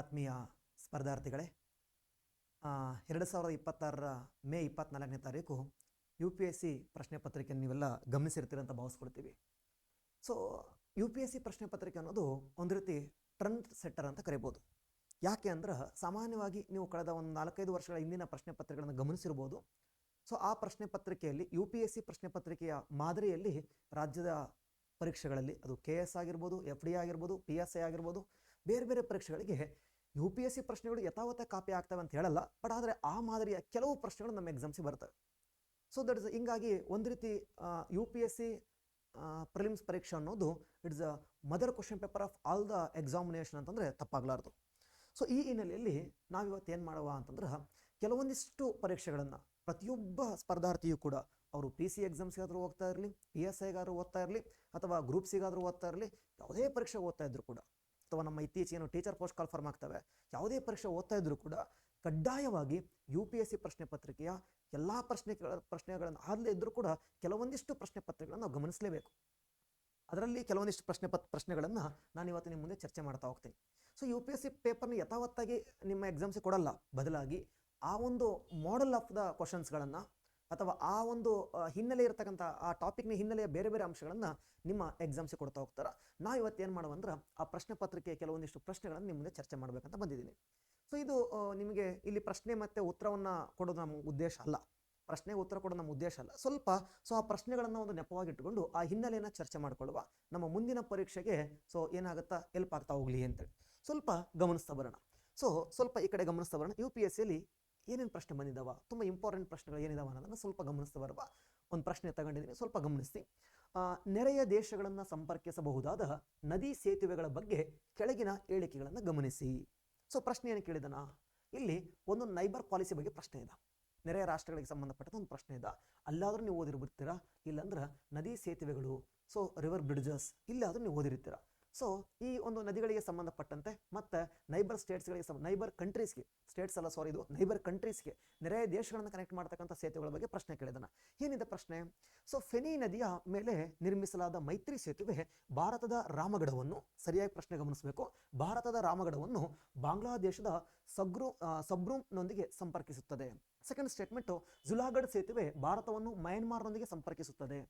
ಆತ್ಮೀಯ ಸ್ಪರ್ಧಾರ್ಥಿಗಳೇ, 2026 ಮೇ 24ನೇ ತಾರೀಕು UPSC ಪ್ರಶ್ನೆ ಪತ್ರಿಕೆಯನ್ನು ನೀವೆಲ್ಲ ಗಮನಿಸಿರ್ತೀರ ಅಂತ ಭಾವಿಸ್ಕೊಳ್ತೀವಿ. ಸೊ UPSC ಪ್ರಶ್ನೆ ಪತ್ರಿಕೆ ಅನ್ನೋದು ಒಂದು ರೀತಿ ಟ್ರೆಂಡ್ ಸೆಟ್ಟರ್ ಅಂತ ಕರಿಬೋದು. ಯಾಕೆ ಅಂದ್ರೆ ಸಾಮಾನ್ಯವಾಗಿ ನೀವು ಕಳೆದ ಒಂದು 4-5 ವರ್ಷಗಳ ಹಿಂದಿನ ಪ್ರಶ್ನೆ ಪತ್ರಿಕೆಗಳನ್ನು ಗಮನಿಸಿರ್ಬೋದು. ಸೊ ಆ ಪ್ರಶ್ನೆ ಪತ್ರಿಕೆಯಲ್ಲಿ UPSC ಪ್ರಶ್ನೆ ಪತ್ರಿಕೆಯ ಮಾದರಿಯಲ್ಲಿ ರಾಜ್ಯದ ಪರೀಕ್ಷೆಗಳಲ್ಲಿ ಅದು KS ಆಗಿರ್ಬೋದು, FD ಆಗಿರ್ಬೋದು, PSI ಆಗಿರ್ಬೋದು, ಬೇರೆ ಬೇರೆ ಪರೀಕ್ಷೆಗಳಿಗೆ UPSC ಪ್ರಶ್ನೆಗಳು ಯಥಾವತ್ತ ಕಾಪಿ ಆಗ್ತವೆ ಅಂತ ಹೇಳಲ್ಲ, ಬಟ್ ಆದರೆ ಆ ಮಾದರಿಯ ಕೆಲವು ಪ್ರಶ್ನೆಗಳು ನಮ್ಮ ಎಕ್ಸಾಮ್ಸಿಗೆ ಬರ್ತವೆ. ಸೊ ದಟ್ ಇಸ್ ಹಿಂಗಾಗಿ ಒಂದು ರೀತಿ UPSC ಪ್ರಿಲಿಮ್ಸ್ ಪರೀಕ್ಷೆ ಅನ್ನೋದು it's a mother question paper of all the examination ಅಂತಂದರೆ ತಪ್ಪಾಗಲಾರ್ದು. ಸೊ ಈ ಹಿನ್ನೆಲೆಯಲ್ಲಿ ನಾವಿವತ್ತು ಏನು ಮಾಡುವ ಅಂತಂದ್ರೆ ಕೆಲವೊಂದಿಷ್ಟು ಪರೀಕ್ಷೆಗಳನ್ನು ಪ್ರತಿಯೊಬ್ಬ ಸ್ಪರ್ಧಾರ್ಥಿಯು ಕೂಡ ಅವರು PC ಎಕ್ಸಾಮ್ಸ್ಗಾದರೂ ಹೋಗ್ತಾ ಇರಲಿ, PSIಗಾದರೂ ಓದ್ತಾ ಇರಲಿ, ಅಥವಾ ಗ್ರೂಪ್ ಸಿಗಾದರೂ ಓದ್ತಾ ಇರಲಿ, ಯಾವುದೇ ಪರೀಕ್ಷೆ ಓದ್ತಾ ಇದ್ರು ಕೂಡ, ಅಥವಾ ನಮ್ಮ ಇತ್ತೀಚೆಗೆ ಟೀಚರ್ ಪೋಸ್ಟ್ ಕಾಲ್ ಫಾರ್ಮ್ ಆಗ್ತವೆ, ಯಾವುದೇ ಪರೀಕ್ಷೆ ಓದ್ತಾ ಇದ್ರು ಕೂಡ ಕಡ್ಡಾಯವಾಗಿ UPSC ಪ್ರಶ್ನೆ ಪತ್ರಿಕೆಯ ಎಲ್ಲ ಪ್ರಶ್ನೆಗಳನ್ನು ಆಗಲೇ ಇದ್ದರೂ ಕೂಡ ಕೆಲವೊಂದಿಷ್ಟು ಪ್ರಶ್ನೆ ಪತ್ರಿಕೆಗಳನ್ನು ನಾವು ಗಮನಿಸಲೇಬೇಕು. ಅದರಲ್ಲಿ ಕೆಲವೊಂದಿಷ್ಟು ಪ್ರಶ್ನೆಗಳನ್ನು ನಾನು ಇವತ್ತು ನಿಮ್ಮ ಮುಂದೆ ಚರ್ಚೆ ಮಾಡ್ತಾ ಹೋಗ್ತೀನಿ. ಸೊ UPSC ಪೇಪರ್ನ ಯಥಾವತ್ತಾಗಿ ನಿಮ್ಮ ಎಕ್ಸಾಮ್ಸಿಗೆ ಕೊಡಲ್ಲ, ಬದಲಾಗಿ ಆ ಒಂದು ಮಾಡೆಲ್ ಆಫ್ ದ ಕ್ವಶನ್ಸ್ಗಳನ್ನು ಅಥವಾ ಆ ಒಂದು ಹಿನ್ನೆಲೆ ಇರತಕ್ಕಂಥ ಆ ಟಾಪಿಕ್ನ ಹಿನ್ನೆಲೆಯ ಬೇರೆ ಬೇರೆ ಅಂಶಗಳನ್ನು ನಿಮ್ಮ ಎಕ್ಸಾಮ್ಸಿಗೆ ಕೊಡ್ತಾ ಹೋಗ್ತಾರೆ. ನಾವು ಇವತ್ತು ಏನು ಮಾಡುವಂದ್ರೆ ಆ ಪ್ರಶ್ನೆ ಪತ್ರಿಕೆಯ ಕೆಲವೊಂದಿಷ್ಟು ಪ್ರಶ್ನೆಗಳನ್ನು ನಿಮ್ಮ ಮುಂದೆ ಚರ್ಚೆ ಮಾಡಬೇಕಂತ ಬಂದಿದ್ದೀನಿ. ಸೊ ಇದು ನಿಮಗೆ ಇಲ್ಲಿ ಪ್ರಶ್ನೆ ಮತ್ತು ಉತ್ತರವನ್ನು ಕೊಡೋದು ನಮ್ಮ ಉದ್ದೇಶ ಅಲ್ಲ, ಪ್ರಶ್ನೆಗೆ ಉತ್ತರ ಕೊಡೋದು ನಮ್ಮ ಉದ್ದೇಶ ಅಲ್ಲ. ಆ ಪ್ರಶ್ನೆಗಳನ್ನು ಒಂದು ನೆಪವಾಗಿಟ್ಟುಕೊಂಡು ಆ ಹಿನ್ನೆಲೆಯನ್ನು ಚರ್ಚೆ ಮಾಡಿಕೊಳ್ಳುವ, ನಮ್ಮ ಮುಂದಿನ ಪರೀಕ್ಷೆಗೆ ಏನಾಗುತ್ತಾ ಹೆಲ್ಪ್ ಆಗ್ತಾ ಹೋಗ್ಲಿ ಅಂತೇಳಿ ಸ್ವಲ್ಪ ಗಮನಿಸ್ತಾ ಬರೋಣ. ಸ್ವಲ್ಪ ಈ ಕಡೆ ಗಮನಿಸ್ತಾ ಬರೋಣ. UPSCಯಲ್ಲಿ ಏನೇನು ಪ್ರಶ್ನೆ ಬಂದಿದ್ದಾವ, ತುಂಬ ಇಂಪಾರ್ಟೆಂಟ್ ಪ್ರಶ್ನೆಗಳು ಏನಿದಾವ ಅನ್ನೋದನ್ನು ಸ್ವಲ್ಪ ಗಮನಿಸ್ತಾ ಬರುವ. ಒಂದು ಪ್ರಶ್ನೆ ತಗೊಂಡಿದ್ದೀನಿ, ಸ್ವಲ್ಪ ಗಮನಿಸಿ. ನೆರೆಯ ದೇಶಗಳನ್ನು ಸಂಪರ್ಕಿಸಬಹುದಾದ ನದಿ ಸೇತುವೆಗಳ ಬಗ್ಗೆ ಕೆಳಗಿನ ಹೇಳಿಕೆಗಳನ್ನು ಗಮನಿಸಿ. ಸೊ ಪ್ರಶ್ನೆ ಏನು ಕೇಳಿದನ, ಇಲ್ಲಿ ಒಂದು ನೈಬರ್ ಪಾಲಿಸಿ ಬಗ್ಗೆ ಪ್ರಶ್ನೆ ಇದೆ, ನೆರೆಯ ರಾಷ್ಟ್ರಗಳಿಗೆ ಸಂಬಂಧಪಟ್ಟಂತ ಒಂದು ಪ್ರಶ್ನೆ ಇದೆ. ಅಲ್ಲಾದ್ರೂ ನೀವು ಓದಿರ್ಬಿಡ್ತೀರಾ, ಇಲ್ಲಾಂದ್ರೆ ನದಿ ಸೇತುವೆಗಳು, ರಿವರ್ ಬ್ರಿಡ್ಜಸ್ ಇಲ್ಲಾದ್ರೂ ನೀವು ಓದಿರ್ತೀರಾ. ಸೊ ಈ ಒಂದು ನದಿಗಳಿಗೆ ಸಂಬಂಧಪಟ್ಟಂತೆ ಮತ್ತು ನೈಬರ್ ಸ್ಟೇಟ್ಸ್ಗಳಿಗೆ ನೈಬರ್ ಕಂಟ್ರೀಸ್ಗೆ ನೆರೆಯ ದೇಶಗಳನ್ನು ಕನೆಕ್ಟ್ ಮಾಡ್ತಕ್ಕಂಥ ಸೇತುವೆಗಳ ಬಗ್ಗೆ ಪ್ರಶ್ನೆ ಕೇಳಿದಾನ. ಏನಿದೆ ಪ್ರಶ್ನೆ? ಫೆನಿ ನದಿಯ ಮೇಲೆ ನಿರ್ಮಿಸಲಾದ ಮೈತ್ರಿ ಸೇತುವೆ ಭಾರತದ ರಾಮಗಢವನ್ನು, ಸರಿಯಾಗಿ ಪ್ರಶ್ನೆ ಗಮನಿಸಬೇಕು, ಭಾರತದ ರಾಮಗಢವನ್ನು ಬಾಂಗ್ಲಾದೇಶದ ಸಬ್ರೂಮ್ನೊಂದಿಗೆ ಸಂಪರ್ಕಿಸುತ್ತದೆ. ಸೆಕೆಂಡ್ ಸ್ಟೇಟ್ಮೆಂಟು, ಜುಲಾಗಢ್ ಸೇತುವೆ ಭಾರತವನ್ನು ಮಯನ್ಮಾರ್ನೊಂದಿಗೆ ಸಂಪರ್ಕಿಸುತ್ತದೆ.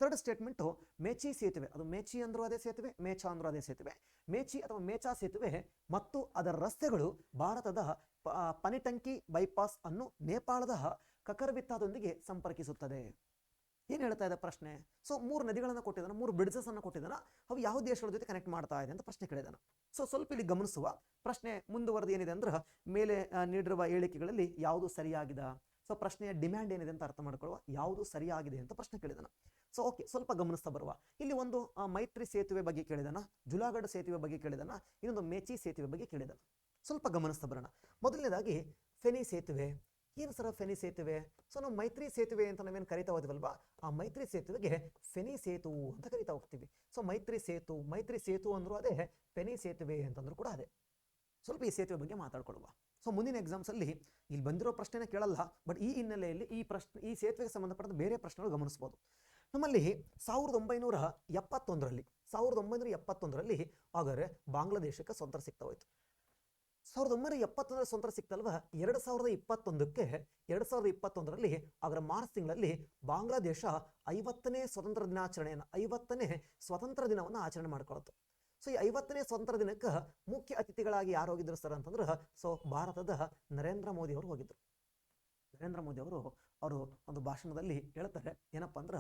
ಥರ್ಡ್ ಸ್ಟೇಟ್ಮೆಂಟು, ಮೇಚಿ ಸೇತುವೆ, ಅದು ಮೇಚಿ ಅಂದ್ರೂ ಅದೇ ಸೇತುವೆ, ಮೇಚಾ ಅಂದ್ರೂ ಅದೇ ಸೇತುವೆ, ಮೇಚಿ ಅಥವಾ ಮೇಚಾ ಸೇತುವೆ ಮತ್ತು ಅದರ ರಸ್ತೆಗಳು ಭಾರತದ ಪನಿಟಂಕಿ ಬೈಪಾಸ್ ಅನ್ನು ನೇಪಾಳದ ಕಕರ್ಬಿತ್ತಾದೊಂದಿಗೆ ಸಂಪರ್ಕಿಸುತ್ತದೆ. ಏನು ಹೇಳ್ತಾ ಇದೆ ಪ್ರಶ್ನೆ? 3 ನದಿಗಳನ್ನು ಕೊಟ್ಟಿದ್ದಾನೆ, 3 ಬ್ರಿಡ್ಜಸ್ ಅನ್ನು ಕೊಟ್ಟಿದ್ದಾನೆ, ಅವು ಯಾವ ದೇಶಗಳ ಜೊತೆ ಕನೆಕ್ಟ್ ಮಾಡ್ತಾ ಇದೆ ಅಂತ ಪ್ರಶ್ನೆ ಕೇಳಿದಾನೆ. ಸ್ವಲ್ಪ ಇಲ್ಲಿ ಗಮನಿಸುವ. ಪ್ರಶ್ನೆ ಮುಂದುವರೆದು ಏನಿದೆ ಅಂದ್ರೆ ಮೇಲೆ ನೀಡಿರುವ ಹೇಳಿಕೆಗಳಲ್ಲಿ ಯಾವುದು ಸರಿಯಾಗಿದೆ, ಪ್ರಶ್ನೆಯ ಡಿಮ್ಯಾಂಡ್ ಏನಿದೆ ಅಂತ ಅರ್ಥ ಮಾಡ್ಕೊಳ್ಳುವ, ಯಾವುದು ಸರಿಯಾಗಿದೆ ಅಂತ ಪ್ರಶ್ನೆ ಕೇಳಿದಾನ. ಓಕೆ, ಸ್ವಲ್ಪ ಗಮನಿಸ್ತಾ ಬರುವ. ಇಲ್ಲಿ ಒಂದು ಮೈತ್ರಿ ಸೇತುವೆ ಬಗ್ಗೆ ಕೇಳಿದಾನ, ಜುಲಾಗಢ ಸೇತುವೆ ಬಗ್ಗೆ ಕೇಳಿದಾನ, ಇನ್ನೊಂದು ಮೇಚಿ ಸೇತುವೆ ಬಗ್ಗೆ ಕೇಳಿದಾನ. ಸ್ವಲ್ಪ ಗಮನಿಸ್ತಾ ಬರೋಣ. ಮೊದಲನೇದಾಗಿ ಫೆನಿ ಸೇತುವೆ. ಏನು ಸರ ಫೆನಿ ಸೇತುವೆ? ನಾವು ಮೈತ್ರಿ ಸೇತುವೆ ಅಂತ ನಾವೇನು ಕರಿತಾ ಹೋದ್ವಲ್ವಾ, ಆ ಮೈತ್ರಿ ಸೇತುವೆಗೆ ಫೆನಿ ಸೇತು ಅಂತ ಕರಿತಾ ಹೋಗ್ತೀವಿ. ಮೈತ್ರಿ ಸೇತು ಅಂದ್ರೂ ಅದೇ, ಫೆನಿ ಸೇತುವೆ ಅಂತಂದ್ರೂ ಕೂಡ ಅದೇ. ಸ್ವಲ್ಪ ಈ ಸೇತುವೆ ಬಗ್ಗೆ ಮಾತಾಡ್ಕೊಳ್ಳುವ. ಮುಂದಿನ ಎಕ್ಸಾಮ್ಸಲ್ಲಿ ಇಲ್ಲಿ ಬಂದಿರೋ ಪ್ರಶ್ನೆನ ಕೇಳಲ್ಲ, ಬಟ್ ಈ ಹಿನ್ನೆಲೆಯಲ್ಲಿ ಈ ಸೇತುವೆಗೆ ಸಂಬಂಧಪಟ್ಟ ಬೇರೆ ಪ್ರಶ್ನೆಗಳು ಗಮನಿಸ್ಬೋದು. ನಮ್ಮಲ್ಲಿ 1971ರಲ್ಲಿ ಹಾಗಾದ್ರೆ ಬಾಂಗ್ಲಾದೇಶಕ್ಕೆ ಸ್ವಾತಂತ್ರ್ಯ ಸಿಗ್ತಾ ಹೋಯ್ತು. 1971 ಸ್ವಾತಂತ್ರ್ಯ ಸಿಕ್ತಲ್ವಾ, 2021ರಲ್ಲಿ ಅದರ ಮಾರ್ಚ್ ತಿಂಗಳಲ್ಲಿ ಬಾಂಗ್ಲಾದೇಶ 50ನೇ ಸ್ವಾತಂತ್ರ್ಯ ದಿನಾಚರಣೆಯನ್ನು 50ನೇ ಸ್ವಾತಂತ್ರ್ಯ ದಿನವನ್ನು ಆಚರಣೆ ಮಾಡ್ಕೊಳ್ತು. ಈ 50ನೇ ಸ್ವಾತಂತ್ರ್ಯ ದಿನಕ್ಕೆ ಮುಖ್ಯ ಅತಿಥಿಗಳಾಗಿ ಯಾರು ಹೋಗಿದ್ರು ಸರ್ ಅಂತಂದ್ರೆ ಭಾರತದ ನರೇಂದ್ರ ಮೋದಿ ಅವರು ಹೋಗಿದ್ರು. ನರೇಂದ್ರ ಮೋದಿ ಅವರು ಒಂದು ಭಾಷಣದಲ್ಲಿ ಹೇಳ್ತಾರೆ ಏನಪ್ಪಾ ಅಂದ್ರೆ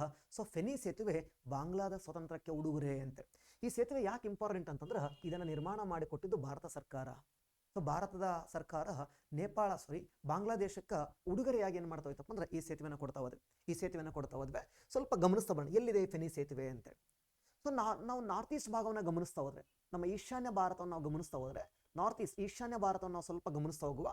ಫೆನಿ ಸೇತುವೆ ಬಾಂಗ್ಲಾದ ಸ್ವಾತಂತ್ರ್ಯಕ್ಕೆ ಉಡುಗೊರೆ ಅಂತ. ಈ ಸೇತುವೆ ಯಾಕೆ ಇಂಪಾರ್ಟೆಂಟ್ ಅಂತಂದ್ರೆ ಇದನ್ನು ನಿರ್ಮಾಣ ಮಾಡಿಕೊಟ್ಟಿದ್ದು ಭಾರತ ಸರ್ಕಾರ. ಭಾರತದ ಸರ್ಕಾರ ಬಾಂಗ್ಲಾದೇಶಕ್ಕೆ ಉಡುಗೊರೆಯಾಗಿ ಏನು ಮಾಡ್ತಾ ಹೋಯ್ತಪ್ಪ ಅಂದ್ರೆ ಈ ಸೇತುವೆನ ಕೊಡ್ತಾ ಹೋದ್ವೆ. ಸ್ವಲ್ಪ ಗಮನಿಸ್ತಾ ಬರೋಣ, ಎಲ್ಲಿದೆ ಫೆನಿ ಸೇತುವೆ ಅಂತ. ನಾವು ನಾರ್ತ್ ಈಸ್ಟ್ ಭಾಗವನ್ನು ಗಮನಿಸ್ತಾ ಹೋದ್ರೆ, ನಮ್ಮ ಈಶಾನ್ಯ ಭಾರತವನ್ನು ನಾವು ಗಮನಿಸ್ತಾ ಹೋದ್ರೆ, ಈಶಾನ್ಯ ಭಾರತವನ್ನು ನಾವು ಸ್ವಲ್ಪ ಗಮನಿಸ್ತಾ ಹೋಗುವ.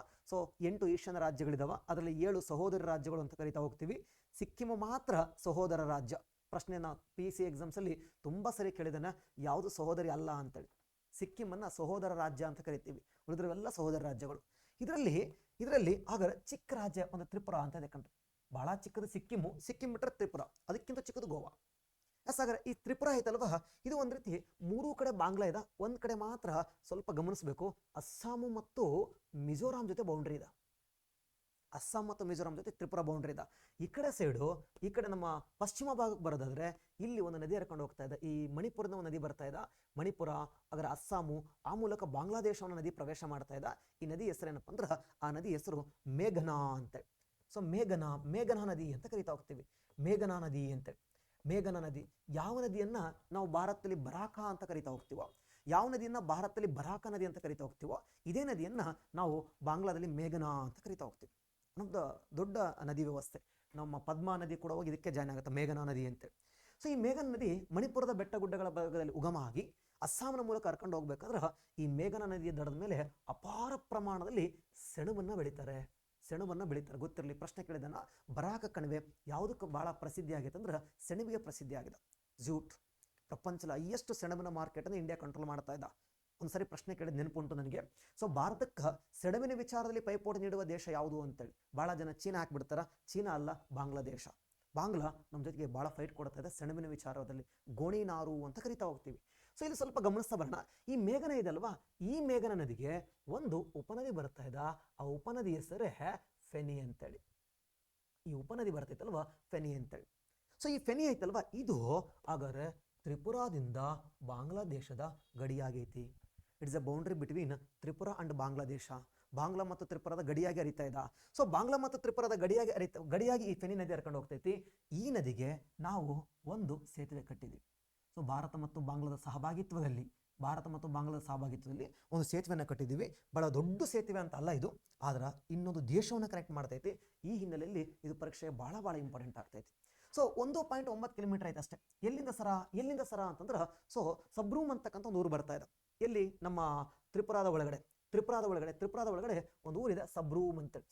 8 ಈಶಾನ್ಯ ರಾಜ್ಯಗಳಿದಾವ, ಅದರಲ್ಲಿ 7 ಸಹೋದರ ರಾಜ್ಯಗಳು ಅಂತ ಕರಿತಾ ಹೋಗ್ತೀವಿ. ಸಿಕ್ಕಿಂ ಮಾತ್ರ ಸಹೋದರ ರಾಜ್ಯ. ಪ್ರಶ್ನೆನ PC ಎಕ್ಸಾಮ್ಸಲ್ಲಿ ತುಂಬಾ ಸರಿ ಕೇಳಿದಾನೆ, ಯಾವುದು ಸಹೋದರಿ ಅಲ್ಲ ಅಂತೇಳಿ. ಸಿಕ್ಕಿಮನ್ನ ಸಹೋದರ ರಾಜ್ಯ ಅಂತ ಕರಿತೀವಿ, ಉಳಿದ್ರವೆಲ್ಲ ಸಹೋದರ ರಾಜ್ಯಗಳು. ಇದರಲ್ಲಿ ಹಾಗಾದ್ರೆ ಚಿಕ್ಕ ರಾಜ್ಯ ಒಂದು ತ್ರಿಪುರ ಅಂತ ಇದೆ ಕಂಡ್ರೆ, ಬಹಳ ಚಿಕ್ಕದು ಸಿಕ್ಕಿಂ ಬಿಟ್ಟರೆ ತ್ರಿಪುರ, ಅದಕ್ಕಿಂತ ಚಿಕ್ಕದು ಗೋವಾ. ಹಾಗಾದ್ರೆ ಈ ತ್ರಿಪುರ ಐತಲ್ವಾ, ಇದು ಒಂದ್ ರೀತಿ ಮೂರೂ ಕಡೆ ಬಾಂಗ್ಲಾ ಇದೆ, ಒಂದ್ ಕಡೆ ಮಾತ್ರ ಸ್ವಲ್ಪ ಗಮನಿಸಬೇಕು, ಅಸ್ಸಾಂ ಮತ್ತು ಮಿಜೋರಾಂ ಜೊತೆ ಬೌಂಡ್ರಿ ಇದೆ. ಅಸ್ಸಾಂ ಮತ್ತು ಮಿಜೋರಾಂ ಜೊತೆ ತ್ರಿಪುರ ಬೌಂಡ್ರಿ ಇದೆ. ಈ ಕಡೆ ಸೈಡು, ಈ ಕಡೆ ನಮ್ಮ ಪಶ್ಚಿಮ ಭಾಗಕ್ಕೆ ಬರೋದಾದ್ರೆ ಇಲ್ಲಿ ಒಂದು ನದಿ ಹರ್ಕೊಂಡು ಹೋಗ್ತಾ ಇದೆ. ಈ ಮಣಿಪುರದ ಒಂದು ನದಿ ಬರ್ತಾ ಇದೆ. ಮಣಿಪುರ, ಅದರ ಅಸ್ಸಾಮು, ಆ ಮೂಲಕ ಬಾಂಗ್ಲಾದೇಶವನ್ನು ನದಿ ಪ್ರವೇಶ ಮಾಡ್ತಾ ಇದೆ. ಈ ನದಿ ಹೆಸರೇನಪ್ಪ ಅಂದ್ರೆ, ಆ ನದಿ ಹೆಸರು ಮೇಘನಾ ಅಂತೇಳಿ. ಸೊ ಮೇಘನಾ ನದಿ ಅಂತ ಕರಿತಾ ಹೋಗ್ತೀವಿ. ಮೇಘನಾ ನದಿ ಅಂತೇಳಿ. ಮೇಘನಾ ನದಿ ಯಾವ ನದಿಯನ್ನ ನಾವು ಭಾರತದಲ್ಲಿ ಬರಾಕ ಅಂತ ಕರಿತಾ ಹೋಗ್ತೀವೋ, ಯಾವ ನದಿಯನ್ನ ಭಾರತದಲ್ಲಿ ಬರಾಕ ನದಿ ಅಂತ ಕರಿತಾ ಹೋಗ್ತೀವೋ, ಇದೇ ನದಿಯನ್ನ ನಾವು ಬಾಂಗ್ಲಾದಲ್ಲಿ ಮೇಘನಾ ಅಂತ ಕರಿತಾ ಹೋಗ್ತೀವಿ. ನಮ್ದು ದೊಡ್ಡ ನದಿ ವ್ಯವಸ್ಥೆ. ನಮ್ಮ ಪದ್ಮಾ ನದಿ ಕೂಡ ಹೋಗಿ ಇದಕ್ಕೆ ಜಾಯ್ನ್ ಆಗುತ್ತೆ, ಮೇಘನಾ ನದಿ ಅಂತೇಳಿ. ಸೊ ಈ ಮೇಘನಾ ನದಿ ಮಣಿಪುರದ ಬೆಟ್ಟ ಗುಡ್ಡಗಳ ಭಾಗದಲ್ಲಿ ಉಗಮ ಆಗಿ ಅಸ್ಸಾಂನ ಮೂಲಕ ಕರ್ಕೊಂಡು ಹೋಗ್ಬೇಕಾದ್ರೆ ಈ ಮೇಘನಾ ನದಿಯ ದಡದ ಮೇಲೆ ಅಪಾರ ಪ್ರಮಾಣದಲ್ಲಿ ಸೆಣಬನ್ನ ಬೆಳೀತಾರೆ. ಗೊತ್ತಿರಲಿ, ಪ್ರಶ್ನೆ ಕೇಳಿದನ. ಬರಾಕ ಕಣಿವೆ ಯಾವುದಕ್ಕೆ ಬಹಳ ಪ್ರಸಿದ್ಧಿ ಆಗೈತೆ ಅಂದ್ರೆ ಸೆಣಬಿಗೆ ಪ್ರಸಿದ್ಧಿ ಆಗಿದೆ. ಜೂಟ್ ಪ್ರಪಂಚದ ಹೈಯೆಸ್ಟ್ ಸೆಣಬಿನ ಮಾರ್ಕೆಟ್ ಅನ್ನು ಇಂಡಿಯಾ ಕಂಟ್ರೋಲ್ ಮಾಡ್ತಾ ಇದ್ದ. ಒಂದ್ಸರಿ ಪ್ರಶ್ನೆ ಕೇಳಿದ ನೆನಪುಂಟು ನನಗೆ. ಸೊ ಭಾರತಕ್ಕೆ ಸೆಣಬಿನ ವಿಚಾರದಲ್ಲಿ ಪೈಪೋಟಿ ನೀಡುವ ದೇಶ ಯಾವುದು ಅಂತೇಳಿ ಬಹಳ ಜನ ಚೀನಾ ಹಾಕ್ಬಿಡ್ತಾರ. ಚೀನಾ ಅಲ್ಲ, ಬಾಂಗ್ಲಾದೇಶ. ಬಾಂಗ್ಲಾ ನಮ್ಮ ಜೊತೆಗೆ ಬಹಳ ಫೈಟ್ ಕೊಡ್ತಾ ಇದೆ ಸೆಣಬಿನ ವಿಚಾರದಲ್ಲಿ. ಗೋಣಿ ನಾರು ಅಂತ ಕರಿತಾ ಹೋಗ್ತೀವಿ. ಸೊ ಇಲ್ಲಿ ಸ್ವಲ್ಪ ಗಮನಿಸ್ತಾ ಬರೋಣ. ಈ ಮೇಘನಾ ಇದಲ್ವಾ, ಈ ಮೇಘನಾ ನದಿಗೆ ಒಂದು ಉಪನದಿ ಬರ್ತಾ ಇದೆ. ಆ ಉಪನದಿ ಹೆಸರೇ ಫೆನಿ ಅಂತೇಳಿ. ಈ ಉಪನದಿ ಬರ್ತೈತಲ್ವಾ, ಫೆನಿ ಅಂತೇಳಿ. ಸೊ ಈ ಫೆನಿ ಐತಲ್ವಾ, ಇದು ಹಾಗಾದ್ರೆ ತ್ರಿಪುರಾದಿಂದ ಬಾಂಗ್ಲಾದೇಶದ ಗಡಿಯಾಗೈತಿ. It's a boundary between Tripura and Bangladesh. Bangla ಮತ್ತು ತ್ರಿಪುರದ ಗಡಿಯಾಗಿ ಹರಿತಾ ಇದೆ. ಸೊ ಬಾಂಗ್ಲಾ ಮತ್ತು ತ್ರಿಪುರದ ಗಡಿಯಾಗಿ ಈ ಫೆನಿ ನದಿ ಹರ್ಕೊಂಡು ಹೋಗ್ತೈತಿ. ಈ ನದಿಗೆ ನಾವು ಒಂದು ಸೇತುವೆ ಕಟ್ಟಿದ್ವಿ. ಸೊ ಭಾರತ ಮತ್ತು ಬಾಂಗ್ಲಾದ ಸಹಭಾಗಿತ್ವದಲ್ಲಿ ಒಂದು ಸೇತುವೆಯನ್ನು ಕಟ್ಟಿದ್ದೀವಿ. ಬಹಳ ದೊಡ್ಡ ಸೇತುವೆ ಅಂತ ಅಲ್ಲ ಇದು, ಆದ್ರೆ ಇನ್ನೊಂದು ದೇಶವನ್ನು ಕನೆಕ್ಟ್ ಮಾಡ್ತೈತಿ. ಈ ಹಿನ್ನೆಲೆಯಲ್ಲಿ ಇದು ಪರೀಕ್ಷೆಗೆ ಬಹಳ ಇಂಪಾರ್ಟೆಂಟ್ ಆಗ್ತೈತಿ. ಸೊ 1.9 ಕಿಲೋಮೀಟರ್ ಐತೆ ಅಷ್ಟೇ. ಎಲ್ಲಿಂದ ಸರ ಅಂತಂದ್ರೆ, ಸೊ ಸಬ್ರೂಮ್ ಅಂತಕ್ಕಂಥ ಒಂದು ಊರು ಬರ್ತಾ ಇದೆ. ಎಲ್ಲಿ? ನಮ್ಮ ತ್ರಿಪುರಾದ ಒಳಗಡೆ ಒಂದು ಊರಿದೆ, ಸಬ್ರೂಮ್ ಅಂತೇಳಿ.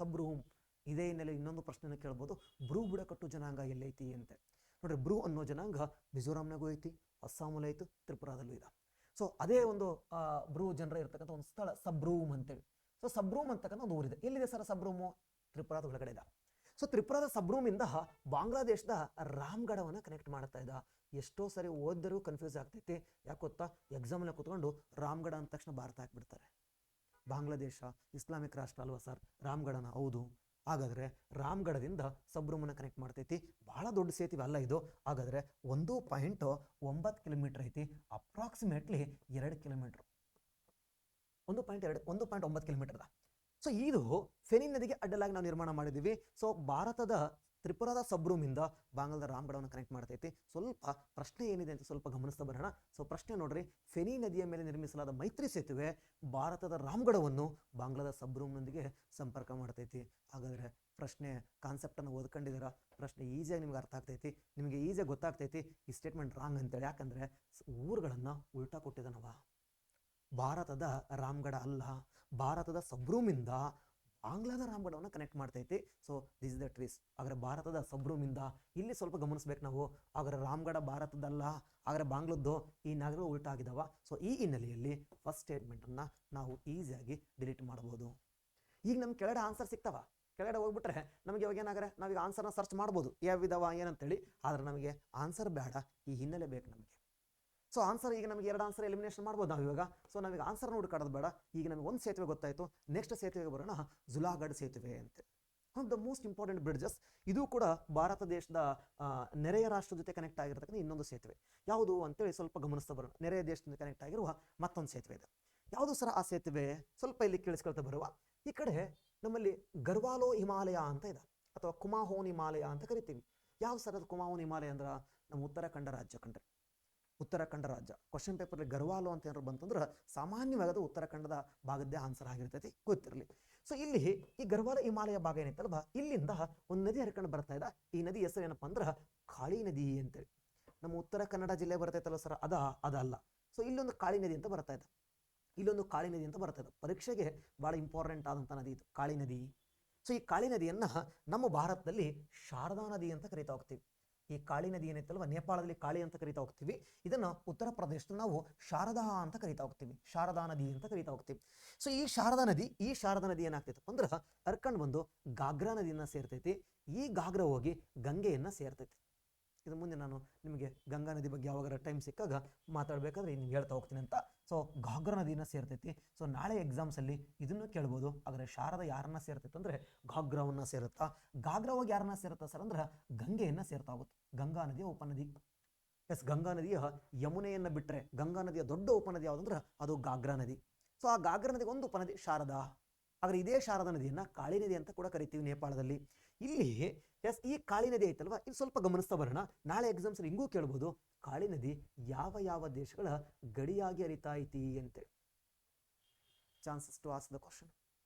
ಸಬ್ರೂಮ್ ಇದೇ ಹಿನ್ನೆಲೆ ಇನ್ನೊಂದು ಪ್ರಶ್ನೆನ ಕೇಳ್ಬೋದು, ಬ್ರೂ ಬುಡಕಟ್ಟು ಜನಾಂಗ ಎಲ್ಲೈತಿ ಅಂತ ನೋಡ್ರಿ. ಬ್ರೂ ಅನ್ನೋ ಜನಾಂಗ ಮಿಜೋರಾಂನಾಗೂ ಐತಿ, ಅಸ್ಸಾಮಲ್ಲೂ ಐತಿ, ತ್ರಿಪುರಾದಲ್ಲೂ ಇದೆ. ಸೊ ಅದೇ ಒಂದು ಬ್ರೂ ಜನರ ಇರ್ತಕ್ಕಂಥ ಒಂದು ಸ್ಥಳ ಸಬ್ರೂಮ್ ಅಂತೇಳಿ. ಸೊ ಸಬ್ರೂಮ್ ಅಂತಕ್ಕಂಥ ಒಂದು ಊರಿದೆ. ಎಲ್ಲಿದೆ ಸರ್ ಸಬ್ರೂಮು? ತ್ರಿಪುರಾದ ಒಳಗಡೆ ಇದೆ. ಸೊ ತ್ರಿಪುರಾದ ಸಬ್ರೂಮಿಂದ ಬಾಂಗ್ಲಾದೇಶದ ರಾಮ್ಗಢವನ್ನು ಕನೆಕ್ಟ್ ಮಾಡ್ತಾ ಇದ್ದ. ಎಷ್ಟೋ ಸರಿ ಓದಿದರೂ ಕನ್ಫ್ಯೂಸ್ ಆಗ್ತೈತಿ. ಯಾಕೆ ಗೊತ್ತಾ? ಎಕ್ಸಾಮಲ್ಲಿ ಕೂತ್ಕೊಂಡು ರಾಮ್ಗಢ ಅಂದ ತಕ್ಷಣ ಭಾರತ ಹಾಕ್ಬಿಡ್ತಾರೆ. ಬಾಂಗ್ಲಾದೇಶ ಇಸ್ಲಾಮಿಕ್ ರಾಷ್ಟ್ರ ಅಲ್ವಾ ಸರ್? ರಾಮ್ಗಢನ? ಹೌದು. ಹಾಗಾದ್ರೆ ರಾಮ್ಗಢದಿಂದ ಸಬ್ರೂಮನ್ನ ಕನೆಕ್ಟ್ ಮಾಡ್ತೈತಿ. ಬಹಳ ದೊಡ್ಡ ಸೇತುವೆ ಅಲ್ಲ ಇದು. ಹಾಗಾದ್ರೆ 1.9 ಕಿಲೋಮೀಟರ್ ಐತಿ. Approximately 2 kilometre. 1.9 ಕಿಲೋಮೀಟರ್. ಸೊ ಇದು ಫೆನಿ ನದಿಗೆ ಅಡ್ಡಲಾಗಿ ನಾವು ನಿರ್ಮಾಣ ಮಾಡಿದ್ದೀವಿ. ಸೊ ಭಾರತದ ತ್ರಿಪುರಾದ ಸಬ್ರೂಮಿಂದ ಬಾಂಗ್ಲಾದ ರಾಮ್ಗಢವನ್ನು ಕನೆಕ್ಟ್ ಮಾಡ್ತೈತಿ. ಸ್ವಲ್ಪ ಪ್ರಶ್ನೆ ಏನಿದೆ ಅಂತ ಸ್ವಲ್ಪ ಗಮನಿಸ್ತಾ ಬರೋಣ. ಸೊ ಪ್ರಶ್ನೆ ನೋಡ್ರಿ, ಫೆನಿ ನದಿಯ ಮೇಲೆ ನಿರ್ಮಿಸಲಾದ ಮೈತ್ರಿ ಸೇತುವೆ ಭಾರತದ ರಾಮ್ಗಢವನ್ನು ಬಾಂಗ್ಲಾದ ಸಬ್ರೂಮ್ನೊಂದಿಗೆ ಸಂಪರ್ಕ ಮಾಡ್ತೈತಿ. ಹಾಗಾದ್ರೆ ಪ್ರಶ್ನೆ ಕಾನ್ಸೆಪ್ಟನ್ನು ಓದ್ಕೊಂಡಿದ್ದೀರಾ? ಪ್ರಶ್ನೆ ಈಸಿಯಾಗಿ ನಿಮ್ಗೆ ಅರ್ಥ ಆಗ್ತೈತಿ, ನಿಮಗೆ ಈಸಿಯಾಗಿ ಗೊತ್ತಾಗ್ತೈತಿ ಈ ಸ್ಟೇಟ್ಮೆಂಟ್ ರಾಂಗ್ ಅಂತೇಳಿ. ಯಾಕಂದ್ರೆ ಊರುಗಳನ್ನು ಉಲ್ಟಾ ಕೊಟ್ಟಿದ್ದಾನವ. ಭಾರತದ ರಾಮ್ಗಢ ಅಲ್ಲ, ಭಾರತದ ಸಬ್ರೂಮಿಂದ ಬಾಂಗ್ಲಾದ ರಾಮ್ಗಢವನ್ನು ಕನೆಕ್ಟ್ ಮಾಡ್ತೈತಿ. So this is the twist. ಹಾಗಾದ್ರೆ ಭಾರತದ ಸಬ್ರೂಮಿಂದ ಇಲ್ಲಿ ಸ್ವಲ್ಪ ಗಮನಿಸ್ಬೇಕು ನಾವು. ಹಾಗಾದ್ರೆ ರಾಮ್ಗಢ ಭಾರತದಲ್ಲ, ಹಾಗಾದ್ರೆ ಬಾಂಗ್ಲದ್ದು ಈ ನಗರ ಉಲ್ಟಾ ಆಗಿದಾವ. ಸೊ ಈ ಹಿನ್ನೆಲೆಯಲ್ಲಿ ಫಸ್ಟ್ ಸ್ಟೇಟ್ಮೆಂಟನ್ನು ನಾವು ಈಸಿಯಾಗಿ ಡಿಲೀಟ್ ಮಾಡ್ಬೋದು. ಈಗ ನಮ್ಗೆ ಕೆಳಗಡೆ ಆನ್ಸರ್ ಸಿಗ್ತಾವ. ಕೆಳಗಡೆ ಹೋಗ್ಬಿಟ್ರೆ ನಮಗೆ ಇವಾಗ ಏನಾಗ್ರೆ ನಾವೀಗ ಆನ್ಸರ್ನ ಸರ್ಚ್ ಮಾಡ್ಬೋದು, ಯಾವಿದಾವ ಏನಂತೇಳಿ. ಆದ್ರೆ ನಮಗೆ ಆನ್ಸರ್ ಬೇಡ, ಈ ಹಿನ್ನೆಲೆ ಬೇಕು ನಮಗೆ. ಸೊ ಆನ್ಸರ್ ಈಗ ನಮಗೆ 2 ಆನ್ಸರ್ ಎಲಿಮಿನೇಷನ್ ಮಾಡ್ಬೋದು ನಾವು ಇವಾಗ. ಸೊ ನಾವೀಗ ಆನ್ಸರ್ ಹುಡುಕಾಡೋದು ಬೇಡ. ಈಗ ನಮಗೆ ಒಂದು ಸೇತುವೆ ಗೊತ್ತಾಯಿತು. ನೆಕ್ಸ್ಟ್ ಸೇತುವೆಗೆ ಬರೋಣ, ಜುಲಾಗಢ್ ಸೇತುವೆ ಅಂತ. One the most important bridges. ಇದು ಕೂಡ ಭಾರತ ದೇಶದ ನೆರೆಯ ರಾಷ್ಟ್ರದ ಜೊತೆ ಕನೆಕ್ಟ್ ಆಗಿರ್ತಕ್ಕಂಥ ಇನ್ನೊಂದು ಸೇತುವೆ. ಯಾವುದು ಅಂತೇಳಿ ಸ್ವಲ್ಪ ಗಮನಿಸ್ತಾ ಬರೋಣ. ನೆರೆಯ ದೇಶದಿಂದ ಕನೆಕ್ಟ್ ಆಗಿರುವ ಮತ್ತೊಂದು ಸೇತುವೆ ಇದೆ. ಯಾವುದು ಸರ ಆ ಸೇತುವೆ? ಸ್ವಲ್ಪ ಇಲ್ಲಿ ಕೇಳಿಸ್ಕೊಳ್ತಾ ಬರುವ. ಈ ಕಡೆ ನಮ್ಮಲ್ಲಿ ಗರ್ವಾಲೋ ಹಿಮಾಲಯ ಅಂತ ಇದೆ, ಅಥವಾ ಕುಮಾಹೋನ್ ಹಿಮಾಲಯ ಅಂತ ಕರಿತೀವಿ. ಯಾವ ಸರ್ ಅದು ಕುಮಾಹೋನ್ ಹಿಮಾಲಯ ಅಂದ್ರೆ? ನಮ್ಮ ಉತ್ತರಾಖಂಡ ರಾಜ್ಯ ಕಂಡ್ರೆ. ಉತ್ತರಾಖಂಡ ರಾಜ್ಯ ಕ್ವಶನ್ ಪೇಪರ್ಲಿ ಗರ್ವಾಲೋ ಅಂತ ಏನಾದ್ರು ಬಂತಂದ್ರೆ ಸಾಮಾನ್ಯವಾಗಿ ಅದು ಉತ್ತರಾಖಂಡದ ಭಾಗದ್ದೇ ಆನ್ಸರ್ ಆಗಿರ್ತೈತಿ, ಗೊತ್ತಿರಲಿ. ಸೊ ಇಲ್ಲಿ ಈ ಗರ್ವಾಲ ಹಿಮಾಲಯ ಭಾಗ ಏನೈತಲ್ವಾ, ಇಲ್ಲಿಂದ ಒಂದು ನದಿ ಹರ್ಕೊಂಡು ಬರ್ತಾ ಇದೆ. ಈ ನದಿ ಹೆಸರು ಏನಪ್ಪಾ ಅಂದ್ರೆ ಕಾಳಿ ನದಿ ಅಂತೇಳಿ. ನಮ್ಮ ಉತ್ತರ ಕನ್ನಡ ಜಿಲ್ಲೆ ಬರ್ತೈತಲ್ಲ ಸರ್, ಅದಲ್ಲ. ಸೊ ಇಲ್ಲೊಂದು ಕಾಳಿ ನದಿ ಅಂತ ಬರ್ತಾ ಇದೆ. ಪರೀಕ್ಷೆಗೆ ಬಹಳ ಇಂಪಾರ್ಟೆಂಟ್ ಆದಂಥ ನದಿ ಇದು, ಕಾಳಿ ನದಿ. ಸೊ ಈ ಕಾಳಿ ನದಿಯನ್ನ ನಮ್ಮ ಭಾರತದಲ್ಲಿ ಶಾರದಾ ನದಿ ಅಂತ ಕರಿತಾ ಹೋಗ್ತೀವಿ. ಈ ಕಾಳಿ ನದಿ ಏನೈತಲ್ವ, ನೇಪಾಳದಲ್ಲಿ ಕಾಳಿ ಅಂತ ಕರಿತಾ ಹೋಗ್ತೀವಿ. ಇದನ್ನ ಉತ್ತರ ಪ್ರದೇಶದಲ್ಲಿ ನಾವು ಶಾರದಾ ಅಂತ ಕರಿತಾ ಹೋಗ್ತೀವಿ, ಶಾರದಾ ನದಿ ಅಂತ ಕರಿತಾ ಹೋಗ್ತೀವಿ. ಸೊ ಈ ಶಾರದಾ ನದಿ ಏನಾಗ್ತೈತಪ್ಪ ಅಂದ್ರೆ ಹರ್ಕೊಂಡು ಬಂದು ಗಾಗ್ರಾ ನದಿಯನ್ನ ಸೇರ್ತೈತಿ. ಈ ಗಾಗ್ರಾ ಹೋಗಿ ಗಂಗೆಯನ್ನ ಸೇರ್ತೈತಿ. ಇದು ಮುಂದೆ ನಾನು ನಿಮಗೆ ಗಂಗಾ ನದಿ ಬಗ್ಗೆ ಯಾವಾಗಾರ ಟೈಮ್ ಸಿಕ್ಕಾಗ ಮಾತಾಡಬೇಕಾದ್ರೆ ನಿಮ್ಗೆ ಹೇಳ್ತಾ ಹೋಗ್ತೀನಿ ಅಂತ. ಸೊ ಘಾಗ್ರಾ ನದಿನ ಸೇರ್ತೈತಿ. ಸೊ ನಾಳೆ ಎಕ್ಸಾಮ್ಸಲ್ಲಿ ಇದನ್ನು ಕೇಳ್ಬೋದು. ಆದರೆ ಶಾರದಾ ಯಾರನ್ನ ಸೇರ್ತೈತೆ ಅಂದರೆ ಘಾಗ್ರಾವನ್ನ ಸೇರುತ್ತಾ. ಘಾಗ್ರಾವಾಗಿ ಯಾರನ್ನ ಸೇರುತ್ತಾ ಸರ್ ಅಂದ್ರೆ ಗಂಗೆಯನ್ನು ಸೇರ್ತಾ ಹೋಗುತ್ತೆ. ಗಂಗಾ ನದಿಯ ಉಪನದಿ. ಎಸ್, ಗಂಗಾ ನದಿಯ ಯಮುನೆಯನ್ನು ಬಿಟ್ಟರೆ ಗಂಗಾ ನದಿಯ ದೊಡ್ಡ ಉಪನದಿ ಯಾವುದಂದ್ರೆ ಅದು ಘಾಗ್ರಾ ನದಿ. ಸೊ ಆ ಘಾಗ್ರಾ ನದಿಗೆ ಒಂದು ಉಪನದಿ ಶಾರದಾ. ಆದರೆ ಇದೇ ಶಾರದಾ ನದಿಯನ್ನು ಕಾಳಿ ನದಿ ಅಂತ ಕೂಡ ಕರಿತೀವಿ ನೇಪಾಳದಲ್ಲಿ. ಇಲ್ಲಿ ಎಸ್, ಈ ಕಾಳಿ ನದಿ ಐತಲ್ವಾ, ಇದು ಸ್ವಲ್ಪ ಗಮನಿಸ್ತಾ ಬರೋಣ. ನಾಳೆ ಎಕ್ಸಾಮ್ಸ್ ಹಿಂಗೂ ಕೇಳ್ಬೋದು, ಕಾಳಿ ನದಿ ಯಾವ ಯಾವ ದೇಶಗಳ ಗಡಿಯಾಗಿ ಹರಿತಾ ಐತಿ ಅಂತೇಳಿ. Chances to ask the question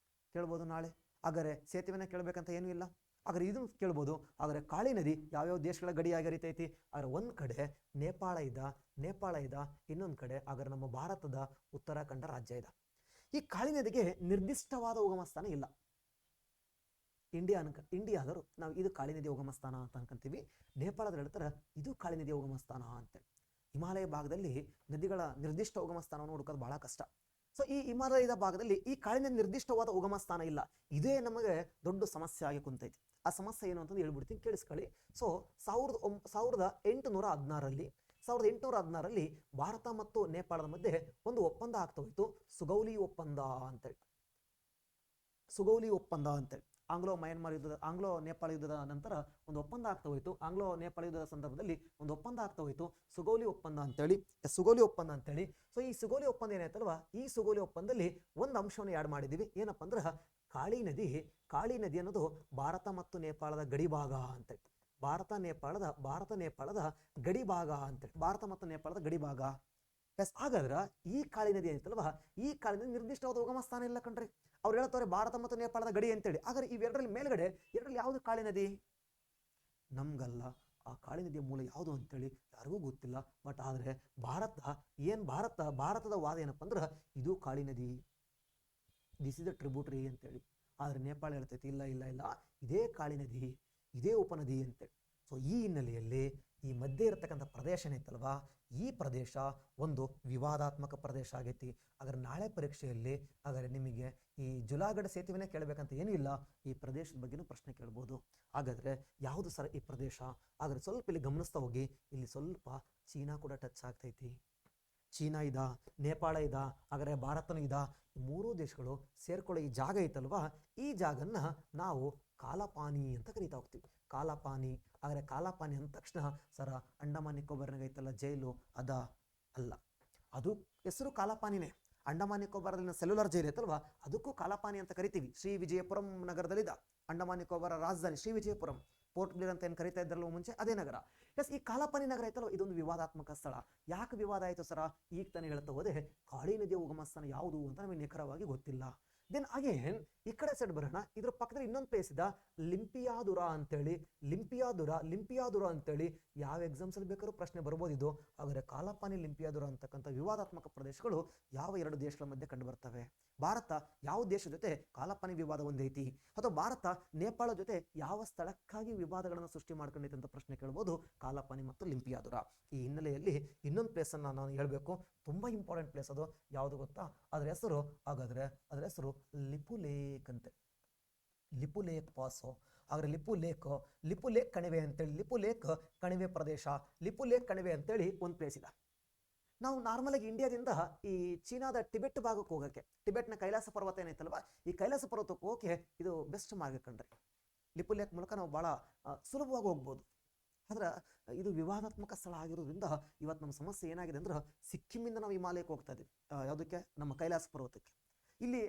ಕೇಳ್ಬೋದು ನಾಳೆ. ಹಾಗಾದ್ರೆ ಸೇತುವೆನ ಕೇಳಬೇಕಂತ ಏನೂ ಇಲ್ಲ. ಹಾಗಾದ್ರೆ ಇದನ್ನು ಕೇಳ್ಬೋದು, ಹಾಗಾದ್ರೆ ಕಾಳಿ ನದಿ ಯಾವ್ಯಾವ ದೇಶಗಳ ಗಡಿಯಾಗಿ ಹರಿತೈತಿ. ಆದರೆ ಒಂದು ಕಡೆ ನೇಪಾಳ ಇದೆ, ಇನ್ನೊಂದು ಕಡೆ ಹಾಗಾದ್ರೆ ನಮ್ಮ ಭಾರತದ ಉತ್ತರಾಖಂಡ ರಾಜ್ಯ ಇದೆ. ಈ ಕಾಳಿ ನದಿಗೆ ನಿರ್ದಿಷ್ಟವಾದ ಉಗಮ ಸ್ಥಾನ ಇಲ್ಲ. ಇಂಡಿಯಾದರು ನಾವು ಇದು ಕಾಳಿ ನದಿಯ ಉಗಮ ಸ್ಥಾನ ಅಂತ ಅನ್ಕೊಂತೀವಿ. ನೇಪಾಳದಲ್ಲಿ ಹೇಳ್ತಾರೆ ಇದು ಕಾಳಿ ನದಿಯ ಉಗಮ ಸ್ಥಾನ ಅಂತೇಳಿ. ಹಿಮಾಲಯ ಭಾಗದಲ್ಲಿ ನದಿಗಳ ನಿರ್ದಿಷ್ಟ ಉಗಮ ಸ್ಥಾನವನ್ನು ಹುಡುಕೋದು ಬಹಳ ಕಷ್ಟ. ಸೊ ಈ ಹಿಮಾಲಯದ ಭಾಗದಲ್ಲಿ ಈ ಕಾಳಿ ನದಿ ನಿರ್ದಿಷ್ಟವಾದ ಉಗಮ ಸ್ಥಾನ ಇಲ್ಲ. ಇದೇ ನಮಗೆ ದೊಡ್ಡ ಸಮಸ್ಯೆ ಆಗಿ ಕುಂತೈತಿ. ಆ ಸಮಸ್ಯೆ ಏನು ಅಂತಂದು ಹೇಳ್ಬಿಡ್ತೀನಿ, ಕೇಳಿಸ್ಕೊಳ್ಳಿ. ಸೊ 1816ರಲ್ಲಿ ಭಾರತ ಮತ್ತು ನೇಪಾಳದ ಮಧ್ಯೆ ಒಂದು ಒಪ್ಪಂದ ಆಗ್ತಾ ಹೋಯ್ತು, ಸುಗೌಲಿ ಒಪ್ಪಂದ ಅಂತೇಳಿ. ಆಂಗ್ಲೋ ನೇಪಾಳ ಯುದ್ಧದ ನಂತರ ಒಂದು ಒಪ್ಪಂದ ಆಗ್ತಾ ಹೋಯ್ತು. ಆಂಗ್ಲೋ ನೇಪಾಳ ಯುದ್ಧದ ಸಂದರ್ಭದಲ್ಲಿ ಒಂದು ಒಪ್ಪಂದ ಆಗ್ತಾ ಹೋಯ್ತು, ಸುಗೌಲಿ ಒಪ್ಪಂದ ಅಂತೇಳಿ. ಸೊ ಈ ಸುಗೌಲಿ ಒಪ್ಪಂದ ಏನಾಯ್ತಲ್ವಾ, ಈ ಸುಗೌಲಿ ಒಪ್ಪಂದದಲ್ಲಿ ಒಂದು ಅಂಶವನ್ನು ಆ್ಯಡ್ ಮಾಡಿದ್ದೀವಿ. ಏನಪ್ಪ ಅಂದ್ರೆ ಕಾಳಿ ನದಿ ಅನ್ನೋದು ಭಾರತ ಮತ್ತು ನೇಪಾಳದ ಗಡಿ ಭಾಗ ಅಂತೇಳಿ. ಭಾರತ ಮತ್ತು ನೇಪಾಳದ ಗಡಿ ಭಾಗ. ಎಸ್, ಹಾಗಾದ್ರೆ ಈ ಕಾಳಿ ನದಿ ಐತಲ್ವಾ, ಈ ಕಾಳಿ ನದಿ ನಿರ್ದಿಷ್ಟವಾದ ಉಗಮ ಸ್ಥಾನ ಇಲ್ಲ ಕಣ್ರಿ. ಅವ್ರು ಹೇಳ್ತಾರೆ ಭಾರತ ಮತ್ತು ನೇಪಾಳದ ಗಡಿ ಅಂತೇಳಿ. ಹಾಗಾದ್ರೆ ಇವೆರಡರಲ್ಲಿ ಮೇಲ್ಗಡೆ ಎರಡರಲ್ಲಿ ಯಾವುದು ಕಾಳಿ ನದಿ? ನಮ್ಗಲ್ಲ. ಆ ಕಾಳಿ ನದಿಯ ಮೂಲ ಯಾವುದು ಅಂತೇಳಿ ಯಾರಿಗೂ ಗೊತ್ತಿಲ್ಲ. ಬಟ್ ಆದರೆ ಭಾರತದ ವಾದ ಏನಪ್ಪ ಅಂದ್ರೆ ಇದು ಕಾಳಿ ನದಿ, ದಿಸ್ ಇಸ್ ದ ಟ್ರಿಬ್ಯೂಟರಿ ಅಂತೇಳಿ. ಆದರೆ ನೇಪಾಳ ಹೇಳ್ತೈತಿ ಇಲ್ಲ, ಇದೇ ಕಾಳಿ ನದಿ, ಇದೇ ಉಪನದಿ ಅಂತೇಳಿ. ಸೊ ಈ ಹಿನ್ನೆಲೆಯಲ್ಲಿ ಈ ಮಧ್ಯೆ ಇರತಕ್ಕಂಥ ಪ್ರದೇಶ ಏನೈತಲ್ವಾ, ಈ ಪ್ರದೇಶ ಒಂದು ವಿವಾದಾತ್ಮಕ ಪ್ರದೇಶ ಆಗೈತಿ. ಹಾಗಾದ್ರೆ ನಾಳೆ ಪರೀಕ್ಷೆಯಲ್ಲಿ ಹಾಗಾದ್ರೆ ನಿಮಗೆ ಈ ಜುಲಾಗಢ ಸೇತುವೆನೇ ಕೇಳಬೇಕಂತ ಏನೂ ಇಲ್ಲ, ಈ ಪ್ರದೇಶದ ಬಗ್ಗೆನೂ ಪ್ರಶ್ನೆ ಕೇಳ್ಬೋದು. ಹಾಗಾದ್ರೆ ಯಾವುದು ಸರ್ ಈ ಪ್ರದೇಶ? ಹಾಗಾದ್ರೆ ಸ್ವಲ್ಪ ಇಲ್ಲಿ ಗಮನಿಸ್ತಾ ಹೋಗಿ. ಇಲ್ಲಿ ಸ್ವಲ್ಪ ಚೀನಾ ಕೂಡ ಟಚ್ ಆಗ್ತೈತಿ. ಚೀನಾ ನೇಪಾಳ ಹಾಗಾದ್ರೆ ಭಾರತನೂ ಈ ಮೂರೂ ದೇಶಗಳು ಸೇರ್ಕೊಳ್ಳೋ ಈ ಜಾಗ ಐತಲ್ವಾ, ಈ ಜಾಗನ್ನ ನಾವು ಕಾಲಪಾನಿ ಅಂತ ಕರಿತಾ ಹೋಗ್ತೀವಿ. ಕಾಲಪಾನಿ. ಆದರೆ ಕಾಲಪಾನಿ ಅಂದ ತಕ್ಷಣ ಸರ ಅಂಡಮಾನ್ ನಿಕೋಬಾರ್ನಾಗ ಐತಲ್ಲ ಜೈಲು, ಅಲ್ಲ. ಅದು ಹೆಸರು ಕಾಲಪಾನಿನೇ. ಅಂಡಮಾನ್ ನಿಕೋಬಾರದಲ್ಲಿನ ಸೆಲ್ಯುಲರ್ ಜೈಲು ಐತಲ್ವಾ, ಅದಕ್ಕೂ ಕಾಲಪಾನಿ ಅಂತ ಕರಿತೀವಿ. ಶ್ರೀ ವಿಜಯಪುರಂ ನಗರದಲ್ಲಿದ್ದ ಅಂಡಮಾನ್ ನಿಕೋಬಾರ ರಾಜಧಾನಿ ಶ್ರೀ ವಿಜಯಪುರಂ, ಪೋರ್ಟ್ ಬ್ಲೇರ್ ಅಂತ ಏನು ಕರಿತಾ ಇದ್ರಲ್ಲ ಮುಂಚೆ, ಅದೇ ನಗರ. ಎಸ್, ಈ ಕಾಲಪಾನಿ ನಗರ ಐತಲ್ವ, ಇದೊಂದು ವಿವಾದಾತ್ಮಕ ಸ್ಥಳ. ಯಾಕೆ ವಿವಾದ ಆಯಿತು ಸರ? ಈಗ ತಾನೇ ಹೇಳ್ತಾ ಹೋದೆ, ಕಾಳಿ ನದಿಯ ಉಗಮ ಸ್ಥಾನ ಯಾವುದು ಅಂತ ನಮಗೆ ನಿಖರವಾಗಿ ಗೊತ್ತಿಲ್ಲ. ದೆನ್ ಅಗೇನ್ ಈ ಕಡೆ ಸೈಡ್ ಬರೋಣ. ಇದ್ರ ಪಕ್ಕದಲ್ಲಿ ಇನ್ನೊಂದು ಪ್ಲೇಸ್ ಇದೆ, ಲಿಂಪಿಯಾದುರಾ ಅಂತೇಳಿ. ಲಿಂಪಿಯಾದುರಾ ಅಂತೇಳಿ ಯಾವ ಎಕ್ಸಾಮ್ಸ್ ಅಲ್ಲಿ ಬೇಕಾದ್ರೂ ಪ್ರಶ್ನೆ ಬರ್ಬೋದು ಇದು. ಆದರೆ ಕಾಲಪಾನಿ, ಲಿಂಪಿಯಾದುರಾ ಅಂತಕ್ಕಂಥ ವಿವಾದಾತ್ಮಕ ಪ್ರದೇಶಗಳು ಯಾವ ಎರಡು ದೇಶಗಳ ಮಧ್ಯೆ ಕಂಡು ಬರ್ತವೆ? ಭಾರತ ಯಾವ ದೇಶದ ಜೊತೆ ಕಾಲಪಾನಿ ವಿವಾದ ಹೊಂದೈತಿ, ಅಥವಾ ಭಾರತ ನೇಪಾಳ ಜೊತೆ ಯಾವ ಸ್ಥಳಕ್ಕಾಗಿ ವಿವಾದಗಳನ್ನು ಸೃಷ್ಟಿ ಮಾಡ್ಕೊಂಡೈತಿ ಅಂತ ಪ್ರಶ್ನೆ ಕೇಳ್ಬೋದು, ಕಾಲಪಾನಿ ಮತ್ತು ಲಿಂಪಿಯಾದುರಾ. ಈ ಹಿನ್ನೆಲೆಯಲ್ಲಿ ಇನ್ನೊಂದು ಪ್ಲೇಸ್ ಅನ್ನ ನಾನು ಹೇಳ್ಬೇಕು, ತುಂಬಾ ಇಂಪಾರ್ಟೆಂಟ್ ಪ್ಲೇಸ್. ಅದು ಯಾವುದು ಗೊತ್ತಾ? ಅದರ ಹೆಸರು ಲಿಪು ಲೇಕ್ ಅಂತೆ. Lipu lake pass. ಹಾಗಾದ್ರೆ ಲಿಪು ಲೇಕ್ ಕಣಿವೆ ಅಂತೇಳಿ, ಲಿಪು ಲೇಕ್ ಕಣಿವೆ ಪ್ರದೇಶ, ಲಿಪು ಲೇಕ್ ಕಣಿವೆ ಅಂತೇಳಿ ಒಂದು ಪ್ಲೇಸ್ ಇದೆ. ನಾವು ನಾರ್ಮಲ್ ಆಗಿ ಇಂಡಿಯಾದಿಂದ ಈ ಚೀನಾದ ಟಿಬೆಟ್ ಭಾಗಕ್ಕೆ ಹೋಗಕ್ಕೆ, ಟಿಬೆಟ್ನ ಕೈಲಾಸ ಪರ್ವತ ಏನೈತಲ್ವಾ, ಈ ಕೈಲಾಸ ಪರ್ವತಕ್ಕೆ ಹೋಗಕ್ಕೆ ಇದು ಬೆಸ್ಟ್ ಮಾರ್ಗ ಕಂಡ್ರಿ. ಲಿಪು ಲೇಕ್ ಮೂಲಕ ನಾವು ಬಹಳ ಸುಲಭವಾಗಿ ಹೋಗ್ಬೋದು. ಆದ್ರೆ ಇದು ವಿವಾದಾತ್ಮಕ ಸ್ಥಳ ಆಗಿರೋದ್ರಿಂದ ಇವತ್ತು ನಮ್ಮ ಸಮಸ್ಯೆ ಏನಾಗಿದೆ ಅಂದ್ರೆ, ಸಿಕ್ಕಿಮಿಂದ ನಾವು ಹಿಮಾಲಯಕ್ಕೆ ಹೋಗ್ತಾ ಇದ್ದೀವಿ. ಯಾವುದಕ್ಕೆ? ನಮ್ಮ ಕೈಲಾಸ ಪರ್ವತಕ್ಕೆ. ಇಲ್ಲಿ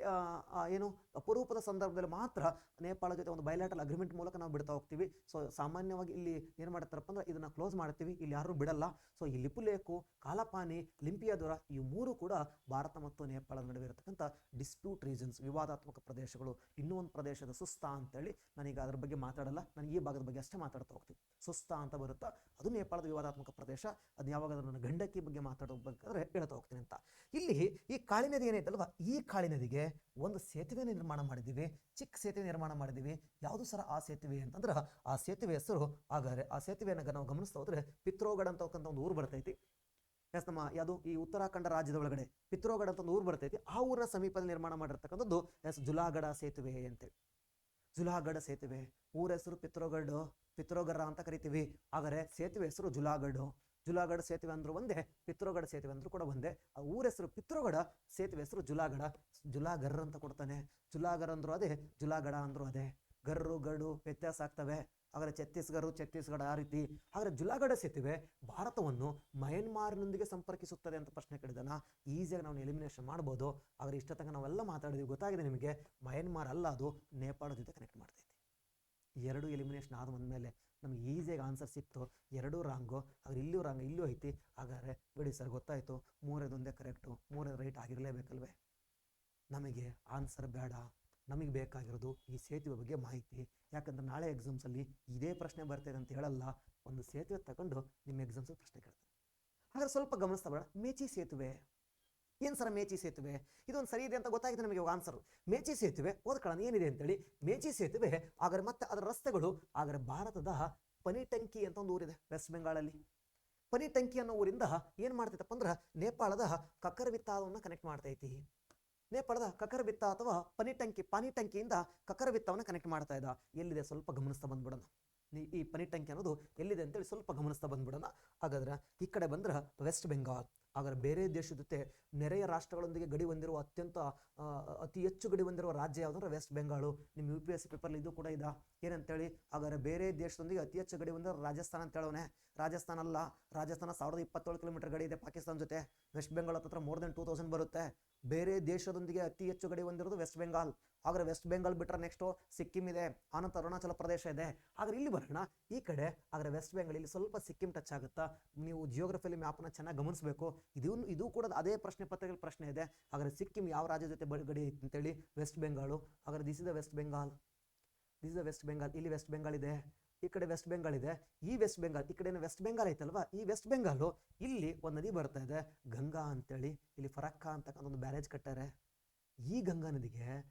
ಏನು ಅಪರೂಪದ ಸಂದರ್ಭದಲ್ಲಿ ಮಾತ್ರ ನೇಪಾಳ ಜೊತೆ ಒಂದು ಬಯಲಾಟಲ್ ಅಗ್ರಿಮೆಂಟ್ ಮೂಲಕ ನಾವು ಬಿಡ್ತಾ ಹೋಗ್ತೀವಿ. ಸೊ ಸಾಮಾನ್ಯವಾಗಿ ಇಲ್ಲಿ ಏನು ಮಾಡ್ತಾರಪ್ಪ ಅಂದ್ರೆ ಇದನ್ನ ಕ್ಲೋಸ್ ಮಾಡ್ತೀವಿ, ಇಲ್ಲಿ ಯಾರು ಬಿಡಲ್ಲ. ಸೊ ಈ ಲಿಪು ಲೇಕು, ಕಾಲಪಾನಿ, ಲಿಂಪಿಯಾದುರಾ ಈ ಮೂರು ಕೂಡ ಭಾರತ ಮತ್ತು ನೇಪಾಳದ ನಡುವೆ ಇರತಕ್ಕಂಥ ಡಿಸ್ಪ್ಯೂಟ್ ರೀಜನ್ಸ್, ವಿವಾದಾತ್ಮಕ ಪ್ರದೇಶಗಳು. ಇನ್ನೂ ಒಂದು ಪ್ರದೇಶದ ಸುಸ್ತಾ ಅಂತೇಳಿ, ನಾನೀಗ ಅದ್ರ ಬಗ್ಗೆ ಮಾತಾಡಲ್ಲ, ನಾನು ಈ ಭಾಗದ ಬಗ್ಗೆ ಅಷ್ಟೇ ಮಾತಾಡ್ತಾ ಹೋಗ್ತೀನಿ. ಸುಸ್ತಾ ಅಂತ ಬರುತ್ತಾ, ಅದು ನೇಪಾಳದ ವಿವಾದಾತ್ಮಕ ಪ್ರದೇಶ. ಅದು ಯಾವಾಗ ನನ್ನ ಗಂಡಕಿ ಬಗ್ಗೆ ಮಾತಾಡೋಬೇಕಾದ್ರೆ ಹೇಳ್ತಾ ಹೋಗ್ತೀನಿ ಅಂತ. ಇಲ್ಲಿ ಈ ಕಾಳಿ ನದಿ ಏನೈತಲ್ವಾ, ಈ ಕಾಳಿ ನದಿಗೆ ಒಂದು ಸೇತುವೆ ನಿರ್ಮಾಣ ಮಾಡಿದ್ದೀವಿ, ಚಿಕ್ಕ ಸೇತುವೆ ನಿರ್ಮಾಣ ಮಾಡಿದ್ದೀವಿ. ಯಾವುದು ಸರ ಆ ಸೇತುವೆ ಅಂತಂದ್ರೆ, ಆ ಸೇತುವೆ ಹೆಸರು, ಹಾಗಾದ್ರೆ ಆ ಸೇತುವೆಯನ್ನು ನಾವು ಗಮನಿಸ್ತಾ ಹೋದ್ರೆ ಪಿತ್ರೋಗಢ ಅಂತಕ್ಕಂಥ ಒಂದು ಊರು ಬರ್ತೈತಿ. ಎಸ್, ನಮ್ಮ ಯಾವುದು ಈ ಉತ್ತರಾಖಂಡ ರಾಜ್ಯದ ಒಳಗಡೆ ಪಿತ್ರೋಗಢ ಅಂತ ಒಂದು ಊರು ಬರ್ತೈತಿ. ಆ ಊರಿನ ಸಮೀಪದಲ್ಲಿ ನಿರ್ಮಾಣ ಮಾಡಿರ್ತಕ್ಕಂಥದ್ದು ಎಸ್ ಜುಲಾಗಢ ಸೇತುವೆ ಅಂತೇಳಿ. ಜುಲಾಗಢ ಸೇತುವೆ, ಊರ ಹೆಸರು ಪಿತ್ರೋಗಢ, ಪಿತ್ರೋಗಢ ಅಂತ ಕರಿತೀವಿ. ಆದರೆ ಸೇತುವೆ ಹೆಸರು ಜುಲಾಗಢ. ಜುಲಾಗಢ ಸೇತುವೆ ಅಂದ್ರೂ ಒಂದೇ, ಪಿತ್ರೋಗಢ ಸೇತುವೆ ಅಂದ್ರೂ ಕೂಡ ಒಂದೇ. ಆ ಊರ ಹೆಸರು ಪಿತ್ರೋಗಢ, ಸೇತುವೆ ಹೆಸರು ಜುಲಾಗಢ. ಜುಲಾಗರ್ ಅಂತ ಕೊಡ್ತಾನೆ. ಜುಲಾಗರ್ ಅಂದ್ರು ಅದೇ, ಜುಲಾಗಢ ಅಂದ್ರು ಅದೇ. ಗರ್ರು ಗಡು ವ್ಯತ್ಯಾಸ ಆಗ್ತವೆ. ಆದರೆ ಛತ್ತೀಸ್ಗಢ ಆ ರೀತಿ. ಆದರೆ ಜುಲಾಗಢ ಸೇತುವೆ ಭಾರತವನ್ನು ಮಯನ್ಮಾರ್ನೊಂದಿಗೆ ಸಂಪರ್ಕಿಸುತ್ತದೆ ಅಂತ ಪ್ರಶ್ನೆ ಕೇಳಿದಾನ. ಈಸಿಯಾಗಿ ನಾವು ಎಲಿಮಿನೇಷನ್ ಮಾಡ್ಬೋದು. ಆದರೆ ಇಷ್ಟ ತನಕ ನಾವೆಲ್ಲ ಮಾತಾಡಿದ್ವಿ, ಗೊತ್ತಾಗಿದೆ ನಿಮಗೆ. ಮಯನ್ಮಾರ್ ಅಲ್ಲ, ಅದು ನೇಪಾಳ ಜೊತೆ ಕನೆಕ್ಟ್ ಮಾಡ್ತೈತಿ. ಎರಡು ಎಲಿಮಿನೇಷನ್ ಆದ ಬಂದಮೇಲೆ ನಮ್ಗೆ ಈಸಿಯಾಗಿ ಆನ್ಸರ್ ಸಿಕ್ತು. ಎರಡೂ ರಾಂಗು. ಆದರೆ ಇಲ್ಲೂ ರಾಂಗ್, ಇಲ್ಲೂ ಐತಿ. ಹಾಗಾದರೆ ಬಿಡಿ ಸರ್, ಗೊತ್ತಾಯಿತು, ಮೂರನೇದೊಂದೇ ಕರೆಕ್ಟು, ಮೂರನೇದು ರೈಟ್ ಆಗಿರಲೇಬೇಕಲ್ವೇ. ನಮಗೆ ಆನ್ಸರ್ ಬೇಡ, ನಮಗೆ ಬೇಕಾಗಿರೋದು ಈ ಸೇತುವೆ ಬಗ್ಗೆ ಮಾಹಿತಿ. ಯಾಕಂದ್ರೆ ನಾಳೆ ಎಕ್ಸಾಮ್ಸಲ್ಲಿ ಇದೇ ಪ್ರಶ್ನೆ ಬರ್ತಾಯಿದೆ ಅಂತ ಹೇಳಲ್ಲ. ಒಂದು ಸೇತುವೆ ತಗೊಂಡು ನಿಮ್ಮ ಎಕ್ಸಾಮ್ಸಲ್ಲಿ ಪ್ರಶ್ನೆ ಕೇಳ್ತಾರೆ. ಹಾಗಾದ್ರೆ ಸ್ವಲ್ಪ ಗಮನಿಸ್ತಾ ಬೇಡ. ಮೇಚಿ ಸೇತುವೆ ಏನು ಸರ್? ಮೇಚಿ ಸೇತುವೆ ಇದೊಂದು ಸರಿ ಇದೆ ಅಂತ ಗೊತ್ತಾಗಿದೆ ನಮಗೆ ಆನ್ಸರ್. ಮೇಚಿ ಸೇತುವೆ ಓದ್ಕೊಳ್ಳೋಣ ಏನಿದೆ ಅಂತೇಳಿ. ಮೇಚಿ ಸೇತುವೆ ಆದರೆ ಮತ್ತೆ ಅದರ ರಸ್ತೆಗಳು ಆದರೆ ಭಾರತದ ಪನಿಟಂಕಿ ಅಂತ ಒಂದು ಊರಿದೆ ವೆಸ್ಟ್ ಬೆಂಗಾಳಲ್ಲಿ. ಪನಿಟಂಕಿ ಅನ್ನೋ ಊರಿಂದ ಏನು ಮಾಡ್ತೈತಪ್ಪ ಅಂದ್ರೆ ನೇಪಾಳದ ಕಕ್ಕರವಿತ್ತಾವನ್ನು ಕನೆಕ್ಟ್ ಮಾಡ್ತೈತಿ. ನೇಪಾಳದ ಕಕ್ಕರವಿತ್ತ ಅಥವಾ ಪಾನಿಟಂಕಿಯಿಂದ ಕಕ್ಕರವಿತ್ತವನ್ನು ಕನೆಕ್ಟ್ ಮಾಡ್ತಾ ಇದ್ದ. ಎಲ್ಲಿದೆ ಸ್ವಲ್ಪ ಗಮನಿಸ್ತಾ ಬಂದ್ಬಿಡೋಣ. ಈ ಪನಿಟಂಕಿ ಅನ್ನೋದು ಎಲ್ಲಿದೆ ಅಂತೇಳಿ ಸ್ವಲ್ಪ ಗಮನಿಸ್ತಾ ಬಂದ್ಬಿಡೋಣ. ಹಾಗಾದ್ರೆ ಈ ಕಡೆ ಬಂದ್ರೆ ವೆಸ್ಟ್ ಬೆಂಗಾಲ್. ಹಾಗಾದ್ರೆ ಬೇರೆ ದೇಶದ ಜೊತೆ ನೆರೆಯ ರಾಷ್ಟ್ರಗಳೊಂದಿಗೆ ಗಡಿ ಹೊಂದಿರುವ ಅತಿ ಹೆಚ್ಚು ಗಡಿ ಹೊಂದಿರುವ ರಾಜ್ಯ ಯಾವುದಂದ್ರೆ ವೆಸ್ಟ್ ಬೆಂಗಾಳು. ನಿಮ್ಮ UPSC ಪೇಪರ್ಲಿ ಇದು ಕೂಡ ಇದೆ ಏನಂತೇಳಿ. ಹಾಗಾದ್ರೆ ಬೇರೆ ದೇಶದೊಂದಿಗೆ ಅತಿ ಹೆಚ್ಚು ಗಡಿ ಹೊಂದಿರೋ ರಾಜಸ್ಥಾನ ಅಂತ ಹೇಳೋನೆ. ರಾಜಸ್ಥಾನ ಅಲ್ಲ, ರಾಜಸ್ಥಾನ 1027 ಕಿಲೋಮೀಟರ್ ಗಡಿ ಇದೆ ಪಾಕಿಸ್ತಾನ ಜೊತೆ. ವೆಸ್ಟ್ ಬೆಂಗಾಲ್ ಹತ್ರ ಮೋರ್ ದೆನ್ 2000 ಬರುತ್ತೆ. ಬೇರೆ ದೇಶದೊಂದಿಗೆ ಅತಿ ಹೆಚ್ಚು ಗಡಿ ಹೊಂದಿರೋದು ವೆಸ್ಟ್ ಬೆಂಗಾಲ್. ಹಾಗಾದ್ರೆ ವೆಸ್ಟ್ ಬೆಂಗಾಲ್ ಬಿಟ್ಟರೆ ನೆಕ್ಸ್ಟ್ ಸಿಕ್ಕಿಂ ಇದೆ, ಆನಂತರ ಅರುಣಾಚಲ ಪ್ರದೇಶ ಇದೆ. ಹಾಗಾದ್ರೆ ಇಲ್ಲಿ ಬರೋಣ ಈ ಕಡೆ. ಹಾಗಾದ್ರೆ ವೆಸ್ಟ್ ಬೆಂಗಾಲ್ ಇಲ್ಲಿ ಸ್ವಲ್ಪ ಸಿಕ್ಕಿಂ ಟಚ್ ಆಗುತ್ತಾ. ನೀವು ಜಿಯೋಗ್ರಫಿಯಲ್ಲಿ ಮ್ಯಾಪ್ನ ಚೆನ್ನಾಗಿ ಗಮನಿಸಬೇಕು. ಇದು ಕೂಡ ಅದೇ ಪ್ರಶ್ನೆ ಪತ್ರಿಕೆಯಲ್ಲಿ ಪ್ರಶ್ನೆ ಇದೆ. ಹಾಗಾದ್ರೆ ಸಿಕ್ಕಿಂ ಯಾವ ರಾಜ್ಯ ಜೊತೆ ಗಡಿ ಐತಿ ಅಂತೇಳಿ ವೆಸ್ಟ್ ಬೆಂಗಾಳು. ಹಾಗಾದ್ರೆ this is the West Bengal. ಇಲ್ಲಿ ವೆಸ್ಟ್ ಬೆಂಗಾಲ್ ಇದೆ, ಈ ಕಡೆ ವೆಸ್ಟ್ ಬೆಂಗಾಲ್ ಇದೆ. ಈ ವೆಸ್ಟ್ ಬೆಂಗಾಲ್ ಈ ಕಡೆ ವೆಸ್ಟ್ ಬೆಂಗಾಲ್ ಐತಲ್ವಾ, ಈ ವೆಸ್ಟ್ ಬೆಂಗಾಲು ಇಲ್ಲಿ ಒಂದು ನದಿ ಬರ್ತಾ ಇದೆ ಗಂಗಾ ಅಂತೇಳಿ. ಇಲ್ಲಿ ಫರಕ್ಕಾ ಅಂತಕ್ಕಂಥ ಒಂದು ಬ್ಯಾರೇಜ್ ಕಟ್ಟಾರೆ. ಈ ಗಂಗಾ ನದಿಗೆ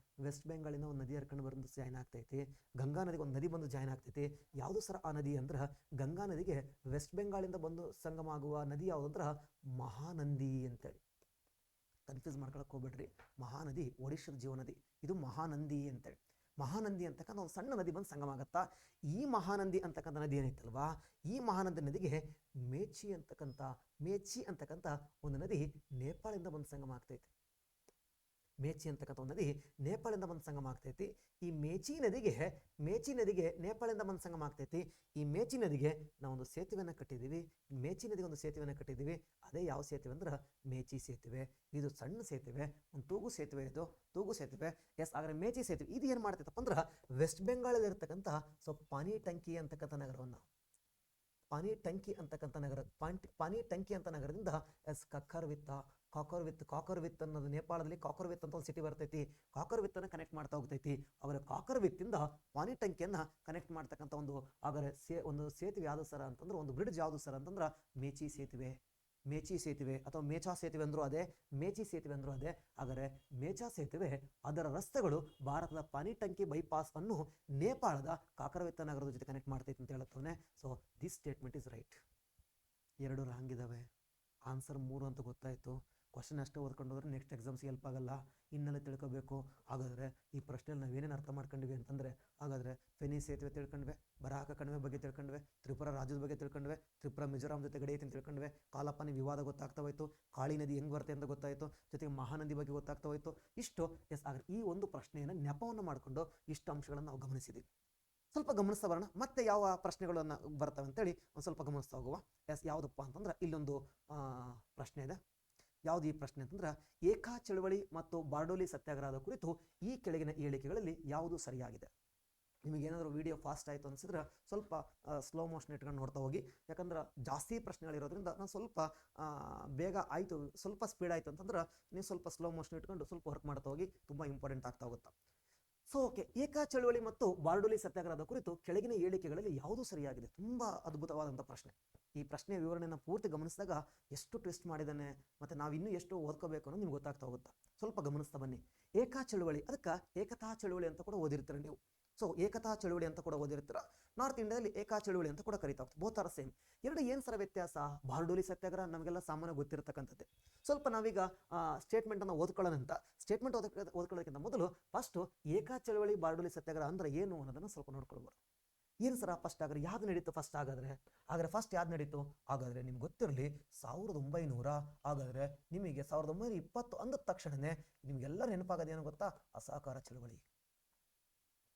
ವೆಸ್ಟ್ ಬೆಂಗಾಲಿನ ಒಂದು ನದಿ ಹರ್ಕೊಂಡು ಬಂದು ಜಾಯ್ನ್ ಆಗ್ತೈತಿ. ಗಂಗಾ ನದಿಗೆ ಒಂದು ನದಿ ಬಂದು ಜಾಯ್ನ್ ಆಗ್ತೈತಿ. ಯಾವುದು ಸರ್ ಆ ನದಿ ಅಂದ್ರೆ ಗಂಗಾ ನದಿಗೆ ವೆಸ್ಟ್ ಬೆಂಗಾಲಿಂದ ಬಂದು ಸಂಗಮ ಆಗುವ ನದಿ ಯಾವುದಂದ್ರೆ ಮಹಾನಂದಿ ಅಂತೇಳಿ. ಕನ್ಫ್ಯೂಸ್ ಮಾಡ್ಕೊಳಕ್ ಹೋಗ್ಬೇಡ್ರಿ. ಮಹಾನದಿ ಒಡಿಶಾದ ಜೀವನದಿ, ಇದು ಮಹಾನಂದಿ ಅಂತೇಳಿ. ಮಹಾನಂದಿ ಅಂತಕ್ಕಂಥ ಒಂದು ಸಣ್ಣ ನದಿ ಬಂದು ಸಂಗಮ ಆಗತ್ತಾ. ಈ ಮಹಾನಂದಿ ಅಂತಕ್ಕಂಥ ನದಿ ಏನೈತಲ್ವಾ, ಈ ಮಹಾನಂದಿ ನದಿಗೆ ಮೇಚಿ ಅಂತಕ್ಕಂಥ ಒಂದು ನದಿ ನೇಪಾಳದಿಂದ ಬಂದು ಸಂಗಮ ಆಗ್ತೈತಿ. ಮೇಚಿ ಅಂತಕ್ಕಂಥ ಒಂದು ನದಿ ನೇಪಾಳದಿಂದ ಬಂದು ಸಂಗಮ ಆಗ್ತೈತಿ. ಈ ಮೇಚಿ ನದಿಗೆ ನೇಪಾಳದಿಂದ ಬಂದು ಸಂಗಮ ಆಗ್ತೈತಿ. ಈ ಮೇಚಿ ನದಿಗೆ ನಾವೊಂದು ಸೇತುವೆಯನ್ನು ಕಟ್ಟಿದ್ದೀವಿ. ಮೇಚಿ ನದಿಗೆ ಒಂದು ಸೇತುವೆಯನ್ನು ಕಟ್ಟಿದ್ದೀವಿ. ಅದೇ ಯಾವ ಸೇತುವೆ ಅಂದ್ರೆ ಮೇಚಿ ಸೇತುವೆ. ಇದು ಸಣ್ಣ ಸೇತುವೆ, ಒಂದು ತೂಗು ಸೇತುವೆ. ಇದು ತೂಗು ಸೇತುವೆ. ಎಸ್. ಆದರೆ ಮೇಚಿ ಸೇತುವೆ ಇದು ಏನು ಮಾಡ್ತೈತಪ್ಪ ಅಂದ್ರೆ ವೆಸ್ಟ್ ಬೆಂಗಾಳಲ್ಲಿ ಇರತಕ್ಕಂಥ ಪಾನಿಟಂಕಿ ಅಂತಕ್ಕಂಥ ನಗರವನ್ನು ಪಾನಿಟಂಕಿ ಅಂತ ನಗರದಿಂದ ಎಸ್ ಕಾಕರ್ವಿತ್ ಅನ್ನೋದು ನೇಪಾಳದಲ್ಲಿ ಕಾಕರ್ವಿತ್ ಅಂತ ಒಂದು ಸಿಟಿ ಬರ್ತೈತಿ. ಕಾಕರ್ವಿತ್ ಅನ್ನ ಕನೆಕ್ಟ್ ಮಾಡ್ತಾ ಹೋಗ್ತೈತಿ. ಅವರ ಕಾಕರ್ವಿತ್ ಇಂದ ಪಾನಿಟಂಕಿಯನ್ನ ಕನೆಕ್ಟ್ ಮಾಡ್ತಕ್ಕಂಥ ಒಂದು ಸೇತುವೆ ಯಾವುದು ಸರ್ ಅಂತಂದ್ರೆ, ಒಂದು ಬ್ರಿಡ್ಜ್ ಯಾವುದು ಸರ್ ಅಂತಂದ್ರೆ ಮೇಚಿ ಸೇತುವೆ ಅಥವಾ ಮೇಚಾ ಸೇತುವೆ ಅಂದ್ರೂ ಅದೇ, ಮೇಚಿ ಸೇತುವೆ ಅಂದ್ರೂ ಅದೇ. ಆದರೆ ಮೇಚಾ ಸೇತುವೆ ಅದರ ರಸ್ತೆಗಳು ಭಾರತದ ಪಾನಿಟಂಕಿ ಬೈಪಾಸ್ ಅನ್ನು ನೇಪಾಳದ ಕಾಕರವಿತ್ತ ನಗರದ ಜೊತೆ ಕನೆಕ್ಟ್ ಮಾಡ್ತೈತೆ ಅಂತ ಹೇಳುತ್ತಾನೆ. So this statement is right. ಎರಡು ರಾಂಗ್ ಇದಾವೆ. ಆನ್ಸರ್ 3 ಅಂತ ಗೊತ್ತಾಯಿತು. ಕ್ವಶನ್ ಅಷ್ಟೇ ಓದ್ಕೊಂಡು ಹೋದ್ರೆ ನೆಕ್ಸ್ಟ್ ಎಕ್ಸಾಮ್ಸ್ಗೆ ಹೆಲ್ಪ್ ಆಗಲ್ಲ, ಇನ್ನೆಲ್ಲ ತಿಳ್ಕೊಬೇಕು. ಹಾಗಾದರೆ ಈ ಪ್ರಶ್ನೆಯಲ್ಲಿ ನಾವೇನೇನು ಅರ್ಥ ಮಾಡ್ಕೊಂಡಿವಿ ಅಂತಂದರೆ, ಹಾಗಾದರೆ ಫೆನಿ ಸೇತುವೆ ತಿಳ್ಕೊಂಡ್ವೆ, ಬರಾಕ ಕಣಿವೆ ಬಗ್ಗೆ ತಿಳ್ಕೊಂಡ್ವೆ, ತ್ರಿಪುರ ರಾಜ್ಯದ ಬಗ್ಗೆ ತಿಳ್ಕೊಂಡ್ವೆ, ತ್ರಿಪುರ ಮಿಜೋರಾಂ ಜೊತೆ ಗಡಿ ಐತಿ ಅಂತ ತಿಳ್ಕೊಂಡ್ವೆ, ಕಾಲಪಾನಿ ವಿವಾದ ಗೊತ್ತಾಗ್ತಾ ಹೋಯ್ತು, ಕಾಳಿ ನದಿ ಹೆಂಗೆ ಬರುತ್ತೆ ಅಂತ ಗೊತ್ತಾಯಿತು, ಜೊತೆಗೆ ಮಹಾನದಿ ಬಗ್ಗೆ ಗೊತ್ತಾಗ್ತಾ ಹೋಯ್ತು. ಇಷ್ಟು ಎಸ್. ಆದರೆ ಈ ಒಂದು ಪ್ರಶ್ನೆಯನ್ನು ನೆಪವನ್ನು ಮಾಡಿಕೊಂಡು ಇಷ್ಟು ಅಂಶಗಳನ್ನು ನಾವು ಗಮನಿಸಿದ್ದೀವಿ. ಸ್ವಲ್ಪ ಗಮನಿಸ್ತಾ ಬರೋಣ, ಮತ್ತೆ ಯಾವ ಪ್ರಶ್ನೆಗಳನ್ನು ಬರ್ತವೆ ಅಂತೇಳಿ ಒಂದು ಸ್ವಲ್ಪ ಗಮನಿಸ್ತಾ ಹೋಗುವ. ಎಸ್. ಯಾವುದಪ್ಪ ಅಂತಂದ್ರೆ ಇಲ್ಲೊಂದು ಪ್ರಶ್ನೆ ಇದೆ. ಯಾವುದು ಈ ಪ್ರಶ್ನೆ ಅಂತಂದ್ರೆ, ಏಕಾ ಚಳವಳಿ ಮತ್ತು ಬಾರ್ಡೋಲಿ ಸತ್ಯಾಗ್ರಹದ ಕುರಿತು ಈ ಕೆಳಗಿನ ಹೇಳಿಕೆಗಳಲ್ಲಿ ಯಾವುದು ಸರಿಯಾಗಿದೆ? ನಿಮಗೇನಾದರೂ ವಿಡಿಯೋ ಫಾಸ್ಟ್ ಆಯಿತು ಅನಿಸಿದ್ರೆ ಸ್ವಲ್ಪ ಸ್ಲೋ ಮೋಷನ್ ಇಟ್ಕೊಂಡು ನೋಡ್ತಾ ಹೋಗಿ. ಯಾಕಂದ್ರೆ ಜಾಸ್ತಿ ಪ್ರಶ್ನೆಗಳಿರೋದ್ರಿಂದ ನಾನು ಸ್ವಲ್ಪ ಬೇಗ ಆಯಿತು, ಸ್ವಲ್ಪ ಸ್ಪೀಡ್ ಆಯಿತು ಅಂತಂದ್ರೆ ನೀವು ಸ್ವಲ್ಪ ಸ್ಲೋ ಮೋಷನ್ ಇಟ್ಕೊಂಡು ಸ್ವಲ್ಪ ವರ್ಕ್ ಮಾಡ್ತಾ ಹೋಗಿ, ತುಂಬ ಇಂಪಾರ್ಟೆಂಟ್ ಆಗ್ತಾ ಹೋಗುತ್ತೆ. ಸೊ ಓಕೆ, ಏಕಾ ಚಳವಳಿ ಮತ್ತು ಬಾರ್ಡೋಲಿ ಸತ್ಯಾಗ್ರಹದ ಕುರಿತು ಕೆಳಗಿನ ಹೇಳಿಕೆಗಳಲ್ಲಿ ಯಾವುದು ಸರಿಯಾಗಿದೆ? ತುಂಬ ಅದ್ಭುತವಾದಂಥ ಪ್ರಶ್ನೆ. ಈ ಪ್ರಶ್ನೆಯ ವಿವರಣೆಯನ್ನು ಪೂರ್ತಿ ಗಮನಿಸಿದಾಗ ಎಷ್ಟು ಟ್ವಿಸ್ಟ್ ಮಾಡಿದ್ದಾನೆ ಮತ್ತು ನಾವು ಇನ್ನೂ ಎಷ್ಟು ಓದ್ಕೋಬೇಕು ಅನ್ನೋದು ನಿಮ್ಗೆ ಗೊತ್ತಾಗ್ತಾ ಹೋಗುತ್ತೆ. ಸ್ವಲ್ಪ ಗಮನಿಸ್ತಾ ಬನ್ನಿ. ಏಕಾ ಚಳವಳಿ, ಅದಕ್ಕೆ ಏಕತಾ ಚಳವಳಿ ಅಂತ ಕೂಡ ಓದಿರ್ತೀರ ನೀವು. ಸೊ ಏಕತಾ ಚಳವಳಿ ಅಂತ ಕೂಡ ಓದಿರ್ತೀರ. ನಾರ್ತ್ ಇಂಡಿಯಾದಲ್ಲಿ ಏಕಾ ಚಳವಳಿ ಅಂತ ಕೂಡ ಕರಿತಾ ಹೋಗ್ತಾರೆ. Both are same. ಎರಡು ಏನು ಸರ ವ್ಯತ್ಯಾಸ? ಬಾರ್ಡೋಲಿ ಸತ್ಯಾಗ್ರಹ ನಮಗೆಲ್ಲ ಸಾಮಾನ್ಯ ಗೊತ್ತಿರತಕ್ಕಂಥದ್ದೇ. ಸ್ವಲ್ಪ ನಾವೀಗ ಸ್ಟೇಟ್ಮೆಂಟನ್ನು ಓದ್ಕೊಳ್ಳೋಣಂತ. ಸ್ಟೇಟ್ಮೆಂಟ್ ಓದ್ಕೊಳ್ಳೋದಕ್ಕಿಂತ ಮೊದಲು ಫಸ್ಟು ಏಕಾ ಚಳವಳಿ ಬಾರ್ಡೋಲಿ ಸತ್ಯಾಗ್ರಹ ಅಂದ್ರೆ ಏನು ಅನ್ನೋದನ್ನು ಸ್ವಲ್ಪ ನೋಡ್ಕೊಳ್ಬೋದು. ಏನು ಸರ ಫಸ್ಟ್ ಹಾಗಾದ್ರೆ ಯಾವ್ದು ನಡೀತು ಫಸ್ಟ್ ಹಾಗಾದ್ರೆ ಫಸ್ಟ್ ಯಾವ್ದು ನಡೀತು? ಹಾಗಾದ್ರೆ ನಿಮ್ಗೆ ಗೊತ್ತಿರಲಿ 1900 ಹಾಗಾದ್ರೆ ನಿಮಗೆ 1920 ಅಂದ ತಕ್ಷಣನೇ ನಿಮ್ಗೆಲ್ಲ ನೆನಪಾಗೋದೇನು ಗೊತ್ತಾ? ಅಸಹಕಾರ ಚಳವಳಿ,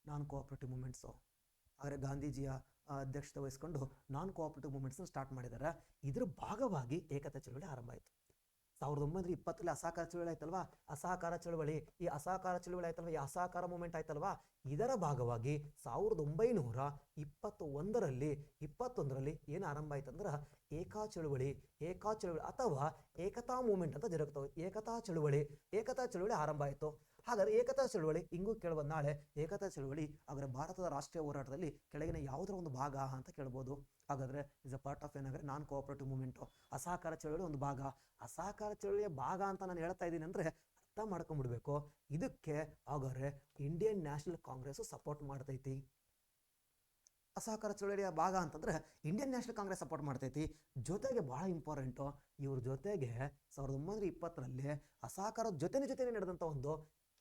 ನಾನ್ ಕೋಆಪರೇಟಿವ್ ಮೂವ್ಮೆಂಟ್ಸು. ಆದರೆ ಗಾಂಧೀಜಿಯ ಅಧ್ಯಕ್ಷತೆ ವಹಿಸ್ಕೊಂಡು ನಾನ್ ಕೋಆಪರೇಟಿವ್ ಮೂವ್ಮೆಂಟ್ಸ್ ಸ್ಟಾರ್ಟ್ ಮಾಡಿದ್ದಾರೆ. ಇದ್ರ ಭಾಗವಾಗಿ ಏಕತಾ ಚಳವಳಿ ಆರಂಭ ಆಯಿತು. 1920 ಅಸಹಕಾರ ಚಳವಳಿ ಆಯ್ತಲ್ವಾ, ಅಸಹಕಾರ ಚಳವಳಿ, ಈ ಅಸಹಕಾರ ಚಳವಳಿ ಆಯ್ತಲ್ವಾ, ಈ ಅಸಹಕಾರ ಮೂವ್ಮೆಂಟ್ ಆಯ್ತಲ್ವಾ, ಇದರ ಭಾಗವಾಗಿ 1921ರಲ್ಲಿ ಏನು ಆರಂಭ ಆಯ್ತಂದ್ರೆ ಏಕತಾ ಚಳವಳಿ ಅಥವಾ ಏಕತಾ ಮೂವ್ಮೆಂಟ್ ಅಂತ ಜರುಗ್ತವೆ. ಏಕತಾ ಚಳವಳಿ ಆರಂಭ ಆಯಿತು. ಹಾಗಾದ್ರೆ ಏಕತಾ ಚಳವಳಿ ಹಿಂಗೂ ಕೇಳ್ಬೋದು ನಾಳೆ, ಏಕತಾ ಚಳವಳಿ ಹಾಗಾದ್ರೆ ಭಾರತದ ರಾಷ್ಟ್ರೀಯ ಹೋರಾಟದಲ್ಲಿ ಕೆಳಗಿನ ಯಾವುದರ ಒಂದು ಭಾಗ ಅಂತ ಕೇಳ್ಬೋದು. ಹಾಗಾದ್ರೆ ಇಸ್ ಅ ಪಾರ್ಟ್ ಆಫ್ ಏನಾದ್ರೆ ನಾನ್ ಕೋಆಪರೇಟಿವ್ ಮೂವ್ಮೆಂಟು, ಅಸಹಕಾರ ಚಳವಳಿ ಒಂದು ಭಾಗ. ಅಸಹಕಾರ ಚಳವಳಿಯ ಭಾಗ ಅಂತ ನಾನು ಹೇಳ್ತಾ ಇದ್ದೀನಿ ಅಂದ್ರೆ ಅರ್ಥ ಮಾಡ್ಕೊಂಡ್ಬಿಡ್ಬೇಕು. ಇದಕ್ಕೆ ಹಾಗಾದ್ರೆ ಇಂಡಿಯನ್ ನ್ಯಾಷನಲ್ ಕಾಂಗ್ರೆಸ್ ಸಪೋರ್ಟ್ ಮಾಡ್ತೈತಿ. ಅಸಹಕಾರ ಚಳವಳಿಯ ಭಾಗ ಅಂತಂದ್ರೆ ಇಂಡಿಯನ್ ನ್ಯಾಷನಲ್ ಕಾಂಗ್ರೆಸ್ ಸಪೋರ್ಟ್ ಮಾಡ್ತೈತಿ. ಜೊತೆಗೆ ಬಹಳ ಇಂಪಾರ್ಟೆಂಟು, ಇವ್ರ ಜೊತೆಗೆ 1920ರಲ್ಲಿ ಅಸಹಕಾರದ ಜೊತೆ ನಡೆದಂಥ ಒಂದು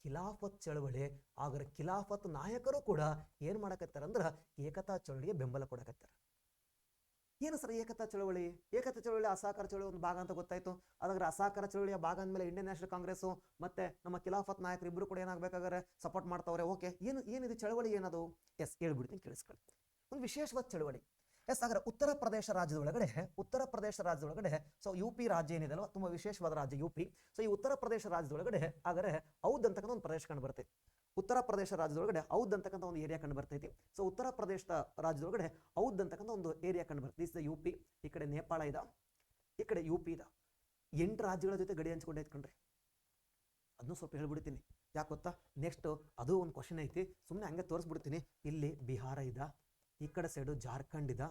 ಖಿಲಾಫತ್ ಚಳವಳಿ, ಹಾಗಾದ್ರೆ ಖಿಲಾಫತ್ ನಾಯಕರು ಕೂಡ ಏನ್ ಮಾಡಕತ್ತಾರ ಅಂದ್ರೆ ಏಕತಾ ಚಳವಳಿಗೆ ಬೆಂಬಲ ಕೊಡಕತ್ತಾರ. ಏನು ಸರ್ ಏಕತಾ ಚಳವಳಿ ಅಸಹಕಾರ ಚಳವಳಿ ಒಂದು ಭಾಗ ಅಂತ ಗೊತ್ತಾಯ್ತು. ಅದಾದ್ರೆ ಅಸಹಕಾರ ಚಳವಳಿಯ ಭಾಗ ಅಂದಮೇಲೆ ಇಂಡಿಯನ್ ನ್ಯಾಷನಲ್ ಕಾಂಗ್ರೆಸ್ ಮತ್ತೆ ನಮ್ಮ ಖಿಲಾಫತ್ ನಾಯಕರು ಇಬ್ರು ಕೂಡ ಏನಾಗಬೇಕಾದ್ರೆ ಸಪೋರ್ಟ್ ಮಾಡ್ತಾವ್ರೆ. ಓಕೆ, ಏನಿದು ಚಳವಳಿ ಏನದು? ಎಸ್ ಹೇಳ್ಬಿಡ್ತೀನಿ, ಕೇಳಿಸ್ಕೊಳ್ಳಿ. ಒಂದು ವಿಶೇಷವಾದ ಚಳವಳಿ. ಎಸ್ ಹಾಗಾದ್ರೆ Uttar Pradesh ರಾಜ್ಯದೊಳಗಡೆ so U P ರಾಜ್ಯ ಏನಿದೆಲ್ವ ತುಂಬಾ ವಿಶೇಷವಾದ ರಾಜ್ಯ ಯು ಪಿ. ಸೊ ಈ ಉತ್ತರ ಪ್ರದೇಶ ರಾಜ್ಯದೊಳಗಡೆ ಹಾಗಾದ್ರೆ ಔದ್ ಅಂತಕ್ಕಂಥ ಒಂದು ಪ್ರದೇಶ ಕಂಡು ಬರ್ತೈತಿ. ಉತ್ತರ ಪ್ರದೇಶ ರಾಜ್ಯದೊಳಗಡೆ ಔದ್ ಅಂತಕ್ಕಂಥ ಒಂದು ಏರಿಯಾ ಕಂಡು ಬರ್ತೈತಿ. ಸೊ ಉತ್ತರ ಪ್ರದೇಶ ರಾಜ್ಯದೊಳಗಡೆ ಔದ್ ಅಂತಕ್ಕಂಥ ಒಂದು ಏರಿಯಾ ಕಂಡು ಬರ್ತೈತಿ. This U P. ಈ ಕಡೆ ನೇಪಾಳ ಇದೆ, ಈ ಕಡೆ ಯು ಪಿ ಇದೆ. 8 ರಾಜ್ಯಗಳ ಜೊತೆ ಗಡಿ ಹಂಚ್ಕೊಂಡು ಐತ್ಕೊಂಡ್ರಿ. ಅದನ್ನು ಸ್ವಲ್ಪ ಹೇಳ್ಬಿಡ್ತೀನಿ, ಯಾಕೆ ಗೊತ್ತಾ? ನೆಕ್ಸ್ಟ್ ಅದು ಒಂದು ಕ್ವಶನ್ ಐತಿ, ಸುಮ್ಮನೆ ಹಂಗೆ ತೋರಿಸ್ಬಿಡ್ತೀನಿ. ಇಲ್ಲಿ ಬಿಹಾರ ಇದೆ, ಈ ಕಡೆ ಸೈಡು ಜಾರ್ಖಂಡ್ ಇದೆ,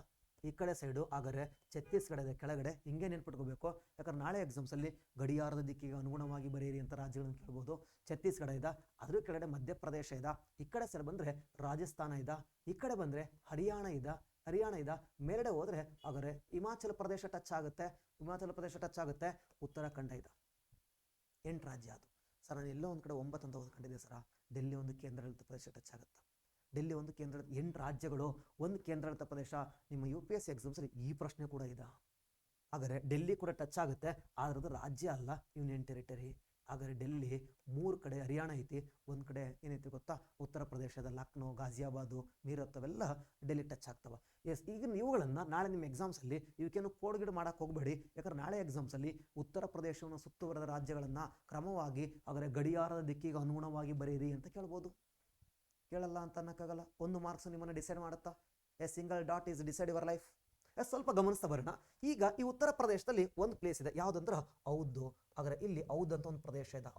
ಈ ಕಡೆ ಸೈಡು ಹಾಗಾದ್ರೆ ಛತ್ತೀಸ್ಗಢ ಇದೆ ಕೆಳಗಡೆ. ಹಿಂಗೆ ನೆನ್ಪಿಟ್ಕೋಬೇಕು, ಯಾಕಂದ್ರೆ ನಾಳೆ ಎಕ್ಸಾಮ್ಸಲ್ಲಿ ಗಡಿಯಾರದ ದಿಕ್ಕಿಗೆ ಅನುಗುಣವಾಗಿ ಬರೆಯಿರಿ ಅಂತ ರಾಜ್ಯಗಳನ್ನು ಕೇಳ್ಬೋದು. ಛತ್ತೀಸ್ಗಢ ಇದೆ, ಅದ್ರ ಕೆಳಗಡೆ ಮಧ್ಯಪ್ರದೇಶ ಇದೆ, ಈ ಕಡೆ ಸೈಡ್ ಬಂದರೆ ರಾಜಸ್ಥಾನ ಇದೆ, ಈ ಕಡೆ ಬಂದರೆ ಹರಿಯಾಣ ಇದೆ, ಮೇಲ್ಗಡೆ ಹೋದರೆ ಹಾಗಾದ್ರೆ ಹಿಮಾಚಲ ಪ್ರದೇಶ ಟಚ್ ಆಗುತ್ತೆ, ಉತ್ತರಾಖಂಡ ಇದೆ. 8 ರಾಜ್ಯ ಅದು. ಸರ್ ನಾನು ಎಲ್ಲೋ ಒಂದು ಕಡೆ 9 ಅಂತ ಓದ್ಕೊಂಡಿದ್ದೆ ಸರ. ಡೆಲ್ಲಿ ಒಂದು ಕೇಂದ್ರಾಡಳಿತ ಪ್ರದೇಶ ಟಚ್ ಆಗುತ್ತೆ. ಡೆಲ್ಲಿ ಒಂದು 8 ರಾಜ್ಯಗಳು ಒಂದು ಕೇಂದ್ರಾಡಳಿತ ಪ್ರದೇಶ. ನಿಮ್ಮ UPSC ಎಕ್ಸಾಮ್ಸಲ್ಲಿ ಈ ಪ್ರಶ್ನೆ ಕೂಡ ಇದೆ. ಹಾಗಾದ್ರೆ ಡೆಲ್ಲಿ ಕೂಡ ಟಚ್ ಆಗುತ್ತೆ, ಆದ್ರೆ ಅದು ರಾಜ್ಯ ಅಲ್ಲ, ಯೂನಿಯನ್ ಟೆರಿಟರಿ. ಹಾಗಾದ್ರೆ ಡೆಲ್ಲಿ 3 ಕಡೆ ಹರಿಯಾಣ ಐತಿ, ಒಂದು ಕಡೆ ಏನೈತಿ ಗೊತ್ತಾ ಉತ್ತರ ಪ್ರದೇಶದ ಲಕ್ನೋ, ಗಾಜಿಯಾಬಾದು, ಮೀರತ್ ಅವೆಲ್ಲ ಡೆಲ್ಲಿ ಟಚ್ ಆಗ್ತವೆ. ಎಸ್, ಈಗ ಇವುಗಳನ್ನು ನಾಳೆ ನಿಮ್ಮ ಎಕ್ಸಾಮ್ಸಲ್ಲಿ ಇವಕ್ಕೇನು ಕೋಡ್ಗಿಡ್ ಮಾಡಕ್ಕೆ ಹೋಗಬೇಡಿ. ಯಾಕಂದ್ರೆ ನಾಳೆ ಎಕ್ಸಾಮ್ಸಲ್ಲಿ ಉತ್ತರ ಪ್ರದೇಶವನ್ನು ಸುತ್ತುವರೆದ ರಾಜ್ಯಗಳನ್ನು ಕ್ರಮವಾಗಿ ಹಾಗಾದ್ರೆ ಗಡಿಯಾರದ ದಿಕ್ಕಿಗೆ ಅನುಗುಣವಾಗಿ ಬರೆಯಿರಿ ಅಂತ ಕೇಳ್ಬೋದು. ಕೇಳಲ್ಲ ಅಂತ ಅನ್ನಕ್ಕಾಗಲ್ಲ. 1 ಮಾರ್ಕ್ಸ್ ನಿಮ್ಮನ್ನು ಡಿಸೈಡ್ ಮಾಡುತ್ತಾ. A single dot is decide your life. ಸ್ವಲ್ಪ ಗಮನಿಸ್ತಾ ಬರೋಣ. ಈಗ ಈ ಉತ್ತರ ಪ್ರದೇಶದಲ್ಲಿ ಒಂದು ಪ್ಲೇಸ್ ಇದೆ, ಯಾವುದಂದ್ರೆ ಔದ್. ಹಾಗಾದ್ರೆ ಇಲ್ಲಿ ಔದ್ ಅಂತ ಒಂದು ಪ್ರದೇಶ ಇದೆ,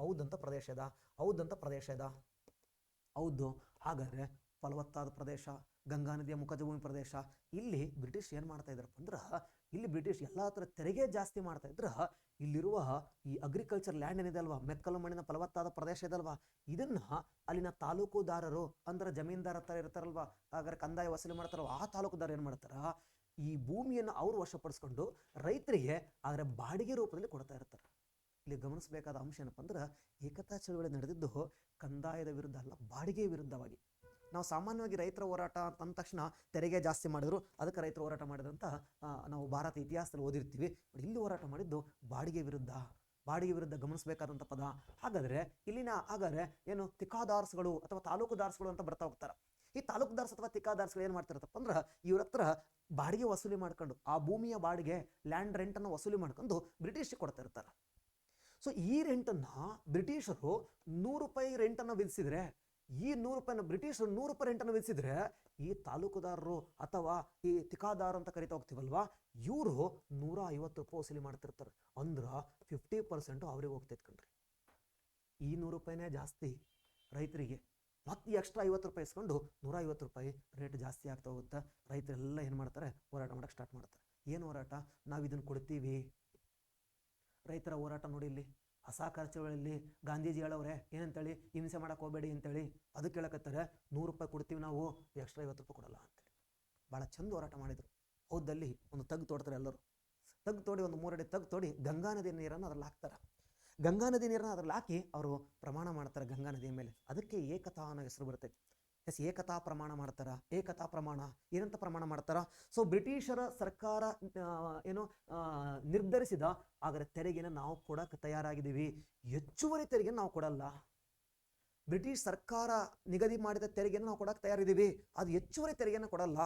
ಔದ್. ಹಾಗಾದ್ರೆ ಫಲವತ್ತಾದ ಪ್ರದೇಶ, ಗಂಗಾ ನದಿಯ ಮುಖಜಭೂಮಿ ಪ್ರದೇಶ. ಇಲ್ಲಿ ಬ್ರಿಟಿಷ್ ಏನು ಮಾಡ್ತಾ ಇದ್ರಪ್ಪ ಅಂದ್ರೆ, ಇಲ್ಲಿ ಬ್ರಿಟಿಷ್ ಎಲ್ಲ ಹತ್ರ ತೆರಿಗೆ ಜಾಸ್ತಿ ಮಾಡ್ತಾ ಇದ್ರ. ಇಲ್ಲಿರುವ ಈ ಅಗ್ರಿಕಲ್ಚರ್ ಲ್ಯಾಂಡ್ ಏನಿದೆ ಅಲ್ವಾ, ಮೆಕ್ಕಲು ಮಣ್ಣಿನ ಫಲವತ್ತಾದ ಪ್ರದೇಶ ಇದೆ ಅಲ್ವಾ, ಇದನ್ನ ಅಲ್ಲಿನ ತಾಲೂಕುದಾರರು ಅಂದ್ರೆ ಜಮೀನ್ದಾರ ಹತ್ರ ಇರ್ತಾರಲ್ವಾ, ಹಾಗಾದ್ರೆ ಕಂದಾಯ ವಸೂಲಿ ಮಾಡ್ತಾರೋ ಆ ತಾಲೂಕುದಾರ ಏನು ಮಾಡ್ತಾರ, ಈ ಭೂಮಿಯನ್ನು ಅವರು ವಶಪಡಿಸ್ಕೊಂಡು ರೈತರಿಗೆ ಆದರೆ ಬಾಡಿಗೆ ರೂಪದಲ್ಲಿ ಕೊಡ್ತಾ ಇರ್ತಾರೆ. ಇಲ್ಲಿ ಗಮನಿಸಬೇಕಾದ ಅಂಶ ಏನಪ್ಪ ಅಂದ್ರೆ, ಏಕತಾ ಚಳವಳಿ ನಡೆದಿದ್ದು ಕಂದಾಯದ ವಿರುದ್ಧ ಅಲ್ಲ, ಬಾಡಿಗೆ ವಿರುದ್ಧವಾಗಿ. ನಾವು ಸಾಮಾನ್ಯವಾಗಿ ರೈತರ ಹೋರಾಟ ಅಂದ ತಕ್ಷಣ ತೆರಿಗೆ ಜಾಸ್ತಿ ಮಾಡಿದ್ರು, ಅದಕ್ಕೆ ರೈತರ ಹೋರಾಟ ಮಾಡಿದಂತ ನಾವು ಭಾರತ ಇತಿಹಾಸದಲ್ಲಿ ಓದಿರ್ತೀವಿ. ಇಲ್ಲಿ ಹೋರಾಟ ಮಾಡಿದ್ದು ಬಾಡಿಗೆ ವಿರುದ್ಧ ಗಮನಿಸಬೇಕಾದಂಥ ಪದ. ಹಾಗಾದ್ರೆ ಇಲ್ಲಿನ ಏನು ತಿಕಾದಾರ್ಸ್ಗಳು ಅಥವಾ ತಾಲೂಕುದಾರ್ಸ್ಗಳು ಅಂತ ಬರ್ತಾ ಹೋಗ್ತಾರೆ. ಈ ತಾಲೂಕುದಾರ್ಸ್ ಅಥವಾ ತಿಕಾದಾರ್ಸ್ಗಳು ಏನು ಮಾಡ್ತಿರತ್ತಪ್ಪ ಅಂದ್ರೆ, ಇವ್ರ ಹತ್ರ ಬಾಡಿಗೆ ವಸೂಲಿ ಮಾಡ್ಕೊಂಡು ಆ ಭೂಮಿಯ ಬಾಡಿಗೆ ಲ್ಯಾಂಡ್ ರೆಂಟನ್ನು ವಸೂಲಿ ಮಾಡ್ಕೊಂಡು ಬ್ರಿಟಿಷ್ ಕೊಡ್ತಾ ಇರ್ತಾರೆ. ಸೊ ಈ ರೆಂಟನ್ನು ಬ್ರಿಟಿಷರು 100 ರೂಪಾಯಿ ರೆಂಟನ್ನು ವಿಧಿಸಿದ್ರೆ, ಈ 100 ರೂಪಾಯಿನ ಬ್ರಿಟಿಷರು 100 ರೂಪಾಯಿ ರೆಂಟನ್ನು ವಿಧಿಸಿದ್ರೆ, ಈ ತಾಲೂಕುದಾರರು ಅಥವಾ ಈ ತಿಕಾದಾರ ಅಂತ ಕರಿತಾ ಹೋಗ್ತೀವಲ್ವಾ, ಇವರು 150 ರೂಪಾಯಿ ವಸೂಲಿ ಮಾಡ್ತಿರ್ತಾರೆ. ಅಂದ್ರೆ 50% ಅವ್ರಿಗೆ ಹೋಗ್ತೈತೆ ಕಣ್ರಿ. ಈ 100 ರೂಪಾಯಿನೇ ಜಾಸ್ತಿ ರೈತರಿಗೆ, ಮತ್ತೆ ಎಕ್ಸ್ಟ್ರಾ 50 ರೂಪಾಯಿ ಇಸ್ಕೊಂಡು 150 ರೂಪಾಯಿ ರೇಟ್ ಜಾಸ್ತಿ ಆಗ್ತಾ ಹೋಗುತ್ತೆ. ರೈತರೆಲ್ಲ ಏನು ಮಾಡ್ತಾರೆ, ಹೋರಾಟ ಮಾಡಕ್ಕೆ ಸ್ಟಾರ್ಟ್ ಮಾಡ್ತಾರೆ. ಏನು ಹೋರಾಟ? ನಾವು ಇದನ್ನು ಕೊಡ್ತೀವಿ. ರೈತರ ಹೋರಾಟ ನೋಡಿ, ಇಲ್ಲಿ ಅಸಹಕಾರ ಚಳವಳಿಯಲ್ಲಿ ಗಾಂಧೀಜಿ ಹೇಳವ್ರೆ ಏನಂತೇಳಿ, ಹಿಂಸೆ ಮಾಡಕ್ಕೆ ಹೋಗಬೇಡಿ ಅಂತೇಳಿ. ಅದಕ್ಕೆ ಹೇಳಕತ್ತಾರೆ 100 ರೂಪಾಯಿ ಕೊಡ್ತೀವಿ ನಾವು, ಎಕ್ಸ್ಟ್ರಾ 50 ರೂಪಾಯಿ ಕೊಡಲ್ಲ ಅಂತೇಳಿ. ಭಾಳ ಚಂದ ಹೋರಾಟ ಮಾಡಿದರು. ಹೌದಲ್ಲಿ ಒಂದು ತಗ್ಗು ತೋಡ್ತಾರೆ ಎಲ್ಲರೂ. ತಗ್ಗು ತೋಡಿ ಒಂದು 3 ಅಡಿ ತಗ್ಗು ತೋಡಿ ಗಂಗಾ ನದಿ ನೀರನ್ನು ಅದ್ರಲ್ಲಿ ಹಾಕ್ತಾರೆ. ಗಂಗಾ ನದಿ ನೀರನ್ನು ಅದ್ರಲ್ಲಿ ಹಾಕಿ ಅವರು ಪ್ರಮಾಣ ಮಾಡ್ತಾರೆ ಗಂಗಾ ನದಿಯ ಮೇಲೆ. ಅದಕ್ಕೆ ಏಕತಾ ಅನ್ನೋ ಹೆಸರು ಬರ್ತೈತಿ. ಎಸ್, ಏಕತಾ ಪ್ರಮಾಣ ಮಾಡ್ತಾರ. ಏಕತಾ ಪ್ರಮಾಣ ಏನಂತ ಪ್ರಮಾಣ ಮಾಡ್ತಾರ? ಸೊ ಬ್ರಿಟಿಷರ ಸರ್ಕಾರ ಏನು ನಿರ್ಧರಿಸಿದ ಆದರೆ ತೆರಿಗೆನ ನಾವು ಕೊಡಕ್ಕೆ ತಯಾರಾಗಿದ್ದೀವಿ, ಹೆಚ್ಚುವರಿ ತೆರಿಗೆ ನಾವು ಕೊಡಲ್ಲ. ಬ್ರಿಟಿಷ್ ಸರ್ಕಾರ ನಿಗದಿ ಮಾಡಿದ ತೆರಿಗೆಯನ್ನು ನಾವು ಕೊಡಕ್ಕೆ ತಯಾರಿದ್ದೀವಿ, ಅದು ಹೆಚ್ಚುವರಿ ತೆರಿಗೆನ ಕೊಡಲ್ಲ.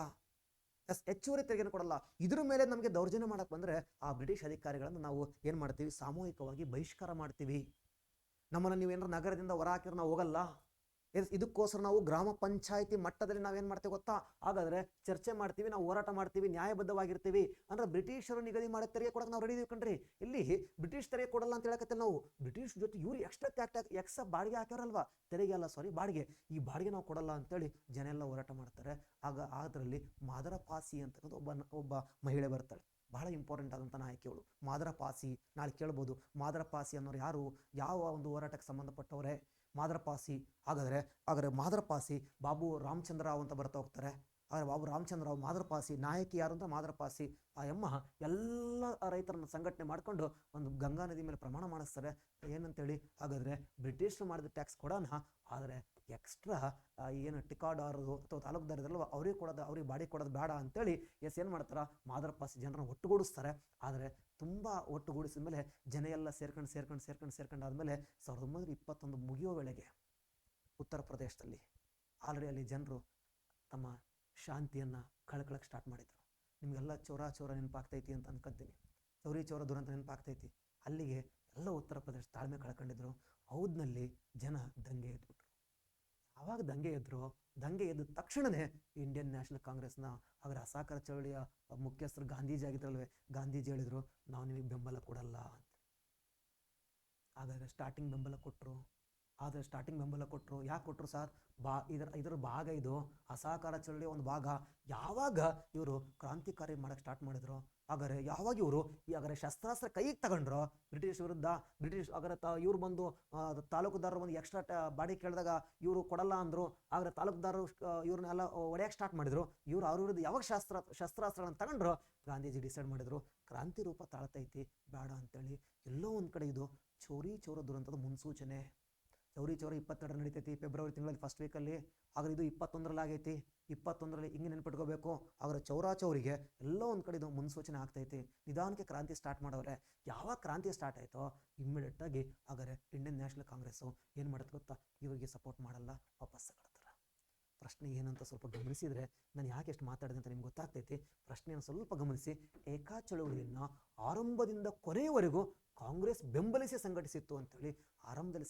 ಎಸ್, ಹೆಚ್ಚುವರಿ ತೆರಿಗೆನ ಕೊಡಲ್ಲ. ಇದ್ರ ಮೇಲೆ ನಮಗೆ ದೌರ್ಜನ್ಯ ಮಾಡಕ್ಕೆ ಬಂದರೆ ಆ ಬ್ರಿಟಿಷ್ ಅಧಿಕಾರಿಗಳನ್ನು ನಾವು ಏನು ಮಾಡ್ತೀವಿ? ಸಾಮೂಹಿಕವಾಗಿ ಬಹಿಷ್ಕಾರ ಮಾಡ್ತೀವಿ. ನಮ್ಮನ್ನು ನೀವೇನಾರು ನಗರದಿಂದ ಹೊರ ಹಾಕಿದ್ರೆ ನಾವು ಹೋಗಲ್ಲ. ಇದಕ್ಕೋಸ್ಕರ ನಾವು ಗ್ರಾಮ ಪಂಚಾಯಿತಿ ಮಟ್ಟದಲ್ಲಿ ನಾವೇನು ಮಾಡ್ತೀವಿ ಗೊತ್ತಾ? ಹಾಗಾದರೆ ಚರ್ಚೆ ಮಾಡ್ತೀವಿ, ನಾವು ಹೋರಾಟ ಮಾಡ್ತೀವಿ, ನ್ಯಾಯಬದ್ಧವಾಗಿರ್ತೀವಿ. ಅಂದ್ರೆ ಬ್ರಿಟಿಷರು ನಿಗದಿ ಮಾಡೋ ತೆರಿಗೆ ಕೊಡಕ್ಕೆ ನಾವು ರೆಡಿ ಇದೀವಿ ಕಣ್ರಿ. ಇಲ್ಲಿ ಬ್ರಿಟಿಷ್ ತೆರಿಗೆ ಕೊಡಲ್ಲ ಅಂತ ಹೇಳಕತ್ತೆ ನಾವು. ಬ್ರಿಟಿಷ್ ಜೊತೆ ಇವ್ರು ಎಕ್ಸ್ಟ್ರಾ ಬಾಡಿಗೆ ಹಾಕ್ಯಾರಲ್ವಾ, ತೆರಿಗೆ ಅಲ್ಲ ಸಾರಿ ಬಾಡಿಗೆ, ಈ ಬಾಡಿಗೆ ನಾವು ಕೊಡಲ್ಲ ಅಂತೇಳಿ ಜನ ಎಲ್ಲ ಹೋರಾಟ ಮಾಡ್ತಾರೆ. ಆಗ ಅದರಲ್ಲಿ ಮಾದರ ಪಾಸಿ ಅಂತಕ್ಕಂಥ ಒಬ್ಬ ಮಹಿಳೆ ಬರ್ತಾಳೆ. ಬಹಳ ಇಂಪಾರ್ಟೆಂಟ್ ಆದಂಥ ನಾಯಕಿಯವಳು ಮಾದರ ಪಾಸಿ. ನಾಳೆ ಕೇಳ್ಬೋದು, ಮಾದರ ಪಾಸಿ ಅನ್ನೋರು ಯಾರು, ಯಾವ ಒಂದು ಹೋರಾಟಕ್ಕೆ ಸಂಬಂಧಪಟ್ಟವರೇ ಮಾದರ ಪಾಸಿ? ಹಾಗಾದರೆ ಮಾದರ ಪಾಸಿ ಬಾಬು ರಾಮಚಂದ್ರ ರಾವ್ ಅಂತ ಬರ್ತಾ ಹೋಗ್ತಾರೆ. ಆದರೆ ಬಾಬು ರಾಮಚಂದ್ರ ರಾವ್ ಮಾದರ ಪಾಸಿ ನಾಯಕಿ ಯಾರು ಅಂತ ಮಾದರ ಪಾಸಿ. ಆ ಅಮ್ಮ ಎಲ್ಲ ರೈತರನ್ನ ಸಂಘಟನೆ ಮಾಡಿಕೊಂಡು ಒಂದು ಗಂಗಾ ನದಿ ಮೇಲೆ ಪ್ರಮಾಣ ಮಾಡಿಸ್ತಾರೆ. ಏನಂತೇಳಿ? ಹಾಗಾದರೆ ಬ್ರಿಟಿಷರು ಮಾಡಿದ ಟ್ಯಾಕ್ಸ್ ಕೊಡೋಣ, ಆದರೆ ಎಕ್ಸ್ಟ್ರಾ ಏನು ಟಿಕಾಡಾರದು ಅಥವಾ ತಾಲೂಕುದಾರ ಇದ್ರಲ್ವ ಅವ್ರಿಗೆ ಬಾಡಿ ಕೊಡೋದು ಬೇಡ ಅಂತೇಳಿ ಏನು ಮಾಡ್ತಾರ? ಮಾದರ ಪಾಸಿ ಜನರನ್ನ ಒಟ್ಟುಗೂಡಿಸ್ತಾರೆ. ಆದರೆ ತುಂಬ ಒಟ್ಟುಗೂಡಿಸಿದ ಮೇಲೆ ಜನ ಎಲ್ಲ ಸೇರ್ಕೊಂಡು ಆದಮೇಲೆ 1921 ಮುಗಿಯೋ ವೇಳೆಗೆ ಉತ್ತರ ಪ್ರದೇಶದಲ್ಲಿ ಆಲ್ರೆಡಿ ಅಲ್ಲಿ ಜನರು ತಮ್ಮ ಶಾಂತಿಯನ್ನು ಕಳ್ಕೊಳ್ಳೋಕೆ ಸ್ಟಾರ್ಟ್ ಮಾಡಿದರು. ನಿಮಗೆಲ್ಲ ಚೋರ ನೆನಪಾಗ್ತೈತಿ ಅಂತ ಅನ್ಕೊಂತೀನಿ. ಚೌರಿ ಚೌರ ದುರಂತ ನೆನಪಾಗ್ತೈತಿ. ಅಲ್ಲಿಗೆ ಎಲ್ಲ ಉತ್ತರ ಪ್ರದೇಶ ತಾಳ್ಮೆ ಕಳ್ಕೊಂಡಿದ್ರು. ಹೌದ್ನಲ್ಲಿ ಜನ ದಂಗೆ ಎದ್ಬಿಟ್ರು. ಆವಾಗ ದಂಗೆ ಎದ್ದ ತಕ್ಷಣವೇ ಇಂಡಿಯನ್ ನ್ಯಾಷನಲ್ ಕಾಂಗ್ರೆಸ್ನ ಅವರ ಅಸಹಕಾರ ಚಳವಳಿಯ ಮುಖ್ಯಸ್ಥರು ಗಾಂಧೀಜಿ ಆಗಿದ್ರಲ್ವೇ, ಗಾಂಧೀಜಿ ಹೇಳಿದ್ರು ನಾವು ನಿಮಗೆ ಬೆಂಬಲ ಕೊಡಲ್ಲ ಅಂತ. ಹಾಗಾದರೆ ಸ್ಟಾರ್ಟಿಂಗ್ ಬೆಂಬಲ ಕೊಟ್ಟರು. ಯಾಕೆ ಕೊಟ್ಟರು ಸರ್? ಇದರ ಭಾಗ, ಇದು ಅಸಹಕಾರ ಚಳವಳಿಯ ಒಂದು ಭಾಗ. ಯಾವಾಗ ಇವರು ಕ್ರಾಂತಿಕಾರಿ ಮಾಡಕ್ಕೆ ಸ್ಟಾರ್ಟ್ ಮಾಡಿದ್ರು, ಹಾಗಾದರೆ ಯಾವಾಗ ಇವರು ಶಸ್ತ್ರಾಸ್ತ್ರ ಕೈಗೆ ತಗೊಂಡ್ರು ಬ್ರಿಟಿಷ್ ವಿರುದ್ಧ, ಇವ್ರು ಬಂದು ತಾಲೂಕುದಾರರು ಬಂದು ಎಕ್ಸ್ಟ್ರಾ ಬಾಡಿ ಕೇಳಿದಾಗ ಇವರು ಕೊಡಲ್ಲ ಅಂದರು. ಆದರೆ ತಾಲೂಕುದಾರರು ಇವ್ರನ್ನೆಲ್ಲ ಹೊಡೆಯಕ್ಕೆ ಸ್ಟಾರ್ಟ್ ಮಾಡಿದ್ರು. ಇವರು ಅವ್ರ ವಿರುದ್ಧ ಯಾವಾಗ ಶಸ್ತ್ರಾಸ್ತ್ರಗಳನ್ನು ತಗೊಂಡ್ರು, ಗಾಂಧೀಜಿ ಡಿಸೈಡ್ ಮಾಡಿದ್ರು ಕ್ರಾಂತಿ ರೂಪ ತಾಳ್ತೈತಿ ಬೇಡ ಅಂತೇಳಿ. ಎಲ್ಲೋ ಒಂದು ಕಡೆ ಇದು ಚೌರಿ ಚೌರ ದುರಂತದ ಮುನ್ಸೂಚನೆ. ಚೌರಿ ಚೌರ 22 ನಡೀತೈತಿ, ಫೆಬ್ರವರಿ ತಿಂಗಳಲ್ಲಿ ಫಸ್ಟ್ ವೀಕಲ್ಲಿ. ಆದರೆ ಇದು 21ರಲ್ಲಿ ಆಗೈತಿ. 21ರಲ್ಲಿ ಹಿಂಗೆ ನೆನ್ಪಿಟ್ಕೋಬೇಕು. ಆದರೆ ಚೌರಿಗೆ ಎಲ್ಲೋ ಒಂದು ಕಡೆ ಇದು ಮುನ್ಸೂಚನೆ ಆಗ್ತೈತಿ. ನಿಧಾನಕ್ಕೆ ಕ್ರಾಂತಿ ಸ್ಟಾರ್ಟ್ ಮಾಡವ್ರೆ. ಯಾವಾಗ ಕ್ರಾಂತಿ ಸ್ಟಾರ್ಟ್ ಆಯಿತೋ ಇಮ್ಮಿಡಿಯೇಟಾಗಿ ಹಾಗಾದರೆ ಇಂಡಿಯನ್ ನ್ಯಾಷನಲ್ ಕಾಂಗ್ರೆಸ್ಸು ಏನು ಮಾಡುತ್ತೆ ಗೊತ್ತಾ? ಇವರಿಗೆ ಸಪೋರ್ಟ್ ಮಾಡಲ್ಲ, ವಾಪಸ್ ತಗೊಳ್ತಾರೆ. ಪ್ರಶ್ನೆ ಏನಂತ ಸ್ವಲ್ಪ ಗಮನಿಸಿದರೆ, ನಾನು ಯಾಕೆ ಎಷ್ಟು ಮಾತಾಡಿದೆ ಅಂತ ನಿಮ್ಗೆ ಗೊತ್ತಾಗ್ತೈತಿ. ಪ್ರಶ್ನೆಯನ್ನು ಸ್ವಲ್ಪ ಗಮನಿಸಿ. ಏಕಾ ಚಳುವಳಿಯನ್ನು ಆರಂಭದಿಂದ ಕೊನೆಯವರೆಗೂ ಕಾಂಗ್ರೆಸ್ ಬೆಂಬಲಿಸಿ ಸಂಘಟಿಸಿತ್ತು ಅಂತೇಳಿ. ಆರಂಭದಲ್ಲಿ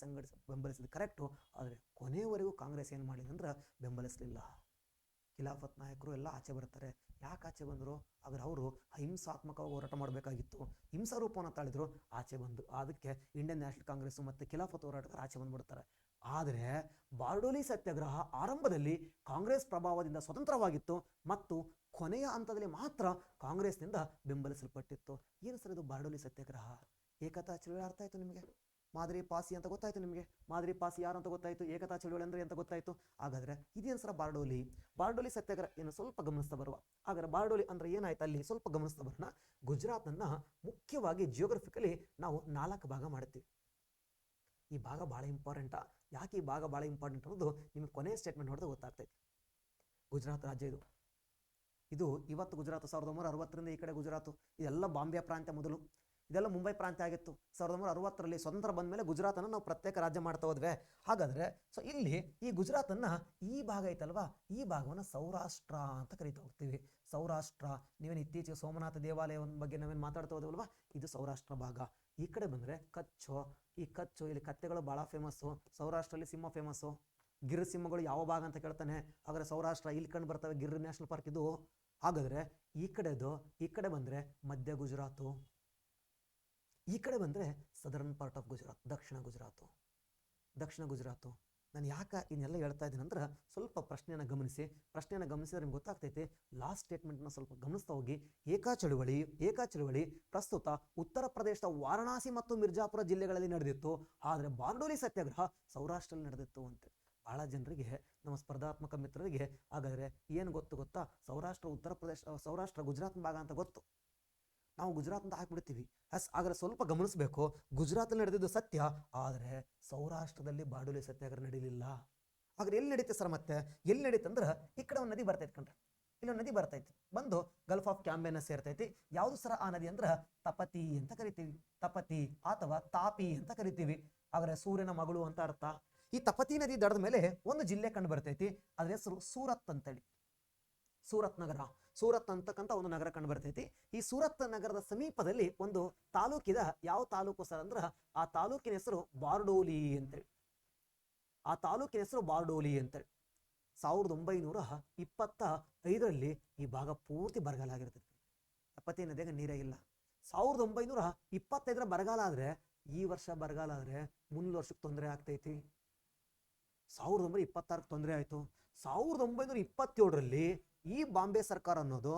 ಬೆಂಬಲಿಸಿದ ಕರೆಕ್ಟು, ಆದರೆ ಕೊನೆಯವರೆಗೂ ಕಾಂಗ್ರೆಸ್ ಏನು ಮಾಡಿದೆ ಅಂದ್ರೆ ಬೆಂಬಲಿಸಲಿಲ್ಲ. ಖಿಲಾಫತ್ ನಾಯಕರು ಎಲ್ಲ ಆಚೆ ಬರ್ತಾರೆ. ಯಾಕೆ ಆಚೆ ಬಂದರು? ಆದರೆ ಅವರು ಅಹಿಂಸಾತ್ಮಕವಾಗಿ ಹೋರಾಟ ಮಾಡಬೇಕಾಗಿತ್ತು. ಹಿಂಸಾ ರೂಪವನ್ನು ತಾಳಿದ್ರು, ಆಚೆ ಬಂದರು. ಅದಕ್ಕೆ ಇಂಡಿಯನ್ ನ್ಯಾಷನಲ್ ಕಾಂಗ್ರೆಸ್ ಮತ್ತು ಖಿಲಾಫತ್ ಹೋರಾಟಗಾರ ಆಚೆ ಬಂದ್ಬಿಡ್ತಾರೆ. ಆದರೆ ಬಾರ್ಡೋಲಿ ಸತ್ಯಾಗ್ರಹ ಆರಂಭದಲ್ಲಿ ಕಾಂಗ್ರೆಸ್ ಪ್ರಭಾವದಿಂದ ಸ್ವತಂತ್ರವಾಗಿತ್ತು ಮತ್ತು ಕೊನೆಯ ಹಂತದಲ್ಲಿ ಮಾತ್ರ ಕಾಂಗ್ರೆಸ್ನಿಂದ ಬೆಂಬಲಿಸಲ್ಪಟ್ಟಿತ್ತು. ಏನು ಸರ್ ಇದು ಬಾರ್ಡೋಲಿ ಸತ್ಯಾಗ್ರಹ? ಏಕತಾ ಚಳುವಳಿ ಅರ್ಥ ಆಯಿತು ನಿಮಗೆ? ಮಾದರಿ ಪಾಸಿ ಅಂತ ಗೊತ್ತಾಯಿತು ನಿಮಗೆ? ಮಾದರಿ ಪಾಸಿ ಯಾರು ಅಂತ ಗೊತ್ತಾಯಿತು? ಏಕತಾ ಚಳುವಳಿ ಅಂದರೆ ಅಂತ ಗೊತ್ತಾಯಿತು. ಹಾಗಾದರೆ ಇದೇನು ಸರ ಬಾರ್ಡೋಲಿ ಸತ್ಯಾಗ್ರಹ ಏನು ಸ್ವಲ್ಪ ಗಮನಿಸ್ತಾ ಬರುವ. ಹಾಗಾದರೆ ಬಾರ್ಡೋಲಿ ಅಂದರೆ ಏನಾಯ್ತು ಅಲ್ಲಿ ಸ್ವಲ್ಪ ಗಮನಿಸ್ತಾ ಬರೋಣ. ಗುಜರಾತನ್ನು ಮುಖ್ಯವಾಗಿ ಜಿಯೋಗ್ರಫಿಕಲಿ ನಾವು 4 ಭಾಗ ಮಾಡ್ತೀವಿ. ಈ ಭಾಗ ಭಾಳ ಇಂಪಾರ್ಟೆಂಟಾ? ಯಾಕೆ ಈ ಭಾಗ ಭಾಳ ಇಂಪಾರ್ಟೆಂಟ್ ಅನ್ನೋದು ನಿಮಗೆ ಕೊನೆಯ ಸ್ಟೇಟ್ಮೆಂಟ್ ನೋಡಿದ್ರೆ ಗೊತ್ತಾಗ್ತೈತಿ. ಗುಜರಾತ್ ರಾಜ್ಯ ಇದು ಇವತ್ತು ಗುಜರಾತ್ 1960ರಿಂದ ಈ ಕಡೆ ಗುಜರಾತು. ಇದೆಲ್ಲ ಬಾಂಬೆ ಪ್ರಾಂತ್ಯ ಮೊದಲು, ಇದೆಲ್ಲ ಮುಂಬೈ ಪ್ರಾಂತ್ಯ ಆಗಿತ್ತು. 1960ರಲ್ಲಿ ಸ್ವತಂತ್ರ ಬಂದ ಮೇಲೆ ಗುಜರಾತನ್ನು ನಾವು ಪ್ರತ್ಯೇಕ ರಾಜ್ಯ ಮಾಡ್ತಾ ಹೋದ್ವಿ. ಹಾಗಾದರೆ ಸೊ ಇಲ್ಲಿ ಈ ಗುಜರಾತನ್ನು ಈ ಭಾಗ ಐತಲ್ವಾ, ಈ ಭಾಗವನ್ನು ಸೌರಾಷ್ಟ್ರ ಅಂತ ಕರಿತಾ ಹೋಗ್ತೀವಿ. ಸೌರಾಷ್ಟ್ರ, ನೀವೇನು ಇತ್ತೀಚೆಗೆ ಸೋಮನಾಥ ದೇವಾಲಯ ಬಗ್ಗೆ ನಾವೇನು ಮಾತಾಡ್ತಾ ಹೋದವಲ್ವಾ, ಇದು ಸೌರಾಷ್ಟ್ರ ಭಾಗ. ಈ ಕಡೆ ಬಂದರೆ ಕಚ್ಚು. ಈ ಕಚ್ಚು ಇಲ್ಲಿ ಕತ್ತೆಗಳು ಭಾಳ ಫೇಮಸ್ಸು. ಸೌರಾಷ್ಟ್ರಲ್ಲಿ ಸಿಂಹ ಫೇಮಸ್ಸು. ಗಿರ್ ಸಿಂಹಗಳು ಯಾವ ಭಾಗ ಅಂತ ಕೇಳ್ತಾನೆ. ಹಾಗಾದರೆ ಸೌರಾಷ್ಟ್ರ ಇಲ್ಲಿ ಕಂಡು ಬರ್ತವೆ, ಗಿರ್ ನ್ಯಾಷನಲ್ ಪಾರ್ಕ್ ಇದು. ಹಾಗಾದರೆ ಈ ಕಡೆ ಬಂದರೆ ಮಧ್ಯ ಗುಜರಾತು. ಈ ಕಡೆ ಬಂದರೆ ಸದರ್ನ್ ಪಾರ್ಟ್ ಆಫ್ ಗುಜರಾತ್, ದಕ್ಷಿಣ ಗುಜರಾತು. ನಾನು ಯಾಕೆ ಇನ್ನೆಲ್ಲ ಹೇಳ್ತಾ ಇದ್ದೀನಿ ಅಂದ್ರೆ ಸ್ವಲ್ಪ ಪ್ರಶ್ನೆಯನ್ನು ಗಮನಿಸಿದ್ರೆ ನಿಮ್ಗೆ ಗೊತ್ತಾಗ್ತೈತೆ. ಲಾಸ್ಟ್ ಸ್ಟೇಟ್ಮೆಂಟ್ನ ಸ್ವಲ್ಪ ಗಮನಿಸ್ತಾ ಹೋಗಿ. ಏಕಾ ಚಳುವಳಿ ಪ್ರಸ್ತುತ ಉತ್ತರ ಪ್ರದೇಶದ ವಾರಣಾಸಿ ಮತ್ತು ಮಿರ್ಜಾಪುರ ಜಿಲ್ಲೆಗಳಲ್ಲಿ ನಡೆದಿತ್ತು. ಆದರೆ ಬಾರ್ಡೋಲಿ ಸತ್ಯಾಗ್ರಹ ಸೌರಾಷ್ಟ್ರದಲ್ಲಿ ನಡೆದಿತ್ತು ಅಂತ ಭಾಳ ಜನರಿಗೆ, ನಮ್ಮ ಸ್ಪರ್ಧಾತ್ಮಕ ಮಿತ್ರರಿಗೆ ಹಾಗಾದರೆ ಏನು ಗೊತ್ತಾ? ಸೌರಾಷ್ಟ್ರ ಗುಜರಾತ್ ಭಾಗ ಅಂತ ಗೊತ್ತು. ನಾವು ಗುಜರಾತ್ ಅಂತ ಹಾಕ್ಬಿಡ್ತೀವಿ. ಹಾಗಾದ್ರೆ ಸ್ವಲ್ಪ ಗಮನಿಸಬೇಕು. ಗುಜರಾತಲ್ಲಿ ನಡೆದಿದ್ದು ಸತ್ಯ, ಆದರೆ ಸೌರಾಷ್ಟ್ರದಲ್ಲಿ ಬಾರ್ಡೋಲಿ ಸತ್ಯಾಗ್ರಹ ನಡೀಲಿಲ್ಲ. ಹಾಗಾದ್ರೆ ಎಲ್ಲಿ ನಡೀತೆ ಸರ್ ಮತ್ತೆ ಎಲ್ಲಿ ನಡೀತೆ ಅಂದ್ರೆ ಈ ಕಡೆ ಒಂದು ನದಿ ಬರ್ತೈತೆ ಕಣ್ರಿ, ಇಲ್ಲೊಂದು ನದಿ ಬರ್ತೈತಿ ಬಂದು ಗಲ್ಫ್ ಆಫ್ ಕ್ಯಾಂಬೆನ ಸೇರ್ತೈತಿ. ಯಾವ್ದು ಸರ ಆ ನದಿ ಅಂದ್ರೆ ತಪತಿ ಅಂತ ಕರಿತೀವಿ, ತಪತಿ ಅಥವಾ ತಾಪಿ ಅಂತ ಕರಿತೀವಿ. ಹಾಗಾದ್ರೆ ಸೂರ್ಯನ ಮಗಳು ಅಂತ ಅರ್ಥ. ಈ ತಪತಿ ನದಿ ದಡದ ಮೇಲೆ ಒಂದು ಜಿಲ್ಲೆ ಕಂಡು ಬರ್ತೈತಿ, ಅದ್ರ ಹೆಸರು ಸೂರತ್ ಅಂತೇಳಿ. ಸೂರತ್ ನಗರ, ಸೂರತ್ ಅಂತಕ್ಕಂಥ ಒಂದು ನಗರ ಕಂಡು ಬರ್ತೈತಿ. ಈ ಸೂರತ್ ನಗರದ ಸಮೀಪದಲ್ಲಿ ಒಂದು ತಾಲೂಕಿದ, ಯಾವ ತಾಲೂಕು ಸರ್ ಅಂದ್ರ ಆ ತಾಲೂಕಿನ ಹೆಸರು ಬಾರ್ಡೋಲಿ ಅಂತೇಳಿ. ಆ ತಾಲೂಕಿನ ಹೆಸರು ಬಾರ್ಡೋಲಿ ಅಂತೇಳಿ. 1925ರಲ್ಲಿ ಈ ಭಾಗ ಪೂರ್ತಿ ಬರಗಾಲ ಆಗಿರ್ತೈತಿ. ತಪತಿ ನದಿಯಾಗ ನೀರೇ ಇಲ್ಲ. 1925ರ ಬರಗಾಲ ಆದ್ರೆ ಈ ವರ್ಷ ಬರಗಾಲ ಆದ್ರೆ ಮುಂದಿನ ವರ್ಷಕ್ಕೆ ತೊಂದರೆ ಆಗ್ತೈತಿ. 1926ಕ್ಕೆ ತೊಂದರೆ ಆಯ್ತು. 1927ರಲ್ಲಿ ಈ ಬಾಂಬೆ ಸರ್ಕಾರ ಅನ್ನೋದು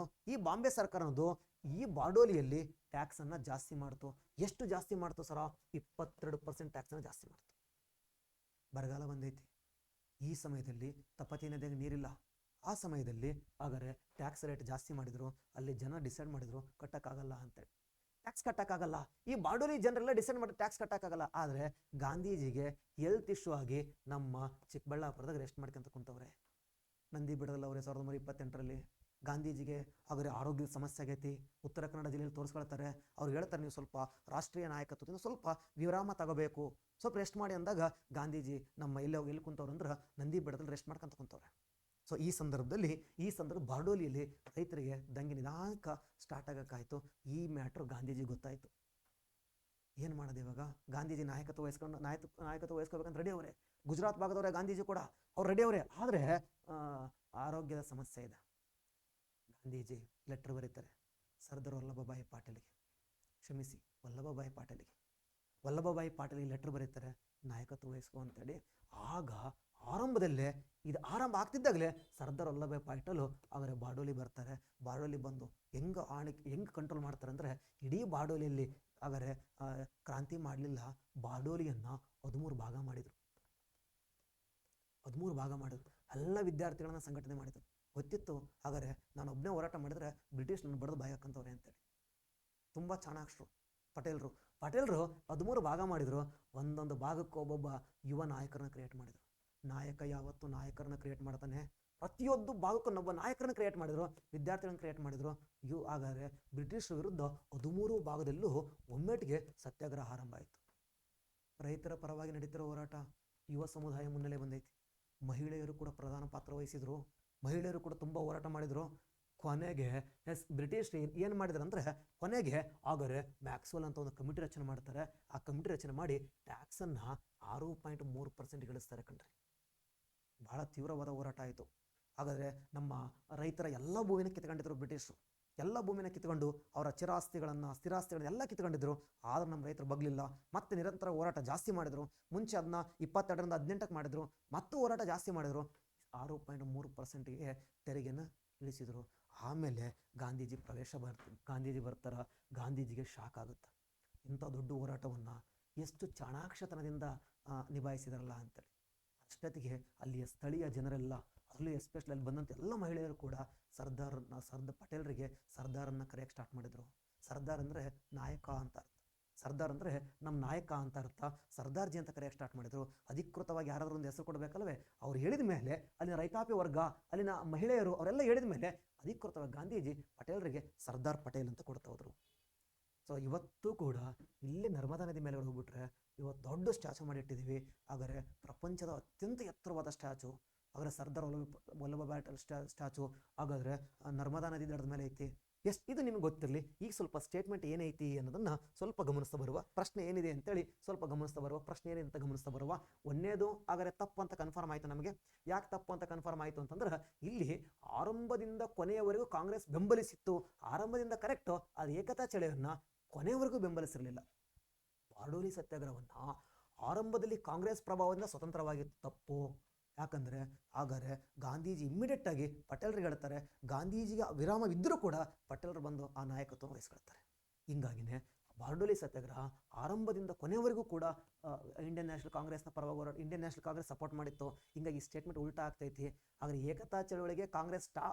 ಈ ಬಾರ್ಡೋಲಿಯಲ್ಲಿ ಟ್ಯಾಕ್ಸ್ ಅನ್ನ ಜಾಸ್ತಿ ಮಾಡ್ತು. ಎಷ್ಟು ಜಾಸ್ತಿ ಮಾಡ್ತು ಸರ? 22% ಟ್ಯಾಕ್ಸ್ ಅನ್ನ ಜಾಸ್ತಿ ಮಾಡ್ತು. ಬರಗಾಲ ಬಂದೈತಿ. ಈ ಸಮಯದಲ್ಲಿ ತಪತಿ ನದಿಯಾಗ ನೀರಿಲ್ಲ. ಆ ಸಮಯದಲ್ಲಿ ಹಾಗಾದ್ರೆ ಟ್ಯಾಕ್ಸ್ ರೇಟ್ ಜಾಸ್ತಿ ಮಾಡಿದ್ರು. ಅಲ್ಲಿ ಜನ ಡಿಸೈಡ್ ಮಾಡಿದ್ರು ಕಟ್ಟಕ್ಕಾಗಲ್ಲ ಅಂತೇಳಿ. ಟ್ಯಾಕ್ಸ್ ಕಟ್ಟಕ್ಕಾಗಲ್ಲ. ಈ ಬಾರ್ಡೋಲಿ ಜನರೆಲ್ಲ ಡಿಸೈಡ್ ಮಾಡಿ ಟ್ಯಾಕ್ಸ್ ಕಟ್ಟಕ್ಕಾಗಲ್ಲ. ಆದ್ರೆ ಗಾಂಧೀಜಿಗೆ ಹೆಲ್ತ್ ಇಶ್ಯೂ ಆಗಿ ನಮ್ಮ ಚಿಕ್ಕಬಳ್ಳಾಪುರದಾಗ ರೆಸ್ಟ್ ಮಾಡ್ಕೊಂತ ಕುಂತವ್ರೆ. ನಂದಿ ಬಿಡದಲ್ಲ ಅವ್ರೆ 1928ರಲ್ಲಿ ಗಾಂಧೀಜಿಗೆ ಅವರ ಆರೋಗ್ಯದ ಸಮಸ್ಯೆ ಆಗೈತಿ. ಉತ್ತರ ಕನ್ನಡ ಜಿಲ್ಲೆಯಲ್ಲಿ ತೋರಿಸ್ಕೊಳ್ತಾರೆ. ಅವ್ರು ಹೇಳ್ತಾರೆ ನೀವು ಸ್ವಲ್ಪ ರಾಷ್ಟ್ರೀಯ ನಾಯಕತ್ವದಿಂದ ಸ್ವಲ್ಪ ವಿರಾಮ ತಗೋಬೇಕು, ಸ್ವಲ್ಪ ರೆಸ್ಟ್ ಮಾಡಿ ಅಂದಾಗ ಗಾಂಧೀಜಿ ನಮ್ಮ ಎಲ್ಲಿ ಕುಂತವ್ರು ಅಂದ್ರೆ ನಂದಿ ಬಿಡದಲ್ಲಿ ರೆಸ್ಟ್ ಮಾಡ್ಕೊಂತ ಕುಂತವ್ರೆ. ಸೊ ಈ ಸಂದರ್ಭ ಬಾರ್ಡೋಲಿಯಲ್ಲಿ ರೈತರಿಗೆ ದಂಗೆ ನಿಧಾನಕ್ಕೆ ಸ್ಟಾರ್ಟ್ ಆಗಕ್ಕಾಯ್ತು. ಈ ಮ್ಯಾಟ್ರ್ ಗಾಂಧೀಜಿ ಗೊತ್ತಾಯ್ತು. ಏನ್ ಮಾಡೋದು ಇವಾಗ? ಗಾಂಧೀಜಿ ನಾಯಕತ್ವ ವಹಿಸ್ಕೋಬೇಕಂತ ರೆಡಿ ಅವರೇ. ಗುಜರಾತ್ ಭಾಗದವರೇ ಗಾಂಧೀಜಿ ಕೂಡ, ಅವ್ರು ರೆಡಿ ಅವರೇ. ಆದ್ರೆ ಆರೋಗ್ಯದ ಸಮಸ್ಯೆ ಇದೆ. ಗಾಂಧೀಜಿ ಲೆಟರ್ ಬರೀತಾರೆ ಸರ್ದಾರ್ ವಲ್ಲಭಭಾಯಿ ಪಾಟೀಲ್ಗೆ, ಕ್ಷಮಿಸಿ ವಲ್ಲಭಭಾಯಿ ಪಾಟೀಲ್ಗೆ ಲೆಟರ್ ಬರೀತಾರೆ ನಾಯಕತ್ವ ವಹಿಸ್ಕೊ ಅಂತೇಳಿ. ಆಗ ಆರಂಭದಲ್ಲೇ ಇದು ಆರಂಭ ಆಗ್ತಿದ್ದಾಗಲೇ ಸರ್ದಾರ್ ವಲ್ಲಭಭಾಯಿ ಪಾಟೀಲ್ ಅವರ ಬಾರ್ಡೋಲಿ ಬರ್ತಾರೆ. ಬಾರ್ಡೋಲಿ ಬಂದು ಹೆಂಗ್ ಕಂಟ್ರೋಲ್ ಮಾಡ್ತಾರೆ ಅಂದ್ರೆ ಇಡೀ ಬಾರ್ಡೋಲಿಯಲ್ಲಿ ಹಾಗಾದ್ರೆ ಕ್ರಾಂತಿ ಮಾಡಲಿಲ್ಲ. ಬಾರ್ಡೋಲಿಯನ್ನ 13 ಭಾಗ ಮಾಡಿದ್ರು. ಎಲ್ಲ ವಿದ್ಯಾರ್ಥಿಗಳನ್ನ ಸಂಘಟನೆ ಮಾಡಿದ್ರು. ಗೊತ್ತಿತ್ತು ಹಾಗಾದ್ರೆ ನಾನು ಒಬ್ಬನೇ ಹೋರಾಟ ಮಾಡಿದ್ರೆ ಬ್ರಿಟಿಷ್ ನನ್ನ ಬಡದು ಬಾಯಿ ಹಾಕಂತವ್ರೆ ಅಂತೇಳಿ. ತುಂಬಾ ಚಾಣಾಕ್ಷರು ಪಟೇಲ್ರು 13 ಭಾಗ ಮಾಡಿದ್ರು. ಒಂದೊಂದು ಭಾಗಕ್ಕೆ ಒಬ್ಬೊಬ್ಬ ಯುವ ನಾಯಕರನ್ನ ಕ್ರಿಯೇಟ್ ಮಾಡಿದ್ರು. ನಾಯಕ ಯಾವತ್ತು ನಾಯಕರನ್ನ ಕ್ರಿಯೇಟ್ ಮಾಡ್ತಾನೆ. ಪ್ರತಿಯೊಂದು ಭಾಗಕ್ಕೂ ಒಬ್ಬ ನಾಯಕರನ್ನ ಕ್ರಿಯೇಟ್ ಮಾಡಿದ್ರು, ವಿದ್ಯಾರ್ಥಿಗಳನ್ನ ಕ್ರಿಯೇಟ್ ಮಾಡಿದ್ರು. ಹಾಗಾದ್ರೆ ಬ್ರಿಟಿಷ್ ವಿರುದ್ಧ 13 ಭಾಗದಲ್ಲೂ ಒಮ್ಮೆಟ್ಟಿಗೆ ಸತ್ಯಾಗ್ರಹ ಆರಂಭ ಆಯಿತು. ರೈತರ ಪರವಾಗಿ ನಡೀತಿರೋ ಹೋರಾಟ, ಯುವ ಸಮುದಾಯ ಮುನ್ನೆಲೆ ಬಂದೈತಿ. ಮಹಿಳೆಯರು ಕೂಡ ಪ್ರಧಾನ ಪಾತ್ರ ವಹಿಸಿದ್ರು. ಮಹಿಳೆಯರು ಕೂಡ ತುಂಬಾ ಹೋರಾಟ ಮಾಡಿದ್ರು. ಕೊನೆಗೆ ಬ್ರಿಟಿಷ್ ಏನ್ ಮಾಡಿದ್ರು ಅಂದ್ರೆ ಕೊನೆಗೆ ಆಗರೆ ಮ್ಯಾಕ್ಸ್ವೆಲ್ ಅಂತ ಒಂದು ಕಮಿಟಿ ರಚನೆ ಮಾಡ್ತಾರೆ. ಆ ಕಮಿಟಿ ರಚನೆ ಮಾಡಿ ಟ್ಯಾಕ್ಸ್ ಅನ್ನ 6.3% ಇಳಿಸ್ತಾರೆ ಕಣ್ರಿ. ಬಹಳ ತೀವ್ರವಾದ ಹೋರಾಟ ಆಯಿತು. ಹಾಗಾದ್ರೆ ನಮ್ಮ ರೈತರ ಎಲ್ಲ ಭೂಮಿನ ಕಿತ್ಕೊಂಡಿದ್ರು ಬ್ರಿಟಿಷರು. ಎಲ್ಲ ಭೂಮಿನ ಕಿತ್ಕೊಂಡು ಅವರ ಸ್ಥಿರಾಸ್ತಿಗಳನ್ನ ಎಲ್ಲ ಕಿತ್ಕೊಂಡಿದ್ರು. ಆದ್ರೆ ನಮ್ಮ ರೈತರು ಬಗ್ಲಿಲ್ಲ. ಮತ್ತೆ ನಿರಂತರ ಹೋರಾಟ ಜಾಸ್ತಿ ಮಾಡಿದ್ರು. ಮುಂಚೆ ಅದನ್ನ 22ರಿಂದ 18ಕ್ಕೆ ಮಾಡಿದ್ರು. ಮತ್ತು ಹೋರಾಟ ಜಾಸ್ತಿ ಮಾಡಿದ್ರು. 6.3%ಗೆ ತೆರಿಗೆನ ಇಳಿಸಿದ್ರು. ಆಮೇಲೆ ಗಾಂಧೀಜಿ ಬರ್ತಾರ. ಗಾಂಧೀಜಿಗೆ ಶಾಕ್ ಆಗುತ್ತೆ. ಇಂಥ ದೊಡ್ಡ ಹೋರಾಟವನ್ನ ಎಷ್ಟು ಚಾಣಾಕ್ಷತನದಿಂದ ನಿಭಾಯಿಸಿದಾರಲ್ಲ ಅಂತೇಳಿ. ಅಷ್ಟೊತ್ತಿಗೆ ಅಲ್ಲಿಯ ಸ್ಥಳೀಯ ಜನರೆಲ್ಲ, ಅದರಲ್ಲೂ ಎಸ್ಪೆಷಲಿ ಅಲ್ಲಿ ಬಂದಂಥ ಎಲ್ಲ ಮಹಿಳೆಯರು ಕೂಡ ಪಟೇಲ್ರಿಗೆ ಸರ್ದಾರನ್ನ ಕರೆಯಕ್ಕೆ ಸ್ಟಾರ್ಟ್ ಮಾಡಿದ್ರು. ಸರ್ದಾರ್ ಅಂದ್ರೆ ನಾಯಕ ಅಂತ ಅರ್ಥ. ಸರ್ದಾರ್ ಅಂದ್ರೆ ನಮ್ಮ ನಾಯಕ ಅಂತ ಅರ್ಥ. ಸರ್ದಾರ್ಜಿ ಅಂತ ಕರೆಯಕ್ಕೆ ಸ್ಟಾರ್ಟ್ ಮಾಡಿದ್ರು. ಅಧಿಕೃತವಾಗಿ ಯಾರಾದ್ರೂ ಒಂದು ಹೆಸರು ಕೊಡಬೇಕಲ್ವೇ? ಅವ್ರು ಹೇಳಿದ ಮೇಲೆ ಅಲ್ಲಿನ ರೈತಾಪಿ ವರ್ಗ, ಅಲ್ಲಿನ ಮಹಿಳೆಯರು ಅವರೆಲ್ಲ ಹೇಳಿದ ಮೇಲೆ ಅಧಿಕೃತವಾಗಿ ಗಾಂಧೀಜಿ ಪಟೇಲ್ರಿಗೆ ಸರ್ದಾರ್ ಪಟೇಲ್ ಅಂತ ಕೊಡ್ತಾ ಹೋದ್ರು. ಸೊ ಇವತ್ತು ಕೂಡ ಇಲ್ಲೇ ನರ್ಮದಾ ನದಿ ಮೇಲೆ ಹೋಗ್ಬಿಟ್ರೆ ಇವತ್ತು ದೊಡ್ಡ ಸ್ಟ್ಯಾಚು ಮಾಡಿಟ್ಟಿದ್ದೀವಿ. ಹಾಗಾದ್ರೆ ಪ್ರಪಂಚದ ಅತ್ಯಂತ ಎತ್ತರವಾದ ಸ್ಟ್ಯಾಚು ಹಾಗಾದ್ರೆ ಸರ್ದಾರ್ ವಲ್ಲಭಭಾಯಿ ಪಟೇಲ್ ಸ್ಟ್ಯಾಚು ಹಾಗಾದ್ರೆ ನರ್ಮದಾ ನದಿ ದಡದ ಮೇಲೆ ಐತಿ. ಇದು ನಿಮ್ಗೆ ಗೊತ್ತಿರಲಿ. ಈಗ ಸ್ವಲ್ಪ ಸ್ಟೇಟ್ಮೆಂಟ್ ಏನೈತಿ ಅನ್ನೋದನ್ನ ಸ್ವಲ್ಪ ಗಮನಿಸ್ತಾ ಬರುವ. ಪ್ರಶ್ನೆ ಏನಿದೆ ಅಂತೇಳಿ ಸ್ವಲ್ಪ ಗಮನಿಸ್ತಾ ಬರುವ. ಒಂದೇದು ಹಾಗಾದ್ರೆ ತಪ್ಪು ಅಂತ ಕನ್ಫರ್ಮ್ ಆಯ್ತು ನಮಗೆ. ಯಾಕೆ ತಪ್ಪು ಅಂತ ಕನ್ಫರ್ಮ್ ಆಯ್ತು ಅಂತಂದ್ರೆ ಇಲ್ಲಿ ಆರಂಭದಿಂದ ಕೊನೆಯವರೆಗೂ ಕಾಂಗ್ರೆಸ್ ಬೆಂಬಲಿಸಿತ್ತು. ಆರಂಭದಿಂದ ಕರೆಕ್ಟ್. ಅದು ಏಕತಾ ಚಳವಳಿಯನ್ನ ಕೊನೆಯವರೆಗೂ ಬೆಂಬಲಿಸಿರಲಿಲ್ಲ. ಬಾರ್ಡೋಲಿ ಸತ್ಯಾಗ್ರಹವನ್ನ ಆರಂಭದಲ್ಲಿ ಕಾಂಗ್ರೆಸ್ ಪ್ರಭಾವದಿಂದ ಸ್ವತಂತ್ರವಾಗಿತ್ತು. ತಪ್ಪು. ಯಾಕಂದ್ರೆ ಹಾಗಾದ್ರೆ ಗಾಂಧೀಜಿ ಇಮ್ಮಿಡಿಯೇಟ್ ಆಗಿ ಪಟೇಲ್ರಿಗೆ ಹೇಳ್ತಾರೆ. ಗಾಂಧೀಜಿಗೆ ವಿರಾಮವಿದ್ದರೂ ಕೂಡ ಪಟೇಲರು ಬಂದು ಆ ನಾಯಕತ್ವ ವಹಿಸ್ಕೊಳ್ತಾರೆ. ಹಿಂಗಾಗಿನೇ ಬಾರ್ಡೋಲಿ ಸತ್ಯಾಗ್ರಹ ಆರಂಭದಿಂದ ಕೊನೆವರೆಗೂ ಕೂಡ ಇಂಡಿಯನ್ ನ್ಯಾಷನಲ್ ಕಾಂಗ್ರೆಸ್ನ ಪರವಾಗಿ ಇಂಡಿಯನ್ ನ್ಯಾಷನಲ್ ಕಾಂಗ್ರೆಸ್ ಸಪೋರ್ಟ್ ಮಾಡಿತ್ತು. ಹಿಂಗಾಗಿ ಸ್ಟೇಟ್ಮೆಂಟ್ ಉಲ್ಟಾ ಆಗ್ತೈತಿ. ಆದರೆ ಏಕತಾ ಚಳವಳಿಗೆ ಕಾಂಗ್ರೆಸ್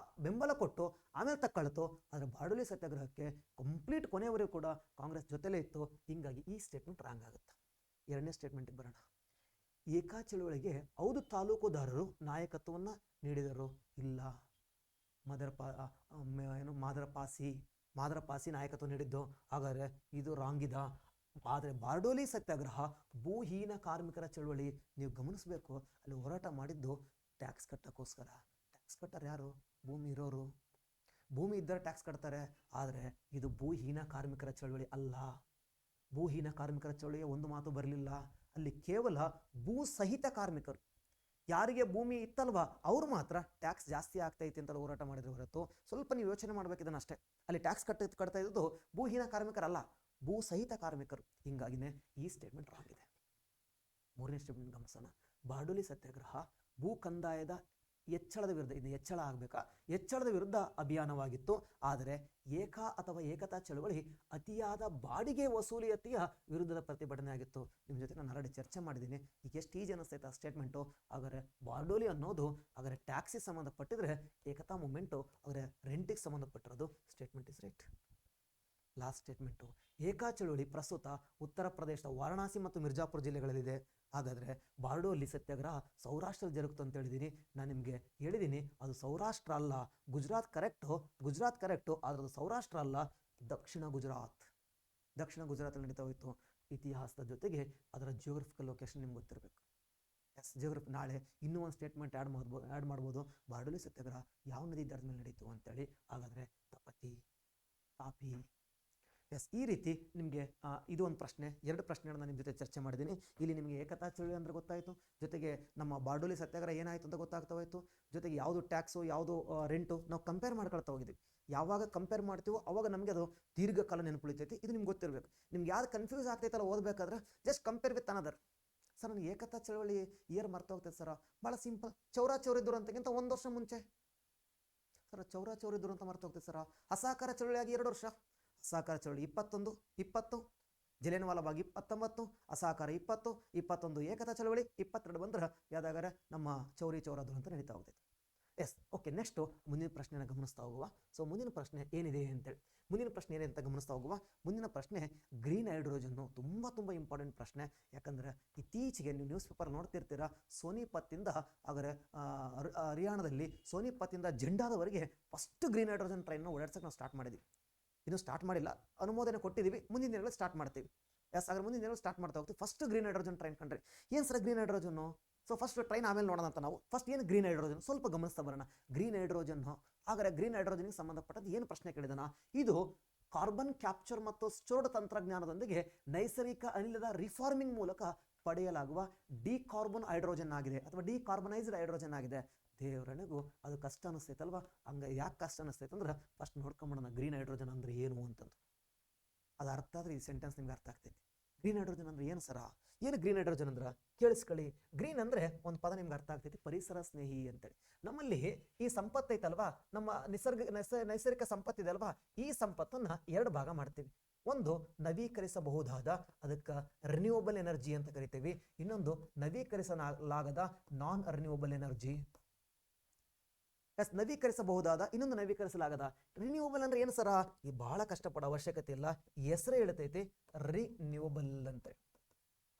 ಬೆಂಬಲ ಕೊಟ್ಟು ಆಮೇಲೆ ತಕ್ಕೊಳ್ತು. ಆದರೆ ಬಾರ್ಡೋಲಿ ಸತ್ಯಾಗ್ರಹಕ್ಕೆ ಕಂಪ್ಲೀಟ್ ಕೊನೆಯವರೆಗೂ ಕೂಡ ಕಾಂಗ್ರೆಸ್ ಜೊತೆಲೇ ಇತ್ತು. ಹಿಂಗಾಗಿ ಈ ಸ್ಟೇಟ್ಮೆಂಟ್ ರಾಂಗ್ ಆಗುತ್ತೆ. ಎರಡನೇ ಸ್ಟೇಟ್ಮೆಂಟ್ಗೆ ಬರೋಣ. ಏಕಾ ಚಳುವಳಿಗೆ ಹೌದು ತಾಲೂಕುದಾರರು ನಾಯಕತ್ವವನ್ನು ನೀಡಿದರು? ಇಲ್ಲ. ಮಾದರಪಾಸಿ ನಾಯಕತ್ವ ನೀಡಿದ್ದು. ಹಾಗಾದರೆ ಇದು ರಾಂಗಿದ. ಆದರೆ ಬಾರ್ಡೋಲಿ ಸತ್ಯಾಗ್ರಹ ಭೂಹೀನ ಕಾರ್ಮಿಕರ ಚಳುವಳಿ. ನೀವು ಗಮನಿಸಬೇಕು, ಅಲ್ಲಿ ಹೋರಾಟ ಮಾಡಿದ್ದು ಟ್ಯಾಕ್ಸ್ ಕಟ್ಟೋಕ್ಕೋಸ್ಕರ. ಟ್ಯಾಕ್ಸ್ ಕಟ್ಟೋರು ಯಾರು? ಭೂಮಿ ಇರೋರು. ಭೂಮಿ ಇದ್ದರೆ ಟ್ಯಾಕ್ಸ್ ಕಟ್ತಾರೆ. ಆದರೆ ಇದು ಭೂಹೀನ ಕಾರ್ಮಿಕರ ಚಳುವಳಿ ಅಲ್ಲ. ಭೂಹೀನ ಕಾರ್ಮಿಕರ ಚಳುವಳಿಗೆ ಒಂದು ಮಾತು ಬರಲಿಲ್ಲ. ಅಲ್ಲಿ ಕೇವಲ ಭೂ ಸಹಿತ ಕಾರ್ಮಿಕರು, ಯಾರಿಗೆ ಭೂಮಿ ಇತ್ತಲ್ವಾ ಅವ್ರು ಮಾತ್ರ ಟ್ಯಾಕ್ಸ್ ಜಾಸ್ತಿ ಆಗ್ತೈತಿ ಅಂತ ಹೋರಾಟ ಮಾಡಿದ್ರು ಹೊರತು, ಸ್ವಲ್ಪ ನೀವು ಯೋಚನೆ ಮಾಡ್ಬೇಕಿದನ್ನ ಅಷ್ಟೇ. ಅಲ್ಲಿ ಟ್ಯಾಕ್ಸ್ ಕಟ್ತಾ ಇದ್ದು ಭೂಹೀನ ಕಾರ್ಮಿಕರಲ್ಲ, ಭೂ ಸಹಿತ ಕಾರ್ಮಿಕರು. ಹಿಂಗಾಗಿನೇ ಈ ಸ್ಟೇಟ್ಮೆಂಟ್ ರಾಂಗ್ ಇದೆ. ಮೂರನೇ ಸ್ಟೇಟ್ಮೆಂಟ್ ಗಮನಿಸೋಣ. ಬಾರ್ಡೋಲಿ ಸತ್ಯಾಗ್ರಹ ಭೂ ಕಂದಾಯದ ಹೆಚ್ಚಳದ ವಿರುದ್ಧ, ಇದು ಹೆಚ್ಚಳ ಆಗಬೇಕಾ, ಹೆಚ್ಚಳದ ವಿರುದ್ಧ ಅಭಿಯಾನವಾಗಿತ್ತು. ಆದರೆ ಏಕಾ ಅಥವಾ ಏಕತಾ ಚಳವಳಿ ಅತಿಯಾದ ಬಾಡಿಗೆ ವಸೂಲಿಯತಿಯ ವಿರುದ್ಧದ ಪ್ರತಿಭಟನೆ ಆಗಿತ್ತು. ನಿಮ್ಮ ಜೊತೆ ನಾನು ಆಲ್ರೆಡಿ ಚರ್ಚೆ ಮಾಡಿದ್ದೀನಿ. ಈಗ ಎಷ್ಟು ಈಜಿ ಅನ್ನಿಸ್ತೈತೆ ಆ ಸ್ಟೇಟ್ಮೆಂಟು. ಹಾಗಾದರೆ ಬಾರ್ಡೋಲಿ ಅನ್ನೋದು ಹಾಗಾದರೆ ಟ್ಯಾಕ್ಸಿಗೆ ಸಂಬಂಧಪಟ್ಟಿದ್ರೆ, ಏಕತಾ ಮೂಮೆಂಟು ಹಾಗಾದರೆ ರೆಂಟಿಗೆ ಸಂಬಂಧಪಟ್ಟಿರೋದು. Statement is right. Last statement, Eka ಚಳುವಳಿ ಪ್ರಸ್ತುತ ಉತ್ತರ ಪ್ರದೇಶದ ವಾರಣಾಸಿ ಮತ್ತು ಮಿರ್ಜಾಪುರ ಜಿಲ್ಲೆಗಳಲ್ಲಿದೆ. ಹಾಗಾದರೆ ಬಾರ್ಡೋಲಿ ಸತ್ಯಾಗ್ರಹ ಸೌರಾಷ್ಟ್ರದಲ್ಲಿ ಜರುಗಿತು ಅಂತ ಹೇಳಿದ್ದೀನಿ. ನಾನು ನಿಮಗೆ ಹೇಳಿದ್ದೀನಿ ಅದು ಸೌರಾಷ್ಟ್ರ ಅಲ್ಲ, ಗುಜರಾತ್ ಕರೆಕ್ಟು. ಆದರೆ ಅದು ಸೌರಾಷ್ಟ್ರ ಅಲ್ಲ, ದಕ್ಷಿಣ ಗುಜರಾತಲ್ಲಿ ನಡೀತಾ ಹೋಯಿತು. ಇತಿಹಾಸದ ಜೊತೆಗೆ ಅದರ ಜಿಯೋಗ್ರಫಿಕಲ್ ಲೊಕೇಶನ್ ನಿಮ್ಗೆ ಗೊತ್ತಿರಬೇಕು. ಜಿಯೋಗ್ರಫಿ ನಾಳೆ ಇನ್ನೂ ಒಂದು ಸ್ಟೇಟ್ಮೆಂಟ್ ಆ್ಯಡ್ ಮಾಡ್ಬೋದು. ಬಾರ್ಡೋಲಿ ಸತ್ಯಾಗ್ರಹ ಯಾವ ನದಿ ದಡದ ಮೇಲೆ ನಡೀತು ಅಂತೇಳಿ. ಹಾಗಾದರೆ ತಾಪಿ. ಈ ರೀತಿ ನಿಮಗೆ ಇದು ಒಂದು ಪ್ರಶ್ನೆ, ಎರಡು ಪ್ರಶ್ನೆಗಳನ್ನ ನಿಮ್ಮ ಜೊತೆ ಚರ್ಚೆ ಮಾಡಿದ್ದೀನಿ. ಇಲ್ಲಿ ನಿಮಗೆ ಏಕತಾ ಚಳುವಳಿ ಅಂದ್ರೆ ಗೊತ್ತಾಯಿತು, ಜೊತೆಗೆ ನಮ್ಮ ಬಾರ್ಡೋಲಿ ಸತ್ಯಾಗ್ರಹ ಏನಾಯಿತು ಅಂತ ಗೊತ್ತಾಗ್ತಾ ಹೋಯಿತು, ಜೊತೆಗೆ ಯಾವುದು ಟ್ಯಾಕ್ಸು ಯಾವುದು ರೆಂಟು ನಾವು ಕಂಪೇರ್ ಮಾಡ್ಕೊಳ್ತಾ ಹೋಗಿದ್ವಿ. ಯಾವಾಗ ಕಂಪೇರ್ ಮಾಡ್ತೀವೋ ಅವಾಗ ನಮಗೆ ಅದು ದೀರ್ಘಕಾಲ ನೆನಪುಳಿತೈತಿ. ಇದು ನಿಮ್ಗೆ ಗೊತ್ತಿರಬೇಕು. ನಿಮ್ಗೆ ಯಾವ್ದು ಕನ್ಫ್ಯೂಸ್ ಆಗ್ತೈತಲ್ಲ ಓದಬೇಕಾದ್ರೆ, just compare with another. Sir ನನಗೆ ಏಕತಾ ಚಳವಳಿ ಇಯರ್ ಮರ್ತೋಗ್ತೈತೆ ಸರ್. ಭಾಳ ಸಿಂಪಲ್, ಚೌರಿ ದುರಂತಕ್ಕಿಂತ 1 ವರ್ಷ ಮುಂಚೆ. ಸರ್ ಚೌರಿ ದುರಂತ ಮರ್ತೋಗ್ತೈತೆ ಸರ್. ಅಸಹಕಾರ ಚಳವಳಿ ಆಗಿ 2 ವರ್ಷ. ಅಸಹಕಾರ ಚಳವಳಿ 20, ಜಲಿಯನವಾಲಾ ಬಾಗ್ 19, ಅಸಹಕಾರ 20, ಏಕತಾ ಚಳವಳಿ 22 ಬಂದ್ರೆ ಯಾವ್ದಾಗಾರೆ ನಮ್ಮ ಚೌರಿ ದುರಂತ ನಡೀತಾ ಹೋಗ್ತೈತೆ. ಓಕೆ. ನೆಕ್ಸ್ಟು ಮುಂದಿನ ಪ್ರಶ್ನೆನ ಗಮನಿಸ್ತಾ ಹೋಗುವ. ಸೊ ಮುಂದಿನ ಪ್ರಶ್ನೆ ಏನಿದೆ ಅಂತೇಳಿ, ಮುಂದಿನ ಪ್ರಶ್ನೆ ಏನಿದೆ ಅಂತ ಗಮನಿಸ್ತಾ ಹೋಗುವ. ಮುಂದಿನ ಪ್ರಶ್ನೆ ಗ್ರೀನ್ ಹೈಡ್ರೋಜನ್ನು. ತುಂಬ ಇಂಪಾರ್ಟೆಂಟ್ ಪ್ರಶ್ನೆ. ಯಾಕಂದರೆ ಇತ್ತೀಚೆಗೆ ನೀವು ನ್ಯೂಸ್ ಪೇಪರ್ ನೋಡ್ತಿರ್ತೀರ, ಸೋನಿಪತ್ತಿಂದ ಹಾಗಾದರೆ ಹರಿಯಾಣದಲ್ಲಿ ಸೋನಿಪತ್ತಿಂದ ಜೆಂಡಾದವರೆಗೆ ಫಸ್ಟ್ ಗ್ರೀನ್ ಹೈಡ್ರೋಜನ್ ಟ್ರೈನ್ನ ಓಡಾಡ್ಸಕ್ಕೆ ನಾವು ಸ್ಟಾರ್ಟ್ ಮಾಡಿದ್ವಿ. ಇನ್ನೂ ಸ್ಟಾರ್ಟ್ ಮಾಡಿಲ್ಲ, ಅನುಮೋದನೆ ಕೊಟ್ಟಿದ್ದೀವಿ. ಮುಂದಿನ ದಿನಗಳಲ್ಲಿ ಸ್ಟಾರ್ಟ್ ಮಾಡ್ತೀವಿ. ಹಾಗಾದ್ರೆ ಮುಂದಿನ ದಿನಗಳು ಸ್ಟಾರ್ಟ್ ಮಾಡ್ತಾ ಹೋಗ್ತೀವಿ. ಫಸ್ಟ್ ಗ್ರೀನ್ ಹೈಡ್ರೋಜನ್ ಟ್ರೈನ್ ಕಂಡ್ರಿ. ಏನು sir green hydrogen? So first train ಆಮೇಲೆ ನೋಡೋಣ ಅಂತ ನಾವು. ಫಸ್ಟ್ ಏನು ಗ್ರೀನ್ ಹೈಡ್ರೋಜನ್ ಸ್ವಲ್ಪ ಗಮನಿಸ್ತಾ ಬರೋಣ. ಗ್ರೀನ್ ಹೈಡ್ರೋಜನ್ನು ಹಾಗಾದರೆ ಗ್ರೀನ್ ಹೈಡ್ರೋಜನ್ಗೆ ಸಂಬಂಧಪಟ್ಟಂತೆ ಏನು ಪ್ರಶ್ನೆ ಕೇಳಿದಾನ? ಇದು ಕಾರ್ಬನ್ ಕ್ಯಾಪ್ಚರ್ ಮತ್ತು ಸ್ಟೋರ್ಡ್ ತಂತ್ರಜ್ಞಾನದೊಂದಿಗೆ ನೈಸರ್ಗಿಕ ಅನಿಲದ ರಿಫಾರ್ಮಿಂಗ್ ಮೂಲಕ ಪಡೆಯಲಾಗುವ ಡಿಕಾರ್ಬನ್ ಹೈಡ್ರೋಜನ್ ಆಗಿದೆ, ಅಥವಾ ಡಿಕಾರ್ಬನೈಸ್ಡ್ ಹೈಡ್ರೋಜನ್ ಆಗಿದೆ. ದೇವರನಿಗೂ ಅದು ಕಷ್ಟ ಅನಿಸ್ತೈತಲ್ವಾ? ಹಂಗೆ ಯಾಕೆ ಕಷ್ಟ ಅನಿಸ್ತೈತೆ ಅಂದ್ರೆ ಫಸ್ಟ್ ನೋಡ್ಕೊಂಬಿಡೋಣ ಗ್ರೀನ್ ಹೈಡ್ರೋಜನ್ ಅಂದ್ರೆ ಏನು ಅಂತಂದು. ಅದು ಅರ್ಥ ಆದರೆ ಈ ಸೆಂಟೆನ್ಸ್ ನಿಮ್ಗೆ ಅರ್ಥ ಆಗ್ತೈತಿ. ಗ್ರೀನ್ ಹೈಡ್ರೋಜನ್ ಅಂದ್ರೆ ಏನು ಸರ? ಏನು ಗ್ರೀನ್ ಹೈಡ್ರೋಜನ್ ಅಂದ್ರೆ ಕೇಳಿಸ್ಕೊಳ್ಳಿ. ಗ್ರೀನ್ ಅಂದ್ರೆ ಒಂದು ಪದ ನಿಮ್ಗೆ ಅರ್ಥ ಆಗ್ತೈತಿ, ಪರಿಸರ ಸ್ನೇಹಿ ಅಂತೇಳಿ. ನಮ್ಮಲ್ಲಿ ಈ ಸಂಪತ್ತು ಐತಲ್ವಾ, ನಮ್ಮ ನೈಸರ್ಗಿಕ ಸಂಪತ್ತಿದೆ ಅಲ್ವಾ, ಈ ಸಂಪತ್ತನ್ನ 2 ಭಾಗ ಮಾಡ್ತೀವಿ. ಒಂದು ನವೀಕರಿಸಬಹುದಾದ, ಅದಕ್ಕೆ ರಿನ್ಯೂವಬಲ್ ಎನರ್ಜಿ ಅಂತ ಕರಿತೀವಿ. ಇನ್ನೊಂದು ನವೀಕರಿಸಲಾಗದ ನಾನ್ ರಿನ್ಯೂವಬಲ್ ಎನರ್ಜಿ. ನವೀಕರಿಸಬಹುದಾದ, ಇನ್ನೊಂದು ನವೀಕರಿಸಲಾಗದ. ರಿನ್ಯೂವಬಲ್ ಅಂದ್ರೆ ಏನು ಸರ? ಈ ಬಹಳ ಕಷ್ಟಪಡೋ ಅವಶ್ಯಕತೆ ಇಲ್ಲ, ಹೆಸರೇ ಹೇಳ್ತೈತಿ ರಿನ್ಯೂವಬಲ್ ಅಂತ.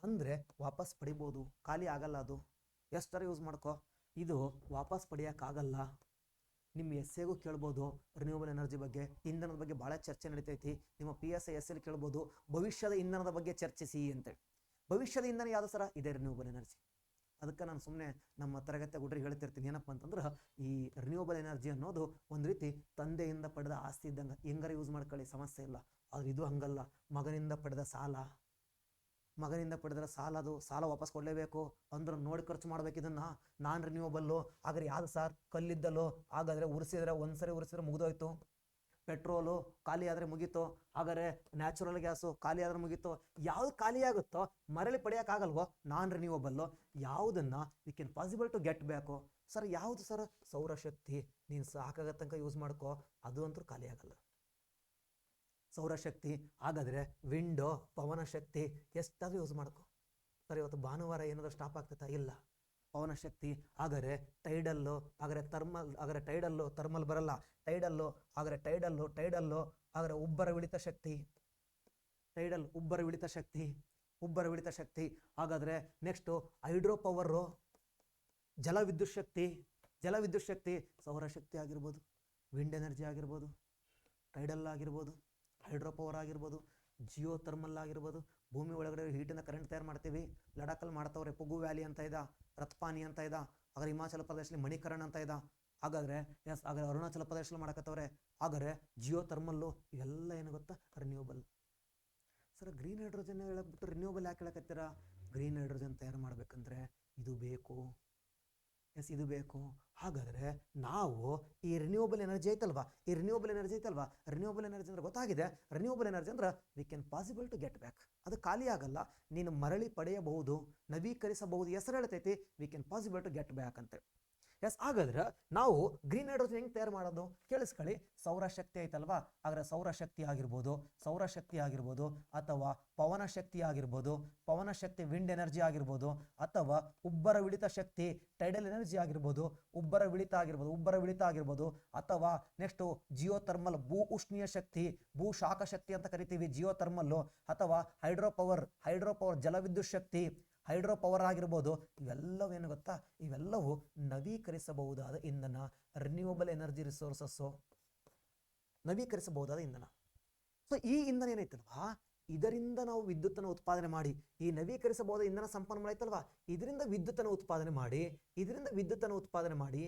ಅಂದ್ರೆ ವಾಪಸ್ ಪಡಿಬೋದು, ಖಾಲಿ ಆಗಲ್ಲ. ಅದು ಎಷ್ಟರ ಯೂಸ್ ಮಾಡ್ಕೋ, ಇದು ವಾಪಸ್ ಪಡಿಯೋಕ್ಕಾಗಲ್ಲ. ನಿಮ್ಮ ಎಸ್ಸೆಗೂ ಕೇಳ್ಬೋದು ರಿನ್ಯೂವಬಲ್ ಎನರ್ಜಿ ಬಗ್ಗೆ, ಇಂಧನದ ಬಗ್ಗೆ ಭಾಳ ಚರ್ಚೆ ನಡೀತೈತಿ. ನಿಮ್ಮ PSI SL ಕೇಳ್ಬೋದು ಭವಿಷ್ಯದ ಇಂಧನದ ಬಗ್ಗೆ ಚರ್ಚಿಸಿ ಅಂತೇಳಿ. ಭವಿಷ್ಯದ ಇಂಧನ ಯಾವುದು ಸರ? ಇದೇ ರಿನ್ಯೂವಬಲ್ ಎನರ್ಜಿ. ಅದಕ್ಕೆ ನಾನು ಸುಮ್ಮನೆ ನಮ್ಮ ತರಗತಿ ಹುಡುಗರಿಗೆ ಹೇಳ್ತಿರ್ತೀನಿ, ಏನಪ್ಪ ಅಂತಂದ್ರೆ ಈ ರಿನ್ಯೂವಬಲ್ ಎನರ್ಜಿ ಅನ್ನೋದು ಒಂದು ರೀತಿ ತಂದೆಯಿಂದ ಪಡೆದ ಆಸ್ತಿ ಇದ್ದಂಗೆ, ಹೆಂಗಾರ ಯೂಸ್ ಮಾಡ್ಕೊಳ್ಳಿ, ಸಮಸ್ಯೆ ಇಲ್ಲ. ಆದರೆ ಇದು ಹಂಗಲ್ಲ. ಮಗನಿಂದ ಪಡೆದ ಸಾಲ ಅದು ಸಾಲ ವಾಪಸ್ ಕೊಡಲೇಬೇಕು ಅಂದ್ರೆ ನೋಡಿ ಖರ್ಚು ಮಾಡ್ಬೇಕು. ಇದನ್ನ ನಾನ್ ರಿನ್ಯೂವಬಲ್ಲು. ಹಾಗಾದ್ರೆ ಯಾವ್ದು ಸರ್? ಕಲ್ಲಿದ್ದಲು. ಹಾಗಾದರೆ ಒಂದ್ಸರಿ ಉರಿಸಿದ್ರೆ ಮುಗಿದೋಯ್ತು. ಪೆಟ್ರೋಲು ಖಾಲಿ ಆದರೆ ಮುಗೀತು. ಹಾಗಾದರೆ ನ್ಯಾಚುರಲ್ ಗ್ಯಾಸು ಖಾಲಿ ಆದರೆ ಮುಗೀತು. ಯಾವ್ದು ಖಾಲಿ ಆಗುತ್ತೋ ಮರಳಿ ಪಡೆಯೋಕ್ಕಾಗಲ್ವೋ ನಾನ್ ರಿನ್ಯೂವಬಲ್ಲು. ಯಾವುದನ್ನು we can possible to get back sir? ಯಾವುದು ಸರ್? ಸೌರಶಕ್ತಿ. ನೀನು ಸಾಕಾಗೋ ತನಕ ಯೂಸ್ ಮಾಡ್ಕೋ, ಅದು ಅಂತೂ ಖಾಲಿ ಆಗಲ್ಲ. ಸೌರಶಕ್ತಿ. ಹಾಗಾದರೆ ವಿಂಡೋ, ಪವನ ಶಕ್ತಿ ಎಷ್ಟಾದರೂ ಯೂಸ್ ಮಾಡ್ಕೊ. ಸರ್ ಇವತ್ತು ಭಾನುವಾರ ಏನಾದರೂ ಸ್ಟಾಪ್ ಆಗ್ತೈತಾ? ಇಲ್ಲ. ಪವನ ಶಕ್ತಿ. ಹಾಗಾದರೆ ಟೈಡಲ್ಲು. ಹಾಗಾದರೆ ಥರ್ಮಲ್ ಬರಲ್ಲ. ಟೈಡಲ್ಲು. ಹಾಗಾದರೆ ಉಬ್ಬರ ಇಳಿತ ಶಕ್ತಿ. ಉಬ್ಬರವಿಳಿತ ಶಕ್ತಿ. ಹಾಗಾದರೆ ನೆಕ್ಸ್ಟು ಹೈಡ್ರೋ ಪವರು, ಜಲವಿದ್ಯುತ್ ಶಕ್ತಿ, ಸೌರಶಕ್ತಿ ಆಗಿರ್ಬೋದು, ವಿಂಡ್ ಎನರ್ಜಿ ಆಗಿರ್ಬೋದು, ಟೈಡಲ್ ಆಗಿರ್ಬೋದು, ಹೈಡ್ರೋ ಪವರ್ ಆಗಿರ್ಬೋದು, ಜಿಯೋ ಥರ್ಮಲ್ ಆಗಿರ್ಬೋದು. ಭೂಮಿ ಒಳಗಡೆ ಹೀಟಿಂದ ಕರೆಂಟ್ ತಯಾರು ಮಾಡ್ತೀವಿ. ಲಡಾಖಲ್ಲಿ ಮಾಡ್ತವ್ರೆ, ಪುಗು ವ್ಯಾಲಿ ಅಂತ ಇದೆ, ರತ್ಪಾನಿ ಅಂತ ಇದೆ. ಹಾಗಾದ್ರೆ ಹಿಮಾಚಲ ಪ್ರದೇಶದಲ್ಲಿ ಮಣಿಕರಣ್ ಅಂತ ಇದೆ. ಹಾಗಾದರೆ ಹಾಗಾದ್ರೆ ಅರುಣಾಚಲ ಪ್ರದೇಶದಲ್ಲಿ ಮಾಡಕತ್ತವ್ರೆ. ಹಾಗಾದರೆ ಜಿಯೋ ಥರ್ಮಲ್ಲು ಇವೆಲ್ಲ ಏನು ಗೊತ್ತಾ, ರಿನ್ಯೂಬಲ್. ಸರ್ ಗ್ರೀನ್ ಹೈಡ್ರೋಜನ್ ಹೇಳಕ್ಬಿಟ್ಟು ರಿನ್ಯೂಬಲ್ ಯಾಕೆ ಹೇಳಕತ್ತೀರಾ? ಗ್ರೀನ್ ಹೈಡ್ರೋಜನ್ ತಯಾರು ಮಾಡಬೇಕಂದ್ರೆ ಇದು ಬೇಕು. ಇದು ಬೇಕು. ಹಾಗಾದರೆ ನಾವು ಈ ರಿನ್ಯೂಬಲ್ ಎನರ್ಜಿ ಐತಲ್ವಾ, ರಿನ್ಯೂಬಲ್ ಎನರ್ಜಿ ಅಂದ್ರೆ ಗೊತ್ತಾಗಿದೆ. ರಿನ್ಯೂಬಲ್ ಎನರ್ಜಿ ಅಂದ್ರೆ we can possible to get back. ಅದು ಖಾಲಿ ಆಗಲ್ಲ, ನೀನು ಮರಳಿ ಪಡೆಯಬಹುದು, ನವೀಕರಿಸಬಹುದು. ಹೆಸರು ಹೇಳ್ತೈತಿ we can possible to get back ಅಂತ. ಹಾಗಾದ್ರೆ ನಾವು ಗ್ರೀನ್ ಹೈಡ್ರೋಜನ್ ಹೆಂಗೆ ತಯಾರು ಮಾಡೋದು ಕೇಳಿಸ್ಕೊಳ್ಳಿ. ಸೌರಶಕ್ತಿ ಐತಲ್ವಾ, ಹಾಗಾದ್ರೆ ಸೌರಶಕ್ತಿ ಆಗಿರ್ಬೋದು ಅಥವಾ ಪವನ ಶಕ್ತಿ ವಿಂಡ್ ಎನರ್ಜಿ ಆಗಿರ್ಬೋದು, ಅಥವಾ ಉಬ್ಬರವಿಳಿತ ಶಕ್ತಿ ಟೈಡಲ್ ಎನರ್ಜಿ ಆಗಿರ್ಬೋದು, ಉಬ್ಬರವಿಳಿತ ಆಗಿರ್ಬೋದು, ಅಥವಾ ನೆಕ್ಸ್ಟು ಜಿಯೋ ಥರ್ಮಲ್ ಭೂ ಉಷ್ಣೀಯ ಶಕ್ತಿ, ಭೂ ಶಾಖ ಶಕ್ತಿ ಅಂತ ಕರಿತೀವಿ ಜಿಯೋ ಥರ್ಮಲ್ಲು, ಅಥವಾ ಹೈಡ್ರೋ ಪವರ್ ಜಲವಿದ್ಯುತ್ ಶಕ್ತಿ, ಹೈಡ್ರೋ ಪವರ್ ಆಗಿರ್ಬೋದು. ಇವೆಲ್ಲವೇನು ಗೊತ್ತಾ, ಇವೆಲ್ಲವೂ ನವೀಕರಿಸಬಹುದಾದ ಇಂಧನ, ರಿನ್ಯೂವಬಲ್ ಎನರ್ಜಿ ರಿಸೋರ್ಸಸ್ಸು, ನವೀಕರಿಸಬಹುದಾದ ಇಂಧನ. ಸೊ ಈ ಇಂಧನ ಏನೈತಲ್ವಾ, ಇದರಿಂದ ನಾವು ವಿದ್ಯುತ್ತನ್ನು ಉತ್ಪಾದನೆ ಮಾಡಿ, ಈ ನವೀಕರಿಸಬಹುದಾದ ಇಂಧನ ಸಂಪನ್ಮೂಲ ಐತಲ್ವಾ, ಇದರಿಂದ ವಿದ್ಯುತ್ತನ್ನು ಉತ್ಪಾದನೆ ಮಾಡಿ,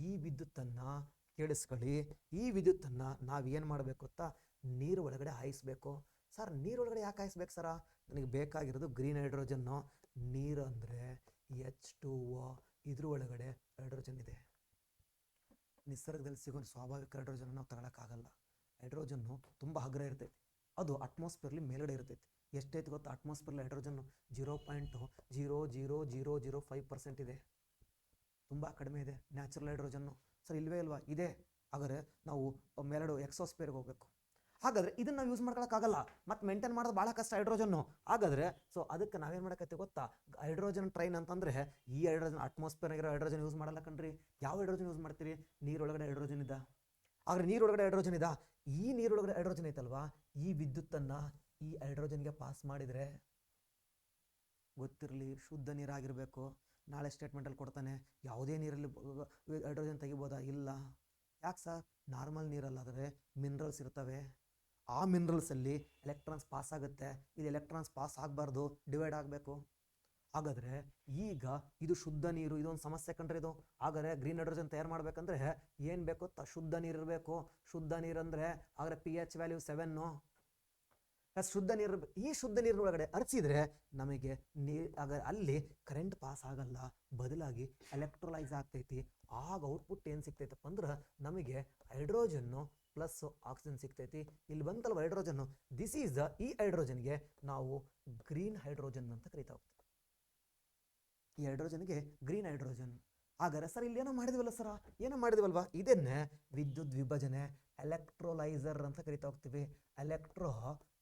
ಈ ವಿದ್ಯುತ್ತನ್ನು ಕೇಳಿಸ್ಕೊಳ್ಳಿ, ಈ ವಿದ್ಯುತ್ತನ್ನು ನಾವೇನು ಮಾಡಬೇಕು ಗೊತ್ತಾ, ನೀರು ಒಳಗಡೆ ಹಾಯಿಸ್ಬೇಕು. ಸರ್ ನೀರೊಳಗಡೆ ಯಾಕೆ ಹಾಯಿಸ್ಬೇಕು ಸರ? ನನಗೆ ಬೇಕಾಗಿರೋದು ಗ್ರೀನ್ ಹೈಡ್ರೋಜನ್ನು. ನೀರು ಅಂದರೆ H2O, ಇದ್ರ ಒಳಗಡೆ ಹೈಡ್ರೋಜನ್ ಇದೆ. ನಿಸರ್ಗದಲ್ಲಿ ಸಿಗೋ ಸ್ವಾಭಾವಿಕ ಹೈಡ್ರೋಜನ್ ನಾವು ತಗೊಳಕ್ಕಾಗಲ್ಲ. ಹೈಡ್ರೋಜನ್ನು ತುಂಬ ಹಗುರ ಇರ್ತೈತಿ, ಅದು ಅಟ್ಮಾಸ್ಫಿಯರ್ಲಿ ಮೇಲ್ಗಡೆ ಇರ್ತೈತಿ. ಎಷ್ಟೈತಿ ಗೊತ್ತಾ ಅಟ್ಮಾಸ್ಫಿಯರ್ಲಿ ಹೈಡ್ರೋಜನ್ನು? 0.00005% ಇದೆ, ತುಂಬ ಕಡಿಮೆ ಇದೆ ನ್ಯಾಚುರಲ್ ಹೈಡ್ರೋಜನ್ನು. ಸರ್ ಇಲ್ವೇ ಇಲ್ವಾ? ಇದೆ. ಹಾಗಾದರೆ ನಾವು ಮೇಲ್ಗಡೆ ಎಕ್ಸೋಸ್ಫಿಯರ್ಗೆ ಹೋಗಬೇಕು. ಹಾಗಾದರೆ ಇದನ್ನು ನಾವು ಯೂಸ್ ಮಾಡ್ಕೊಳಕ್ಕಾಗಲ್ಲ, ಮತ್ತು ಮೇಂಟೈನ್ ಮಾಡೋದು ಭಾಳ ಕಷ್ಟ ಹೈಡ್ರೋಜನ್ನು. ಹಾಗಾದರೆ ಸೊ ಅದಕ್ಕೆ ನಾವೇನು ಮಾಡಕತ್ತೀವಿ ಗೊತ್ತಾ, ಹೈಡ್ರೋಜನ್ ಟ್ರೈನ್ ಅಂತಂದರೆ ಈ ಹೈಡ್ರೋಜನ್ ಅಟ್ಮಾಸ್ಫಿಯರ್ನಾಗಿರೋ ಹೈಡ್ರೋಜನ್ ಯೂಸ್ ಮಾಡಲ್ಲ ಕಣ್ರಿ. ಯಾವ ಹೈಡ್ರೋಜನ್ ಯೂಸ್ ಮಾಡ್ತೀರಿ? ನೀರೊಳಗಡೆ ಹೈಡ್ರೋಜನ್ ಇದೆ. ಆದರೆ ನೀರೊಳಗಡೆ ಹೈಡ್ರೋಜನ್ ಇದೆ, ಈ ನೀರೊಳಗಡೆ ಹೈಡ್ರೋಜನ್ ಐತಲ್ವಾ, ಈ ವಿದ್ಯುತ್ತನ್ನು ಈ ಹೈಡ್ರೋಜನ್ಗೆ ಪಾಸ್ ಮಾಡಿದರೆ, ಗೊತ್ತಿರಲಿ ಶುದ್ಧ ನೀರಾಗಿರಬೇಕು. ನಾಳೆ ಸ್ಟೇಟ್ಮೆಂಟಲ್ಲಿ ಕೊಡ್ತಾನೆ, ಯಾವುದೇ ನೀರಲ್ಲಿ ಹೈಡ್ರೋಜನ್ ತೆಗಿಬೋದಾ? ಇಲ್ಲ. ಯಾಕೆ ಸರ್? ನಾರ್ಮಲ್ ನೀರಲ್ಲಾದರೆ ಮಿನರಲ್ಸ್ ಇರ್ತವೆ, ಆ ಮಿನರಲ್ಸಲ್ಲಿ ಎಲೆಕ್ಟ್ರಾನ್ಸ್ ಪಾಸ್ ಆಗುತ್ತೆ. ಇದು ಎಲೆಕ್ಟ್ರಾನ್ಸ್ ಪಾಸ್ ಆಗಬಾರ್ದು, ಡಿವೈಡ್ ಆಗಬೇಕು. ಹಾಗಾದರೆ ಈಗ ಇದು ಶುದ್ಧ ನೀರು, ಇದೊಂದು ಸಮಸ್ಯೆ ಕಂಡ್ರೆ ಇದು. ಹಾಗಾದರೆ ಗ್ರೀನ್ ಹೈಡ್ರೋಜನ್ ತಯಾರು ಮಾಡಬೇಕಂದ್ರೆ ಏನು ಬೇಕು? ಶುದ್ಧ ನೀರು ಇರಬೇಕು. ಶುದ್ಧ ನೀರಂದರೆ ಹಾಗಾದರೆ pH ವ್ಯಾಲ್ಯೂ 7. ಶುದ್ಧ ನೀರು. ಈ ಶುದ್ಧ ನೀರಿನ ಒಳಗಡೆ ಹರಿಸಿದ್ರೆ ನಮಗೆ ಆಗ ಅಲ್ಲಿ ಕರೆಂಟ್ ಪಾಸ್ ಆಗಲ್ಲ, ಬದಲಾಗಿ ಎಲೆಕ್ಟ್ರೋಲೈಸ್ ಆಗ್ತೈತಿ. ಆಗ ಔಟ್ಪುಟ್ ಏನು ಸಿಗ್ತೈತಪ್ಪ ಅಂದ್ರೆ ನಮಗೆ ಹೈಡ್ರೋಜನ್ನು ಪ್ಲಸ್ ಆಕ್ಸಿಜನ್ ಸಿಗ್ತೈತಿ. ಇಲ್ಲಿ ಬಂತಲ್ವ ಹೈಡ್ರೋಜನ್ನು, ದಿಸ್ ಈಸ್ ಈ ಹೈಡ್ರೋಜನ್ಗೆ ನಾವು ಗ್ರೀನ್ ಹೈಡ್ರೋಜನ್ ಅಂತ ಕರಿತಾ ಹೋಗ್ತೀವಿ. ಈ ಹೈಡ್ರೋಜನ್ಗೆ ಗ್ರೀನ್ ಹೈಡ್ರೋಜನ್. ಹಾಗಾದ್ರೆ ಸರ್ ಇಲ್ಲಿ ಏನೋ ಮಾಡಿದ್ವಲ್ಲ ಸರ, ಏನೋ ಮಾಡಿದ್ವಲ್ವಾ, ಇದನ್ನೇ ವಿದ್ಯುತ್ ವಿಭಜನೆ ಎಲೆಕ್ಟ್ರೋಲೈಸರ್ ಅಂತ ಕರಿತಾ ಹೋಗ್ತೀವಿ.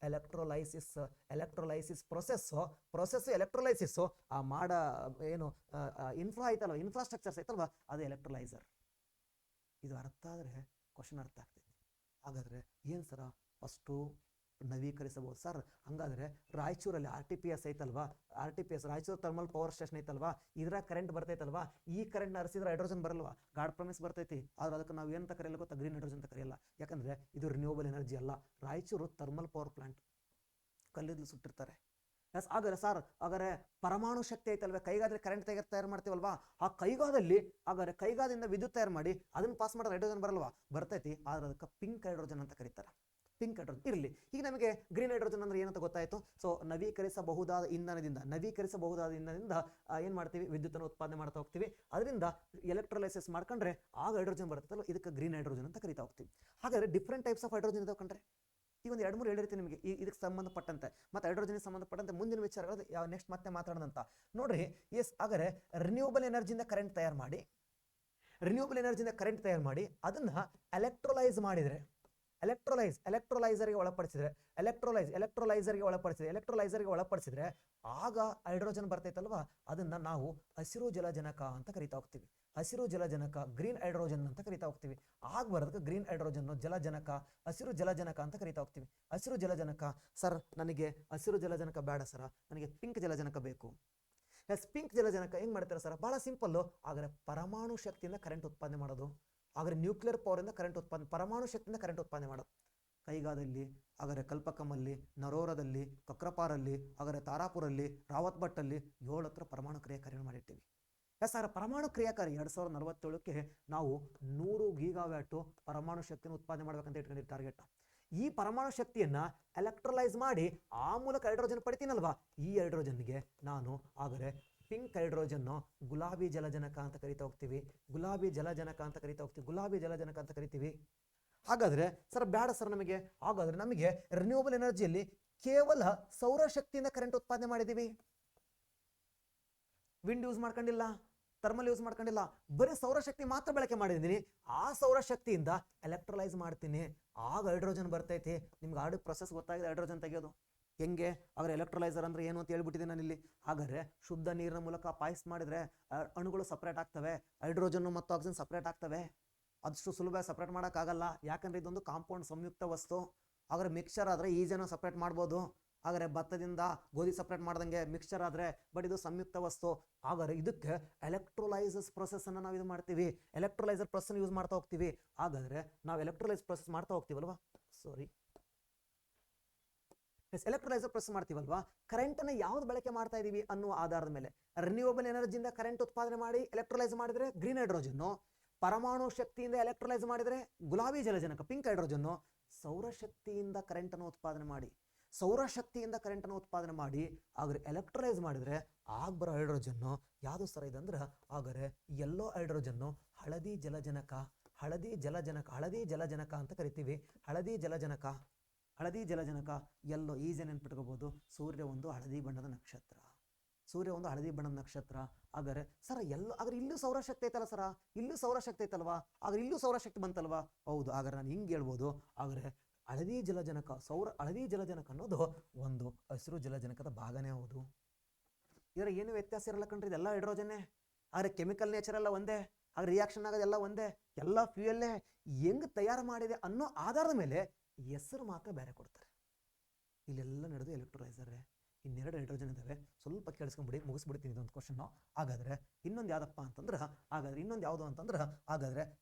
ಎಲೆಕ್ಟ್ರೋಲೈಸಿಸ್ ಪ್ರೊಸೆಸ್ ಎಲೆಕ್ಟ್ರೋಲೈಸಿಸ್ಸು ಆ ಮಾಡ ಏನು ಇನ್ಫ್ರಾಸ್ಟ್ರಕ್ಚರ್ಸ್ ಐತಲ್ವ, ಅದು ಎಲೆಕ್ಟ್ರೋಲೈಸರ್. ಇದು ಅರ್ಥ ಆದರೆ ಕ್ವಶನ್ ಅರ್ಥ ಆಗ್ತೈತಿ. ಹಾಗಾದರೆ ಏನು ಸರ? ಫಸ್ಟು ನವೀಕರಿಸಬಹುದು ಸರ್. ಹಂಗಾದರೆ ರಾಯಚೂರಲ್ಲಿ RTPS ಐತಲ್ವಾ, ರಾಯಚೂರು ಥರ್ಮಲ್ ಪವರ್ ಸ್ಟೇಷನ್ ಐತಲ್ವಾ, ಇದರ ಕರೆಂಟ್ ಬರ್ತೈತಲ್ವಾ, ಈ ಕರೆಂಟ್ನ ಹರಿಸಿದ್ರೆ ಹೈಡ್ರೋಜನ್ ಬರಲ್ವಾ? ಗಾಡ್ ಪ್ರಾಮಿಸ್ ಬರ್ತೈತಿ. ಆದ್ರೆ ಅದಕ್ಕೆ ನಾವು ಏನಂತ ಕರೆಯಲ್ಲ ಗೊತ್ತಾ? ಗ್ರೀನ್ ಹೈಡ್ರೋಜನ್ ಅಂತ ಕರೆಯಲ್ಲ. ಯಾಕಂದರೆ ಇದು ರಿನ್ಯೂವಬಲ್ ಎನರ್ಜಿ ಅಲ್ಲ. ರಾಯಚೂರು ಥರ್ಮಲ್ ಪವರ್ ಪ್ಲಾಂಟ್, ಕಲ್ಲಿದ್ದಲು ಸುಟ್ಟಿರ್ತಾರೆ. ಹಾಗಾದ್ರೆ ಸರ್, ಹಾಗಾದ್ರೆ ಪರಮಾಣು ಶಕ್ತಿ ಐತಲ್ವೇ, ಕೈಗಾದಲ್ಲಿ ಕರೆಂಟ್ ತಯಾರು ಮಾಡ್ತೀವಲ್ವಾ, ಆ ಕೈಗಾದಲ್ಲಿ ಹಾಗಾದ್ರೆ ಕೈಗಾದಿಂದ ವಿದ್ಯುತ್ ತಯಾರು ಮಾಡಿ ಅದನ್ನು ಪಾಸ್ ಮಾಡಿದ್ರೆ ಹೈಡ್ರೋಜನ್ ಬರಲ್ವಾ? ಬರ್ತೈತಿ. ಆದ್ರೆ ಅದಕ್ಕೆ ಪಿಂಕ್ ಹೈಡ್ರೋಜನ್ ಅಂತ ಕರೀತಾರೆ. ಪಿಂಕ್ ಹೈಡ್ರೋಜನ್ ಇರಲಿ. ಈಗ ನಮಗೆ ಗ್ರೀನ್ ಹೈಡ್ರೋಜನ್ ಅಂದ್ರೆ ಏನಂತ ಗೊತ್ತಾಯಿತು. ಸೊ ನವೀಕರಿಸಬಹುದಾದ ಇಂಧನದಿಂದ ಏನು ಮಾಡ್ತೀವಿ? ವಿದ್ಯುತ್ತನ್ನು ಉತ್ಪಾದನೆ ಮಾಡ್ತಾ ಹೋಗ್ತೀವಿ. ಅದರಿಂದ ಎಲೆಕ್ಟ್ರೋಲೈಸಿಸ್ ಮಾಡ್ಕೊಂಡ್ರೆ ಆಗ ಹೈಡ್ರೋಜನ್ ಬರ್ತದಲ್ಲ, ಇದಕ್ಕೆ ಗ್ರೀನ್ ಹೈಡ್ರೋಜನ್ ಅಂತ ಕರಿತಾ ಹೋಗ್ತೀವಿ. ಹಾಗಾದ್ರೆ ಡಿಫ್ರೆಂಟ್ ಟೈಪ್ಸ್ ಆಫ್ ಹೈಡ್ರೋಜನ್ ಇದಾವೆ ಕಂಡ್ರೆ. ಈಗ ಒಂದು 2-3 ಹೇಳಿರ್ತೀನಿ ನಿಮಗೆ ಇದಕ್ಕೆ ಸಂಬಂಧಪಟ್ಟಂತೆ, ಮತ್ತು ಹೈಡ್ರೋಜನ್ಗೆ ಸಂಬಂಧಪಟ್ಟಂತೆ ಮುಂದಿನ ವಿಚಾರಗಳು ನೆಕ್ಸ್ಟ್ ಮತ್ತೆ ಮಾತಾಡೋಣಂತ ನೋಡ್ರಿ. ಹಾಗಾದ್ರೆ ರಿನ್ಯೂವಬಲ್ ಎನರ್ಜಿಯಿಂದ ಕರೆಂಟ್ ತಯಾರು ಮಾಡಿ ಅದನ್ನ ಎಲೆಕ್ಟ್ರೋಲೈಸ್ ಎಲೆಕ್ಟ್ರೋಲೈಸರ್ಗೆ ಒಳಪಡಿಸಿದ್ರೆ ಆಗ ಹೈಡ್ರೋಜನ್ ಬರ್ತೈತಲ್ವಾ, ಅದನ್ನ ನಾವು ಹಸಿರು ಜಲಜನಕ ಅಂತ ಕರಿತಾ ಹೋಗ್ತೀವಿ. ಹಸಿರು ಜಲಜನಕ, ಗ್ರೀನ್ ಹೈಡ್ರೋಜನ್ ಅಂತ ಕರಿತಾ ಹೋಗ್ತೀವಿ. ಆಗ ಬರೋದಕ್ಕೆ ಗ್ರೀನ್ ಹೈಡ್ರೋಜನ್ ಜಲಜನಕ, ಹಸಿರು ಜಲಜನಕ ಅಂತ ಕರಿತಾ ಹೋಗ್ತೀವಿ. ಹಸಿರು ಜಲಜನಕ, ಸರ್ ನನಗೆ ಹಸಿರು ಜಲಜನಕ ಬೇಡ ಸರ, ನನಗೆ ಪಿಂಕ್ ಜಲಜನಕ ಬೇಕು. ಪಿಂಕ್ ಜಲಜನಕ ಹೆಂಗ್ ಮಾಡ್ತಾರೆ ಸರ್? ಬಹಳ ಸಿಂಪಲ್. ಆದರೆ ಪರಮಾಣು ಶಕ್ತಿಯಿಂದ ಕರೆಂಟ್ ಉತ್ಪಾದನೆ ಮಾಡೋದು, ಆದರೆ ನ್ಯೂಕ್ಲಿಯರ್ ಪವರ್ ಇಂದ ಕರೆಂಟ್ ಉತ್ಪಾದನೆ, ಪರಮಾಣು ಶಕ್ತಿಯಿಂದ ಕರೆಂಟ್ ಉತ್ಪಾದನೆ ಮಾಡೋದು. ಕೈಗಾದಲ್ಲಿ, ಆದರೆ ಕಲ್ಪಕಮಲ್ಲಿ, ನರೋರದಲ್ಲಿ, ಕಕ್ರಪಾರಲ್ಲಿ, ಆದರೆ ತಾರಾಪುರಲ್ಲಿ, ರಾವತ್ ಭಟ್ಟಲ್ಲಿ 7 ಹತ್ರ ಪರಮಾಣು ಕ್ರಿಯಾಕಾರಿಯನ್ನು ಮಾಡಿರ್ತೀವಿ. ಸರ್ ಪರಮಾಣು ಕ್ರಿಯಾಕಾರಿ 2047ಕ್ಕೆ ನಾವು 100 ಗೀಗಾವ್ಯಾಟು ಪರಮಾಣು ಶಕ್ತಿಯನ್ನು ಉತ್ಪಾದನೆ ಮಾಡ್ಬೇಕಂತ ಇಟ್ಕೊಂಡಿದ್ದೀವಿ ಟಾರ್ಗೆಟ್. ಈ ಪರಮಾಣು ಶಕ್ತಿಯನ್ನ ಎಲೆಕ್ಟ್ರೋಲೈಸ್ ಮಾಡಿ ಆ ಮೂಲಕ ಹೈಡ್ರೋಜನ್ ಪಡಿತೀನಲ್ವಾ, ಈ ಹೈಡ್ರೋಜನ್ಗೆ ನಾನು ಆದರೆ ಪಿಂಕ್ ಹೈಡ್ರೋಜನ್ ಗುಲಾಬಿ ಜಲಜನಕ ಅಂತ ಕರಿತಾ ಹೋಗ್ತೀವಿ. ಗುಲಾಬಿ ಜಲಜನಕ ಅಂತ ಕರಿತೀವಿ. ಹಾಗಾದ್ರೆ ಸರ್ ಬೇಡ ಸರ್ ನಮಗೆ, ಹಾಗಾದ್ರೆ ನಮಗೆ ರಿನ್ಯೂವಬಲ್ ಎನರ್ಜಿಯಲ್ಲಿ ಕೇವಲ ಸೌರಶಕ್ತಿಯಿಂದ ಕರೆಂಟ್ ಉತ್ಪಾದನೆ ಮಾಡಿದೀವಿ. ವಿಂಡ್ ಯೂಸ್ ಮಾಡ್ಕೊಂಡಿಲ್ಲ, ಥರ್ಮಲ್ ಯೂಸ್ ಮಾಡ್ಕೊಂಡಿಲ್ಲ, ಬರೀ ಸೌರಶಕ್ತಿ ಮಾತ್ರ ಬಳಕೆ ಮಾಡಿದ್ದೀನಿ. ಆ ಸೌರಶಕ್ತಿಯಿಂದ ಎಲೆಕ್ಟ್ರೋಲೈಸ್ ಮಾಡ್ತೀನಿ, ಆಗ ಹೈಡ್ರೋಜನ್ ಬರ್ತೈತಿ. ನಿಮ್ಗೆ ಆಡಿ ಪ್ರೊಸೆಸ್ ಗೊತ್ತಾಗಿದೆ ಹೈಡ್ರೋಜನ್ ತೆಗೆಯೋದು ಹೆಂಗೆ. ಆದರೆ ಎಲೆಕ್ಟ್ರೋಲೈಸರ್ ಅಂದ್ರೆ ಏನು ಅಂತ ಹೇಳ್ಬಿಟ್ಟಿದ್ದೀನಿ ನಾನು ಇಲ್ಲಿ. ಹಾಗಾದ್ರೆ ಶುದ್ಧ ನೀರಿನ ಮೂಲಕ ಪಾಯ್ಸ್ ಮಾಡಿದ್ರೆ ಅಣುಗಳು ಸಪ್ರೇಟ್ ಆಗ್ತವೆ, ಹೈಡ್ರೋಜನ್ ಮತ್ತು ಆಕ್ಸಿಜನ್ ಸಪ್ರೇಟ್ ಆಗ್ತವೆ. ಅಷ್ಟು ಸುಲಭ ಸಪ್ರೇಟ್ ಮಾಡೋಕ್ಕಾಗಲ್ಲ, ಯಾಕಂದ್ರೆ ಇದೊಂದು ಕಾಂಪೌಂಡ್ ಸಂಯುಕ್ತ ವಸ್ತು. ಆದರೆ ಮಿಕ್ಸ್ಚರ್ ಆದರೆ ಈಜಿನ ಸಪ್ರೇಟ್ ಮಾಡ್ಬೋದು. ಆದರೆ ಭತ್ತದಿಂದ ಗೋಧಿ ಸಪ್ರೇಟ್ ಮಾಡ್ದಂಗೆ ಮಿಕ್ಸ್ಚರ್ ಆದರೆ, ಬಟ್ ಇದು ಸಂಯುಕ್ತ ವಸ್ತು. ಹಾಗಾದ್ರೆ ಇದಕ್ಕೆ ಎಲೆಕ್ಟ್ರೋಲೈಸಸ್ ಪ್ರೊಸೆಸ್ ಅನ್ನು ನಾವು ಇದು ಮಾಡ್ತೀವಿ, ಎಲೆಕ್ಟ್ರೋಲೈಸರ್ ಪ್ರೊಸೆಸ್ ಯೂಸ್ ಮಾಡ್ತಾ ಹೋಗ್ತೀವಿ. ಹಾಗಾದ್ರೆ ನಾವು ಎಲೆಕ್ಟ್ರೋಲೈಸ್ ಪ್ರೊಸೆಸ್ ಮಾಡ್ತಾ ಹೋಗ್ತೀವಲ್ವಾ, ಎಲೆಕ್ಟ್ರೋಲೈಸರ್ ಪ್ರೊಸೆಸ್ ಮಾಡ್ತೀವಲ್ವಾ, ಕರೆಂಟ್ ಅನ್ನ ಯಾವ್ದು ಬಳಕೆ ಮಾಡ್ತಾ ಇದೀವಿ ಅನ್ನುವ ಆಧಾರದ ಮೇಲೆ ರಿನ್ಯೂವಬಲ್ ಎನರ್ಜಿಯಿಂದ ಕರೆಂಟ್ ಉತ್ಪಾದನೆ ಮಾಡಿ ಎಲೆಕ್ಟ್ರೋಲೈಸ್ ಮಾಡಿದ್ರೆ ಗ್ರೀನ್ ಹೈಡ್ರೋಜನ್, ಪರಮಾಣು ಶಕ್ತಿಯಿಂದ ಎಲೆಕ್ಟ್ರೋಲೈಸ್ ಮಾಡಿದ್ರೆ ಗುಲಾಬಿ ಜಲಜನಕ ಪಿಂಕ್ ಹೈಡ್ರೋಜನ್, ಸೌರಶಕ್ತಿಯಿಂದ ಕರೆಂಟ್ ಅನ್ನು ಉತ್ಪಾದನೆ ಮಾಡಿ ಹಾಗಾದ್ರೆ ಎಲೆಕ್ಟ್ರೋಲೈಸ್ ಮಾಡಿದ್ರೆ ಆಗ ಬರೋ ಹೈಡ್ರೋಜನ್ ಯಾವುದು ಸರ ಇದಂದ್ರೆ ಹಾಗಾದ್ರೆ ಯೆಲ್ಲೋ ಹೈಡ್ರೋಜನ್, ಹಳದಿ ಜಲಜನಕ ಅಂತ ಕರಿತೀವಿ. ಹಳದಿ ಜಲಜನಕ ಎಲ್ಲೋ ಈಜಿ ನೆನ್ಪಿಟ್ಕೋಬಹುದು. ಸೂರ್ಯ ಒಂದು ಹಳದಿ ಬಣ್ಣದ ನಕ್ಷತ್ರ. ಹಾಗಾದ್ರೆ ಸರ ಹಾಗಾದ್ರೆ ಇಲ್ಲೂ ಸೌರಶಕ್ತಿ ಐತಲ್ಲ ಸರ, ಇಲ್ಲೂ ಸೌರಶಕ್ತಿ ಐತಲ್ವಾ, ಹಾಗಾದ್ರೆ ಇಲ್ಲೂ ಸೌರಶಕ್ತಿ ಬಂತಲ್ವಾ? ಹೌದು. ಹಾಗಾದ್ರೆ ನಾನು ಹಿಂಗೆ ಹೇಳ್ಬೋದು, ಹಾಗಾದ್ರೆ ಹಳದಿ ಜಲಜನಕ ಅನ್ನೋದು ಒಂದು ಹಸಿರು ಜಲಜನಕದ ಭಾಗನೇ ಹೌದು. ಇದರ ಏನು ವ್ಯತ್ಯಾಸ ಇರಲ್ಲ ಕಣ್ರಿ, ಇದೆಲ್ಲ ಹೈಡ್ರೋಜನ್ನೇ. ಆದರೆ ಕೆಮಿಕಲ್ ನೇಚರ್ ಎಲ್ಲ ಒಂದೇ, ಆಗ ರಿಯಾಕ್ಷನ್ ಆಗೋದೆಲ್ಲ ಒಂದೇ, ಎಲ್ಲ ಫ್ಯೂಯಲ್ಲೇ. ಹೆಂಗ್ ತಯಾರು ಮಾಡಿದೆ ಅನ್ನೋ ಆಧಾರದ ಮೇಲೆ ಹೆಸರು ಮಾತ್ರ ಬೇರೆ ಕೊಡ್ತಾರೆ. ಇಲ್ಲೆಲ್ಲ ನಡೆದು ಎಲೆಕ್ಟ್ರೋಲೈಸರ್. ಇನ್ನೆರಡು ಹೈಡ್ರೋಜನ್ ಇದಾವೆ, ಸ್ವಲ್ಪ ಕೇಳಿಸ್ಕೊಂಡ್ಬಿಡಿ, ಮುಗಿಸ್ಬಿಡ್ತೀನಿ ಇದೊಂದು ಕ್ವಶನ್. ಹಾಗಾದ್ರೆ ಇನ್ನೊಂದು ಯಾವ್ದಪ್ಪ ಅಂತಂದ್ರೆ, ಹಾಗಾದ್ರೆ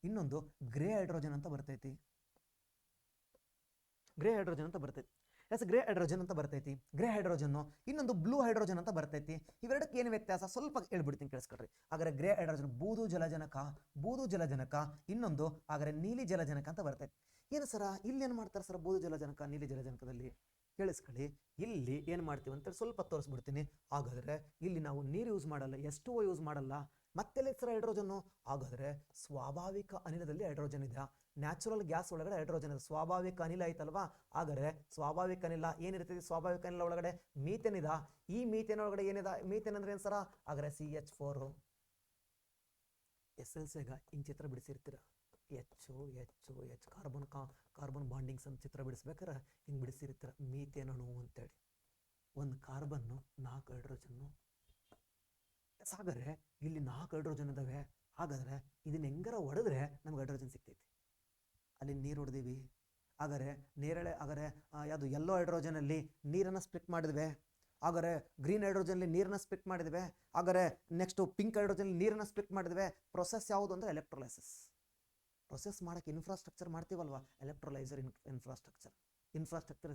ಇನ್ನೊಂದು ಗ್ರೇ ಹೈಡ್ರೋಜನ್ ಅಂತ ಬರ್ತೈತಿ. ಗ್ರೇ ಹೈಡ್ರೋಜನ್ ಅಂತ ಬರ್ತೈತಿ. ಇನ್ನೊಂದು ಬ್ಲೂ ಹೈಡ್ರೋಜನ್ ಅಂತ ಬರ್ತೈತಿ. ಇವೆರಡಕ್ಕೆ ಏನು ವ್ಯತ್ಯಾಸ ಸ್ವಲ್ಪ ಹೇಳ್ಬಿಡ್ತೀನಿ ಕೇಳಿಸ್ಕೊಳ್ರಿ. ಹಾಗಾದ್ರೆ ಗ್ರೇ ಹೈಡ್ರೋಜನ್ ಬೂದು ಜಲಜನಕ, ಇನ್ನೊಂದು ಹಾಗಾದ್ರೆ ನೀಲಿ ಜಲಜನಕ ಅಂತ ಬರ್ತೈತಿ. ಏನು ಸರ ಇಲ್ಲಿ ಏನು ಮಾಡ್ತಾರೆ ಸರ್ ಬೂದು ಜಲಜನಕ ನೀಲಿ ಜಲಜನಕದಲ್ಲಿ? ಕೇಳಿಸ್ಕೊಳ್ಳಿ, ಇಲ್ಲಿ ಏನು ಮಾಡ್ತೀವಿ ಅಂತ ಸ್ವಲ್ಪ ತೋರಿಸ್ಬಿಡ್ತೀನಿ. ಹಾಗಾದ್ರೆ ಇಲ್ಲಿ ನಾವು ನೀರು ಯೂಸ್ ಮಾಡಲ್ಲ, H2O ಯೂಸ್ ಮಾಡಲ್ಲ. ಮತ್ತೆ ಸರ್ ಹೈಡ್ರೋಜನ್, ಹಾಗಾದ್ರೆ ಸ್ವಾಭಾವಿಕ ಅನಿಲದಲ್ಲಿ ಹೈಡ್ರೋಜನ್ ಇದೆ. ನ್ಯಾಚುರಲ್ ಗ್ಯಾಸ್ ಒಳಗಡೆ ಹೈಡ್ರೋಜನ್ ಇದೆ, ಸ್ವಾಭಾವಿಕ ಅನಿಲ ಐತಲ್ವಾ. ಹಾಗಾದ್ರೆ ಸ್ವಾಭಾವಿಕ ಅನಿಲ ಏನಿರ್ತದೆ, ಸ್ವಾಭಾವಿಕ ಅನಿಲ ಒಳಗಡೆ ಮೀಥೇನ್ ಇದೆ. ಈ ಮೀಥೇನ್ ಒಳಗಡೆ ಏನಿದೆ, ಮೀಥೇನ್ ಅಂದ್ರೆ ಏನು ಸರ? ಹಾಗಾದ್ರೆ CH4 SLCಗ ಹಿಂಗೆ ಚಿತ್ರ ಬಿಡಿಸಿರ್ತೀರ, H ಕಾರ್ಬನ್ ಬಾಂಡಿಂಗ್ಸ್ ಅಂತ ಚಿತ್ರ ಬಿಡಿಸ್ಬೇಕಾರೆ ಹಿಂಗೆ ಬಿಡಿಸಿರ್ತೀರ, ಮೀಥೇನ್ ಅಣು ಅಂತೇಳಿ. ಒಂದು ಕಾರ್ಬನ್ನು 4 ಹೈಡ್ರೋಜನ್ನು. ಹಾಗಾದ್ರೆ ಇಲ್ಲಿ 4 ಹೈಡ್ರೋಜನ್ ಇದಾವೆ. ಹಾಗಾದ್ರೆ ಇದನ್ನ ಹೆಂಗಾರ ಹೊಡೆದ್ರೆ ನಮ್ಗೆ ಹೈಡ್ರೋಜನ್ ಸಿಗ್ತೈತಿ. ಅಲ್ಲಿ ನೀರು ಹೊಡೆದಿವಿ, ಹಾಗಾದ್ರೆ ಯಾವುದು ಯೆಲ್ಲೋ ಹೈಡ್ರೋಜನ್ ಅಲ್ಲಿ ನೀರನ್ನು ಸ್ಪ್ಲಿಟ್ ಮಾಡಿದ್ವಿ. ಹಾಗಾದ್ರೆ ಗ್ರೀನ್ ಹೈಡ್ರೋಜನ್ ಅಲ್ಲಿ ನೀರನ್ನ ಸ್ಪ್ಲಿಟ್ ಮಾಡಿದ್ವಿ. ಹಾಗಾದ್ರೆ ನೆಕ್ಸ್ಟ್ ಪಿಂಕ್ ಹೈಡ್ರೋಜನ್ ನೀರನ್ನ ಸ್ಪ್ಲಿಟ್ ಮಾಡಿದ್ವಿ. ಪ್ರೊಸೆಸ್ ಯಾವುದು ಅಂದ್ರೆ ಎಲೆಕ್ಟ್ರೋಲೈಸಿಸ್. ಪ್ರೊಸೆಸ್ ಮಾಡಕ್ಕೆ ಇನ್ಫ್ರಾಸ್ಟ್ರಕ್ಚರ್ ಮಾಡ್ತೀವಲ್ವಾ, ಎಲೆಕ್ಟ್ರೋಲೈಸರ್ ಇನ್ಫ್ರಾಸ್ಟ್ರಕ್ಚರ್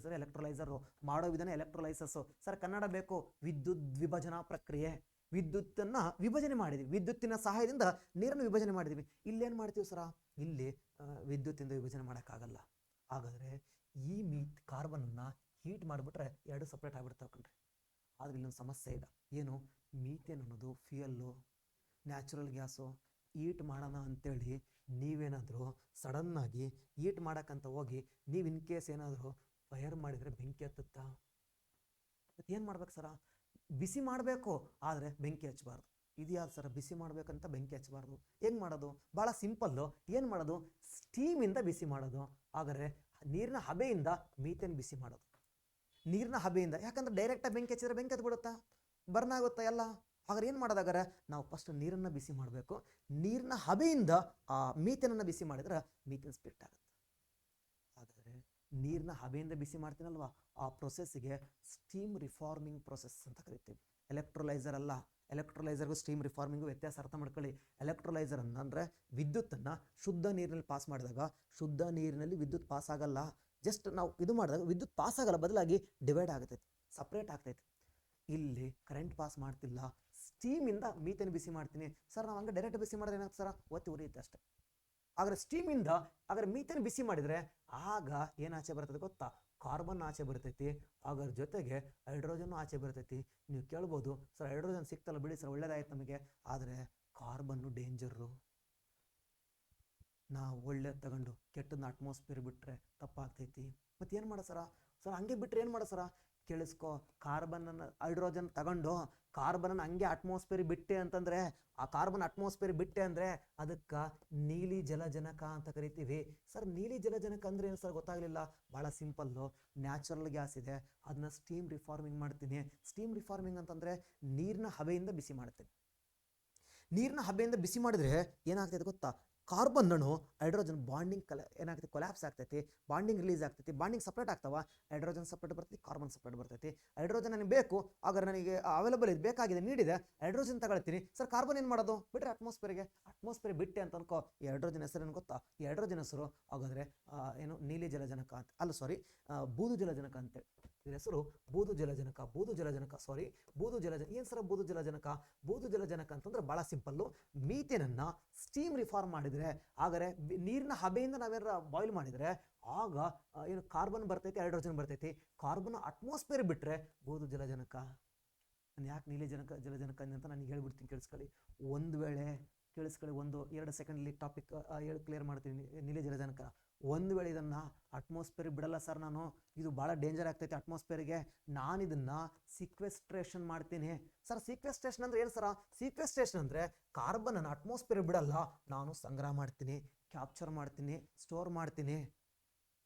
ಸರ್ ಎಲೆಕ್ಟ್ರೋಲೈಸರ್ ಮಾಡೋ ವಿಧಾನ ಎಲೆಕ್ಟ್ರೋಲೈಸಸ್. ಸರ್ ಕನ್ನಡ ಬೇಕು, ವಿದ್ಯುತ್ ವಿಭಜನಾ ಪ್ರಕ್ರಿಯೆ. ವಿದ್ಯುತ್ತನ್ನ ವಿಭಜನೆ ಮಾಡಿದ್ವಿ, ವಿದ್ಯುತ್ತಿನ ಸಹಾಯದಿಂದ ನೀರನ್ನು ವಿಭಜನೆ ಮಾಡಿದ್ವಿ. ಇಲ್ಲೇನು ಮಾಡ್ತೀವಿ ಸರ? ಇಲ್ಲಿ ವಿದ್ಯುತ್ತಿಂದ ವಿಭಜನೆ ಮಾಡೋಕ್ಕಾಗಲ್ಲ. ಹಾಗಾದ್ರೆ ಈ ಕಾರ್ಬನ್ನ ಹೀಟ್ ಮಾಡಿಬಿಟ್ರೆ ಎರಡು ಸಪ್ರೇಟ್ ಆಗಿಬಿಡ್ತಾವೆ ಕಣ್ರಿ. ಆದರೆ ಇಲ್ಲೊಂದು ಸಮಸ್ಯೆ ಇದೆ. ಏನು? ಮೀಥೇನ್ ಅನ್ನೋದು ಫ್ಯೂಯಲ್ಲು, ನ್ಯಾಚುರಲ್ ಗ್ಯಾಸು. ಹೀಟ್ ಮಾಡೋಣ ಅಂತೇಳಿ ನೀವೇನಾದರೂ ಸಡನ್ನಾಗಿ ಹೀಟ್ ಮಾಡೋಕ್ಕಂತ ಹೋಗಿ ನೀವು ಇನ್ ಕೇಸ್ ಏನಾದರೂ ಫೈರ್ ಮಾಡಿದರೆ ಬೆಂಕಿ ಹತ್ತುತ್ತಾ? ಮತ್ತು ಏನು ಮಾಡ್ಬೇಕು ಸರ? ಬಿಸಿ ಮಾಡಬೇಕು, ಆದರೆ ಬೆಂಕಿ ಹಚ್ಚಬಾರ್ದು. ಇದ್ಯಾವ್ದು ಸರ ಬಿಸಿ ಮಾಡಬೇಕಂತ ಬೆಂಕಿ ಹಚ್ಚಬಾರ್ದು? ಹೆಂಗೆ ಮಾಡೋದು? ಭಾಳ ಸಿಂಪಲ್ಲು. ಏನು ಮಾಡೋದು? ಸ್ಟೀಮಿಂದ ಬಿಸಿ ಮಾಡೋದು. ಹಾಗಾದರೆ ನೀರಿನ ಹಬೆಯಿಂದ ಮೀಥೇನ್ ಬಿಸಿ ಮಾಡೋದು. ನೀರಿನ ಹಬೆಯಿಂದ, ಯಾಕಂದ್ರೆ ಡೈರೆಕ್ಟಾಗಿ ಬೆಂಕಿ ಹಚ್ಚಿದ್ರೆ ಬೆಂಕಿ ಹತ್ಬಿಡುತ್ತಾ, ಬರ್ನ್ ಆಗುತ್ತಾ ಎಲ್ಲ. ಹಾಗಾದ್ರೆ ಏನು ಮಾಡೋದಾಗಾರೆ, ನಾವು ಫಸ್ಟ್ ನೀರನ್ನು ಬಿಸಿ ಮಾಡಬೇಕು. ನೀರಿನ ಹಬೆಯಿಂದ ಆ ಮೀಥೇನನ್ನು ಬಿಸಿ ಮಾಡಿದ್ರೆ ಮೀಥೇನ್ ಸ್ಪಿಟ್ ಆಗುತ್ತೆ. ಹಾಗಾದರೆ ನೀರಿನ ಹಬೆಯಿಂದ ಬಿಸಿ ಮಾಡ್ತೀನಲ್ವಾ, ಆ ಪ್ರೊಸೆಸ್ಸಿಗೆ ಸ್ಟೀಮ್ ರಿಫಾರ್ಮಿಂಗ್ ಪ್ರೊಸೆಸ್ ಅಂತ ಕರಿತೀವಿ. ಎಲೆಕ್ಟ್ರೋಲೈಸರ್ ಅಲ್ಲ, ಎಲೆಕ್ಟ್ರೋಲೈಸರ್ಗೂ ಸ್ಟೀಮ್ ರಿಫಾರ್ಮಿಂಗು ವ್ಯತ್ಯಾಸ ಅರ್ಥ ಮಾಡ್ಕೊಳ್ಳಿ. ಎಲೆಕ್ಟ್ರೋಲೈಸರ್ ಅಂದರೆ ವಿದ್ಯುತ್ತನ್ನು ಶುದ್ಧ ನೀರಿನಲ್ಲಿ ಪಾಸ್ ಮಾಡಿದಾಗ ಶುದ್ಧ ನೀರಿನಲ್ಲಿ ವಿದ್ಯುತ್ ಪಾಸ್ ಆಗಲ್ಲ. ಜಸ್ಟ್ ನಾವು ಇದು ಮಾಡಿದಾಗ ವಿದ್ಯುತ್ ಪಾಸ್ ಆಗಲ್ಲ, ಬದಲಾಗಿ ಡಿವೈಡ್ ಆಗ್ತೈತೆ, ಸಪ್ರೇಟ್ ಆಗ್ತೈತೆ. ಇಲ್ಲಿ ಕರೆಂಟ್ ಪಾಸ್ ಮಾಡ್ತಿಲ್ಲ, ಸ್ಟೀಮಿಂದ ಮೀಥೇನ್ ಬಿಸಿ ಮಾಡ್ತೀನಿ. ಸರ್ ನಾವು ಹಂಗೆ ಡೈರೆಕ್ಟ್ ಬಿಸಿ ಮಾಡಿದ್ರೆ ಏನಾಗ್ತದೆ ಸರ್, ಒತ್ತಿ ಉರಿಯುತ್ತೆ ಅಷ್ಟೇ. ಆದರೆ ಸ್ಟೀಮಿಂದ ಅದ್ರ ಮೀಥೇನ್ ಬಿಸಿ ಮಾಡಿದರೆ ಆಗ ಏನು ಆಚೆ ಬರ್ತದೆ ಗೊತ್ತಾ, ಕಾರ್ಬನ್ ಆಚೆ ಬರ್ತೈತಿ, ಅದರ ಜೊತೆಗೆ ಹೈಡ್ರೋಜನ್ ಆಚೆ ಬರ್ತೈತಿ. ನೀವು ಕೇಳ್ಬೋದು ಸರ್ ಹೈಡ್ರೋಜನ್ ಸಿಕ್ತಲ್ಲ ಬಿಡಿ ಸರ್ ಒಳ್ಳೇದಾಯ್ತು ನಮಗೆ, ಆದರೆ ಕಾರ್ಬನ್ನು ಡೇಂಜರು. ನಾವು ಒಳ್ಳೇದು ತಗೊಂಡು ಕೆಟ್ಟದನ್ನ ಅಟ್ಮಾಸ್ಫಿಯರ್ ಬಿಟ್ಟರೆ ತಪ್ಪಾಗ್ತೈತಿ. ಮತ್ತು ಏನು ಮಾಡೋ ಸರ, ಹಂಗೆ ಬಿಟ್ಟರೆ ಏನು ಮಾಡೋ ಸರ, ಕೇಳಿಸ್ಕೊ, ಕಾರ್ಬನನ್ನು ಹೈಡ್ರೋಜನ್ ತಗೊಂಡು ಕಾರ್ಬನನ್ನು ಹಂಗೆ ಅಟ್ಮಾಸ್ಫಿಯರ್ ಬಿಟ್ಟೆ ಅಂತಂದರೆ, ಆ ಕಾರ್ಬನ್ ಅಟ್ಮಾಸ್ಫಿಯರ್ ಬಿಟ್ಟೆ ಅಂದರೆ ಅದಕ್ಕೆ ನೀಲಿ ಜಲಜನಕ ಅಂತ ಕರಿತೀವಿ. ಸರ್ ನೀಲಿ ಜಲಜನಕ ಅಂದರೆ ಏನು ಸರ್ ಗೊತ್ತಾಗಲಿಲ್ಲ, ಭಾಳ ಸಿಂಪಲ್ಲು. ನ್ಯಾಚುರಲ್ ಗ್ಯಾಸ್ ಇದೆ, ಅದನ್ನ ಸ್ಟೀಮ್ ರಿಫಾರ್ಮಿಂಗ್ ಮಾಡ್ತೀನಿ. ಸ್ಟೀಮ್ ರಿಫಾರ್ಮಿಂಗ್ ಅಂತಂದರೆ ನೀರಿನ ಹಬೆಯಿಂದ ಬಿಸಿ ಮಾಡ್ತೀನಿ. ನೀರಿನ ಹಬೆಯಿಂದ ಬಿಸಿ ಮಾಡಿದರೆ ಏನಾಗ್ತೈತೆ ಗೊತ್ತಾ, ಕಾರ್ಬನ್ ಅಣು ಹೈಡ್ರೋಜನ್ ಬಾಂಡಿಂಗ್ ಏನಾಗ್ತೈತಿ, ಕೊಲ್ಯಾಪ್ಸ್ ಆಗ್ತೈತಿ, ಬಾಂಡಿಂಗ್ ರಿಲೀಸ್ ಆಗ್ತೈತಿ, ಬಾಂಡಿಂಗ್ ಸಪ್ರೇಟ್ ಆಗ್ತಾವ, ಹೈಡ್ರೋಜನ್ ಸಪ್ರೇಟ್ ಬರ್ತೈತಿ, ಕಾರ್ಬನ್ ಸಪ್ರೇಟ್ ಬರ್ತೈತಿ. ಹೈಡ್ರೋಜನ್ ನನಗೆ ಬೇಕು, ಹಾಗಾದ್ರೆ ನನಗೆ ಅವೈಲೇಬಲ್ ಇದೆ, ಬೇಕಾಗಿದೆ, ನೀಡಿದೆ, ಹೈಡ್ರೋಜನ್ ತಗೊಳ್ತೀನಿ. ಸರ್ ಕಾರ್ಬನ್ ಏನು ಮಾಡೋದು, ಬಿಟ್ಟರೆ ಅಟ್ಮಾಸ್ಫಿಯರ್ ಬಿಟ್ಟೆ ಅಂತ ಅನ್ಕೋ. ಈ ಹೈಡ್ರೋಜನ್ ಹೆಸರು ಏನು ಗೊತ್ತಾ, ಈ ಹೈಡ್ರೋಜನ್ ಹೆಸರು ಹಾಗಾದರೆ ಏನು ನೀಲಿ ಜಲಜನಕ ಅಂತ, ಅಲ್ಲ ಸಾರಿ ಬೂದು ಜಲಜನಕ ಅಂತೇಳಿ. ಇದ್ರ ಹೆಸರು ಬೂದು ಜಲಜನಕ. ಏನು ಸರ ಬೂದು ಜಲಜನಕ ಅಂತಂದ್ರೆ ಭಾಳ ಸಿಂಪಲ್ಲು. ಮೀಥೇನನ್ನು ಸ್ಟೀಮ್ ರಿಫಾರ್ಮ್ ಮಾಡಿದರೆ, ಹಾಗಾದರೆ ನೀರಿನ ಹಬೆಯಿಂದ ನಾವೇನಾರ ಬಾಯ್ಲ್ ಮಾಡಿದರೆ ಆಗ ಏನು ಕಾರ್ಬನ್ ಬರ್ತೈತಿ, ಹೈಡ್ರೋಜನ್ ಬರ್ತೈತಿ. ಕಾರ್ಬನ್ ಅಟ್ಮಾಸ್ಫಿಯರ್ ಬಿಟ್ಟರೆ ಬೂದು ಜಲಜನಕ. ನಾನು ಯಾಕೆ ನೀಲಿ ಜಲಜನಕ ಅಂತ ನಾನು ಹೇಳ್ಬಿಡ್ತೀನಿ, ಕೇಳಿಸ್ಕೊಳ್ಳಿ. ಒಂದು ವೇಳೆ ಕೇಳಿಸ್ಕೊಳ್ಳಿ, 1-2 ಸೆಕೆಂಡ್ಲಿ ಟಾಪಿಕ್ ಕ್ಲಿಯರ್ ಮಾಡ್ತೀನಿ. ನೀಲಿ ಜಲಜನಕ ಒಂದು ವೇಳೆ ಇದನ್ನು ಅಟ್ಮಾಸ್ಫಿಯರ್ ಬಿಡಲ್ಲ ಸರ್ ನಾನು, ಇದು ಭಾಳ ಡೇಂಜರ್ ಆಗ್ತೈತೆ ಅಟ್ಮಾಸ್ಫಿಯರ್ಗೆ, ನಾನು ಇದನ್ನು ಸಿಕ್ವೆಸ್ಟ್ರೇಷನ್ ಮಾಡ್ತೀನಿ. ಸರ್ ಸಿಕ್ವೆಸ್ಟ್ರೇಷನ್ ಅಂದರೆ ಏನು ಸರ, ಸಿಕ್ವೆಸ್ಟ್ರೇಷನ್ ಅಂದರೆ ಕಾರ್ಬನನ್ನು ಅಟ್ಮಾಸ್ಫಿಯರ್ ಬಿಡಲ್ಲ, ನಾನು ಸಂಗ್ರಹ ಮಾಡ್ತೀನಿ, ಕ್ಯಾಪ್ಚರ್ ಮಾಡ್ತೀನಿ, ಸ್ಟೋರ್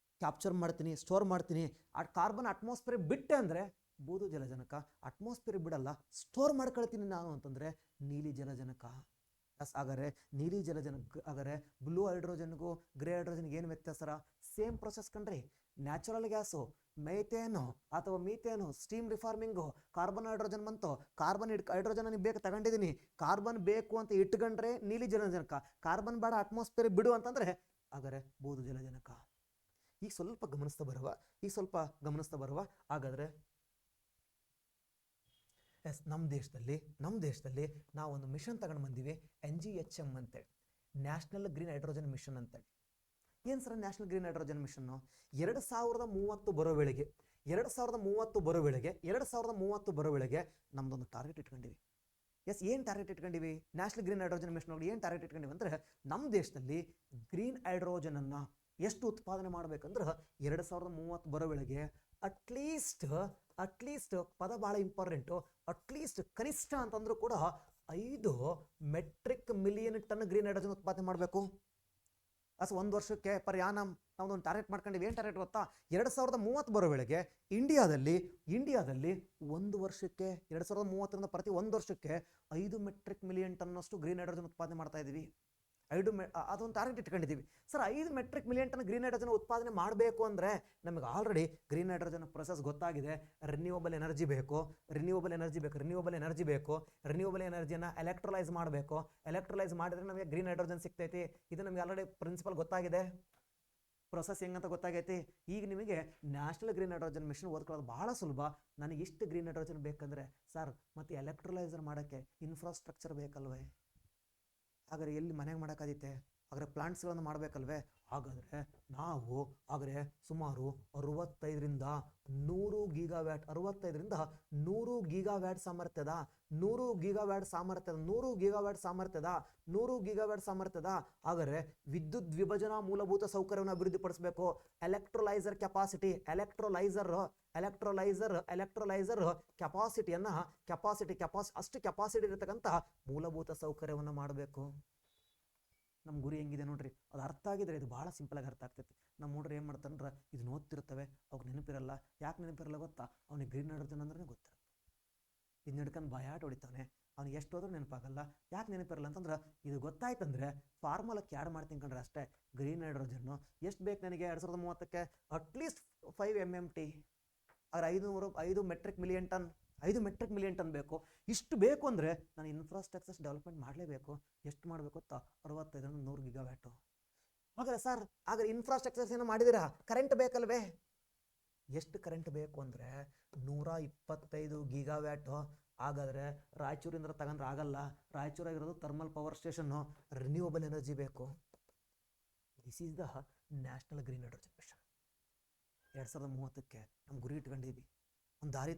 ಮಾಡ್ತೀನಿ. ಆ ಕಾರ್ಬನ್ ಅಟ್ಮಾಸ್ಫಿಯರ್ ಬಿಟ್ಟೆ ಅಂದರೆ ಬೂದು ಜಲಜನಕ. ಅಟ್ಮಾಸ್ಫಿಯರ್ ಬಿಡಲ್ಲ, ಸ್ಟೋರ್ ಮಾಡ್ಕೊಳ್ತೀನಿ ನಾನು ಅಂತಂದರೆ ನೀಲಿ ಜಲಜನಕ. ಹಾಗಾದರೆ ನೀಲಿ ಜಲಜನಕ, ಹಾಗಾದರೆ ಬ್ಲೂ ಹೈಡ್ರೋಜನ್ಗೂ ಗ್ರೇ ಹೈಡ್ರೋಜನ್ಗೆ ಏನು ವ್ಯತ್ಯಾಸ, ಸೇಮ್ ಪ್ರೊಸೆಸ್ ಕಣ್ರಿ. ನ್ಯಾಚುರಲ್ ಗ್ಯಾಸು ಮೈಥೇನು ಅಥವಾ ಮೀಥೇನು ಸ್ಟೀಮ್ ರಿಫಾರ್ಮಿಂಗು, ಕಾರ್ಬನ್ ಹೈಡ್ರೋಜನ್ ಬಂತು, ಹೈಡ್ರೋಜನ್ ನನಗೆ ಬೇಕು ತಗೊಂಡಿದ್ದೀನಿ, ಕಾರ್ಬನ್ ಬೇಕು ಅಂತ ಇಟ್ಕೊಂಡ್ರೆ ನೀಲಿ ಜಲಜನಕ, ಕಾರ್ಬನ್ ಬೇಡ ಅಟ್ಮಾಸ್ಫಿಯರ್ ಬಿಡು ಅಂತಂದರೆ ಹಾಗಾದರೆ ಬೂದು ಜಲಜನಕ. ಈಗ ಸ್ವಲ್ಪ ಗಮನಿಸ್ತಾ ಬರುವ ಹಾಗಾದರೆ ನಮ್ಮ ದೇಶದಲ್ಲಿ ನಾವೊಂದು ಮಿಷನ್ ತಗೊಂಡು ಬಂದೀವಿ, NGHM ಅಂತೇಳಿ, ನ್ಯಾಷನಲ್ ಗ್ರೀನ್ ಹೈಡ್ರೋಜನ್ ಮಿಷನ್ ಅಂತೇಳಿ. ಏನು sir national green hydrogen mission, 2030 ಬರೋ ವೇಳೆಗೆ ನಮ್ದೊಂದು ಟಾರ್ಗೆಟ್ ಇಟ್ಕೊಂಡಿವಿ. ಏನು ಟಾರ್ಗೆಟ್ ಇಟ್ಕೊಂಡಿವಿ, ನ್ಯಾಷನಲ್ ಗ್ರೀನ್ ಹೈಡ್ರೋಜನ್ ಮಿಷನ್ ಒಳಗೆ ಏನು ಟಾರ್ಗೆಟ್ ಇಟ್ಕೊಂಡಿವಿ ಅಂದರೆ, ನಮ್ಮ ದೇಶದಲ್ಲಿ ಗ್ರೀನ್ ಹೈಡ್ರೋಜನನ್ನು ಎಷ್ಟು ಉತ್ಪಾದನೆ ಮಾಡಬೇಕಂದ್ರೆ 2030 ಬರೋ ವೇಳೆಗೆ ಅಟ್ಲೀಸ್ಟ್ ಪದ ಭಾಳ ಇಂಪಾರ್ಟೆಂಟು, ಅಟ್ಲೀಸ್ಟ್ ಕನಿಷ್ಠ ಅಂತಂದ್ರೂ ಕೂಡ 5 metric million ton green hydrogen ಉತ್ಪಾದನೆ ಮಾಡಬೇಕು. ಒಂದು ವರ್ಷಕ್ಕೆ ಪರ್ ಯಾನಮ್ ನಾವೊಂದು ಟಾರ್ಗೆಟ್ ಮಾಡ್ಕೊಂಡಿವಿ. ಏನು ಟಾರ್ಗೆಟ್ ಗೊತ್ತಾ, 2030 ಬರೋ ವೇಳೆಗೆ ಇಂಡಿಯಾದಲ್ಲಿ ಒಂದು ವರ್ಷಕ್ಕೆ 2030ರಿಂದ ಪ್ರತಿ 1 ವರ್ಷಕ್ಕೆ 5 ಮೆಟ್ರಿಕ್ ಮಿಲಿಯನ್ ಟನ್ನಷ್ಟು ಗ್ರೀನ್ ಹೈಡ್ರೋಜನ್ ಉತ್ಪಾದನೆ ಮಾಡ್ತಾ ಇದ್ದೀವಿ. ಅದೊಂದು ಟಾರ್ಗೆಟ್ ಇಟ್ಕೊಂಡಿದ್ದೀವಿ. Sir 5 metric million ton green hydrogen ಉತ್ಪಾದನೆ ಮಾಡಬೇಕು ಅಂದರೆ ನಮಗೆ ಆಲ್ರೆಡಿ ಗ್ರೀನ್ ಹೈಡ್ರೋಜನ್ ಪ್ರೊಸೆಸ್ ಗೊತ್ತಾಗಿದೆ. ರಿನ್ಯೂವಬಲ್ ಎನರ್ಜಿ ಬೇಕು, ರಿನ್ಯೂವಬಲ್ ಎನರ್ಜಿಯನ್ನು ಎಲೆಕ್ಟ್ರೋಲೈಸ್ ಮಾಡಬೇಕು. ಎಲೆಕ್ಟ್ರೋಲೈಸ್ ಮಾಡಿದ್ರೆ ನಮಗೆ ಗ್ರೀನ್ ಹೈಡ್ರೋಜನ್ ಸಿಗ್ತೈತಿ. ಇದು ನಮಗೆ ಆಲ್ರೆಡಿ ಪ್ರಿನ್ಸಿಪಲ್ ಗೊತ್ತಾಗಿದೆ, ಪ್ರೊಸೆಸ್ ಹೆಂಗಂತ ಗೊತ್ತಾಗೈತಿ. ಈಗ ನಿಮಗೆ ನ್ಯಾಷನಲ್ ಗ್ರೀನ್ ಹೈಡ್ರೋಜನ್ ಮಿಷನ್ ಓದ್ಕೊಳ್ಳೋದು ಭಾಳ ಸುಲಭ. ನನಗೆ ಇಷ್ಟು ಗ್ರೀನ್ ಹೈಡ್ರೋಜನ್ ಬೇಕಂದರೆ ಸರ್ ಮತ್ತು ಎಲೆಕ್ಟ್ರೋಲೈಸರ್ ಮಾಡೋಕ್ಕೆ ಇನ್ಫ್ರಾಸ್ಟ್ರಕ್ಚರ್ ಬೇಕಲ್ವೇ, ಹಾಗಾದ್ರೆ ಎಲ್ಲಿ ಮನೆಗೆ ಮಾಡೋಕ್ಕಾದೀತೆ, ಹಾಗಾದ್ರೆ ಪ್ಲಾಂಟ್ಸ್ಗಳನ್ನು ಮಾಡಬೇಕಲ್ವೇ. ಹಾಗಾದರೆ ಸುಮಾರು 65ರಿಂದ 100 ಗೀಗಾವ್ಯಾಟ್ ಸಾಮರ್ಥ್ಯದ ಹಾಗಾದರೆ ವಿದ್ಯುತ್ ವಿಭಜನಾ ಮೂಲಭೂತ ಸೌಕರ್ಯವನ್ನು ಅಭಿವೃದ್ಧಿಪಡಿಸಬೇಕು. ಎಲೆಕ್ಟ್ರೋಲೈಸರ್ ಕೆಪಾಸಿಟಿಯನ್ನು ಅಷ್ಟು ಕೆಪಾಸಿಟಿ ಇರತಕ್ಕಂಥ ಮೂಲಭೂತ ಸೌಕರ್ಯವನ್ನು ಮಾಡಬೇಕು. ನಮ್ಮ ಗುರಿ ಹೆಂಗಿದೆ ನೋಡ್ರಿ, ಅದು ಅರ್ಥ ಆಗಿದ್ರೆ ಇದು ಭಾಳ ಸಿಂಪಲಾಗಿ ಅರ್ಥ ಆಗ್ತೈತಿ. ನಮ್ಮ ಹುಡ್ರು ಏನು ಮಾಡ್ತಾನಂದ್ರೆ ಇದನ್ನ ಓದ್ತಿರ್ತವೆ, ಅವ್ರಿಗೆ ನೆನಪಿರಲ್ಲ. ಯಾಕೆ ನೆನಪಿರಲ್ಲ ಗೊತ್ತಾ? ಅವ್ನಿಗೆ ಗ್ರೀನ್ ಹೈಡ್ರೋಜನ್ ಅಂದ್ರೆ ಗೊತ್ತಿರುತ್ತೆ. ಇದನ್ನ ಹಿಡ್ಕೊಂಡು ಬಾಯಾಟ ಹೊಡಿತಾನೆ, ಅವ್ನಿಗೆ ಎಷ್ಟು ಹೋದ್ರೂ ನೆನಪಾಗಲ್ಲ. ಯಾಕೆ ನೆನಪಿರಲ್ಲ ಅಂತಂದ್ರೆ ಇದು ಗೊತ್ತಾಯ್ತಂದ್ರೆ ಫಾರ್ಮುಲಕ್ಕೆ ಆ್ಯಡ್ ಮಾಡ್ತೀನಿ ಕಂಡ್ರೆ ಅಷ್ಟೇ. ಗ್ರೀನ್ ಹೈಡ್ರೋಜನ್ನು ಎಷ್ಟು ಬೇಕು ನನಗೆ 2030ಕ್ಕೆ? ಅಟ್ಲೀಸ್ಟ್ 5 MMT, ಆದ್ರೆ 5 metric million ton, 5 metric million ton ಬೇಕು. ಇಷ್ಟು ಬೇಕು ಅಂದರೆ ನಾನು ಇನ್ಫ್ರಾಸ್ಟ್ರಕ್ಚರ್ಸ್ ಡೆವಲಪ್ಮೆಂಟ್ ಮಾಡಲೇಬೇಕು. ಎಷ್ಟು ಮಾಡಬೇಕು ಗೊತ್ತಾ? 65-100 ಗಿಗಾವ್ಯಾಟು. ಹಾಗಾದ್ರೆ ಸರ್, ಹಾಗಾದ್ರೆ ಇನ್ಫ್ರಾಸ್ಟ್ರಕ್ಚರ್ಸ್ ಏನೋ ಮಾಡಿದ್ದೀರಾ, ಕರೆಂಟ್ ಬೇಕಲ್ವೇ? ಎಷ್ಟು ಕರೆಂಟ್ ಬೇಕು ಅಂದರೆ 125 ಗಿಗಾವ್ಯಾಟು. ಹಾಗಾದರೆ ರಾಯಚೂರಿಂದ ತಗೊಂಡ್ರೆ ಆಗಲ್ಲ. ರಾಯಚೂರಾಗಿರೋದು thermal power station, renewable energy ಬೇಕು. This is the national green hydrogen mission. 2030ಕ್ಕೆ ನಮ್ಮ ಗುರಿ ಇಟ್ಕೊಂಡಿವಿ, ಒಂದು ದಾರಿ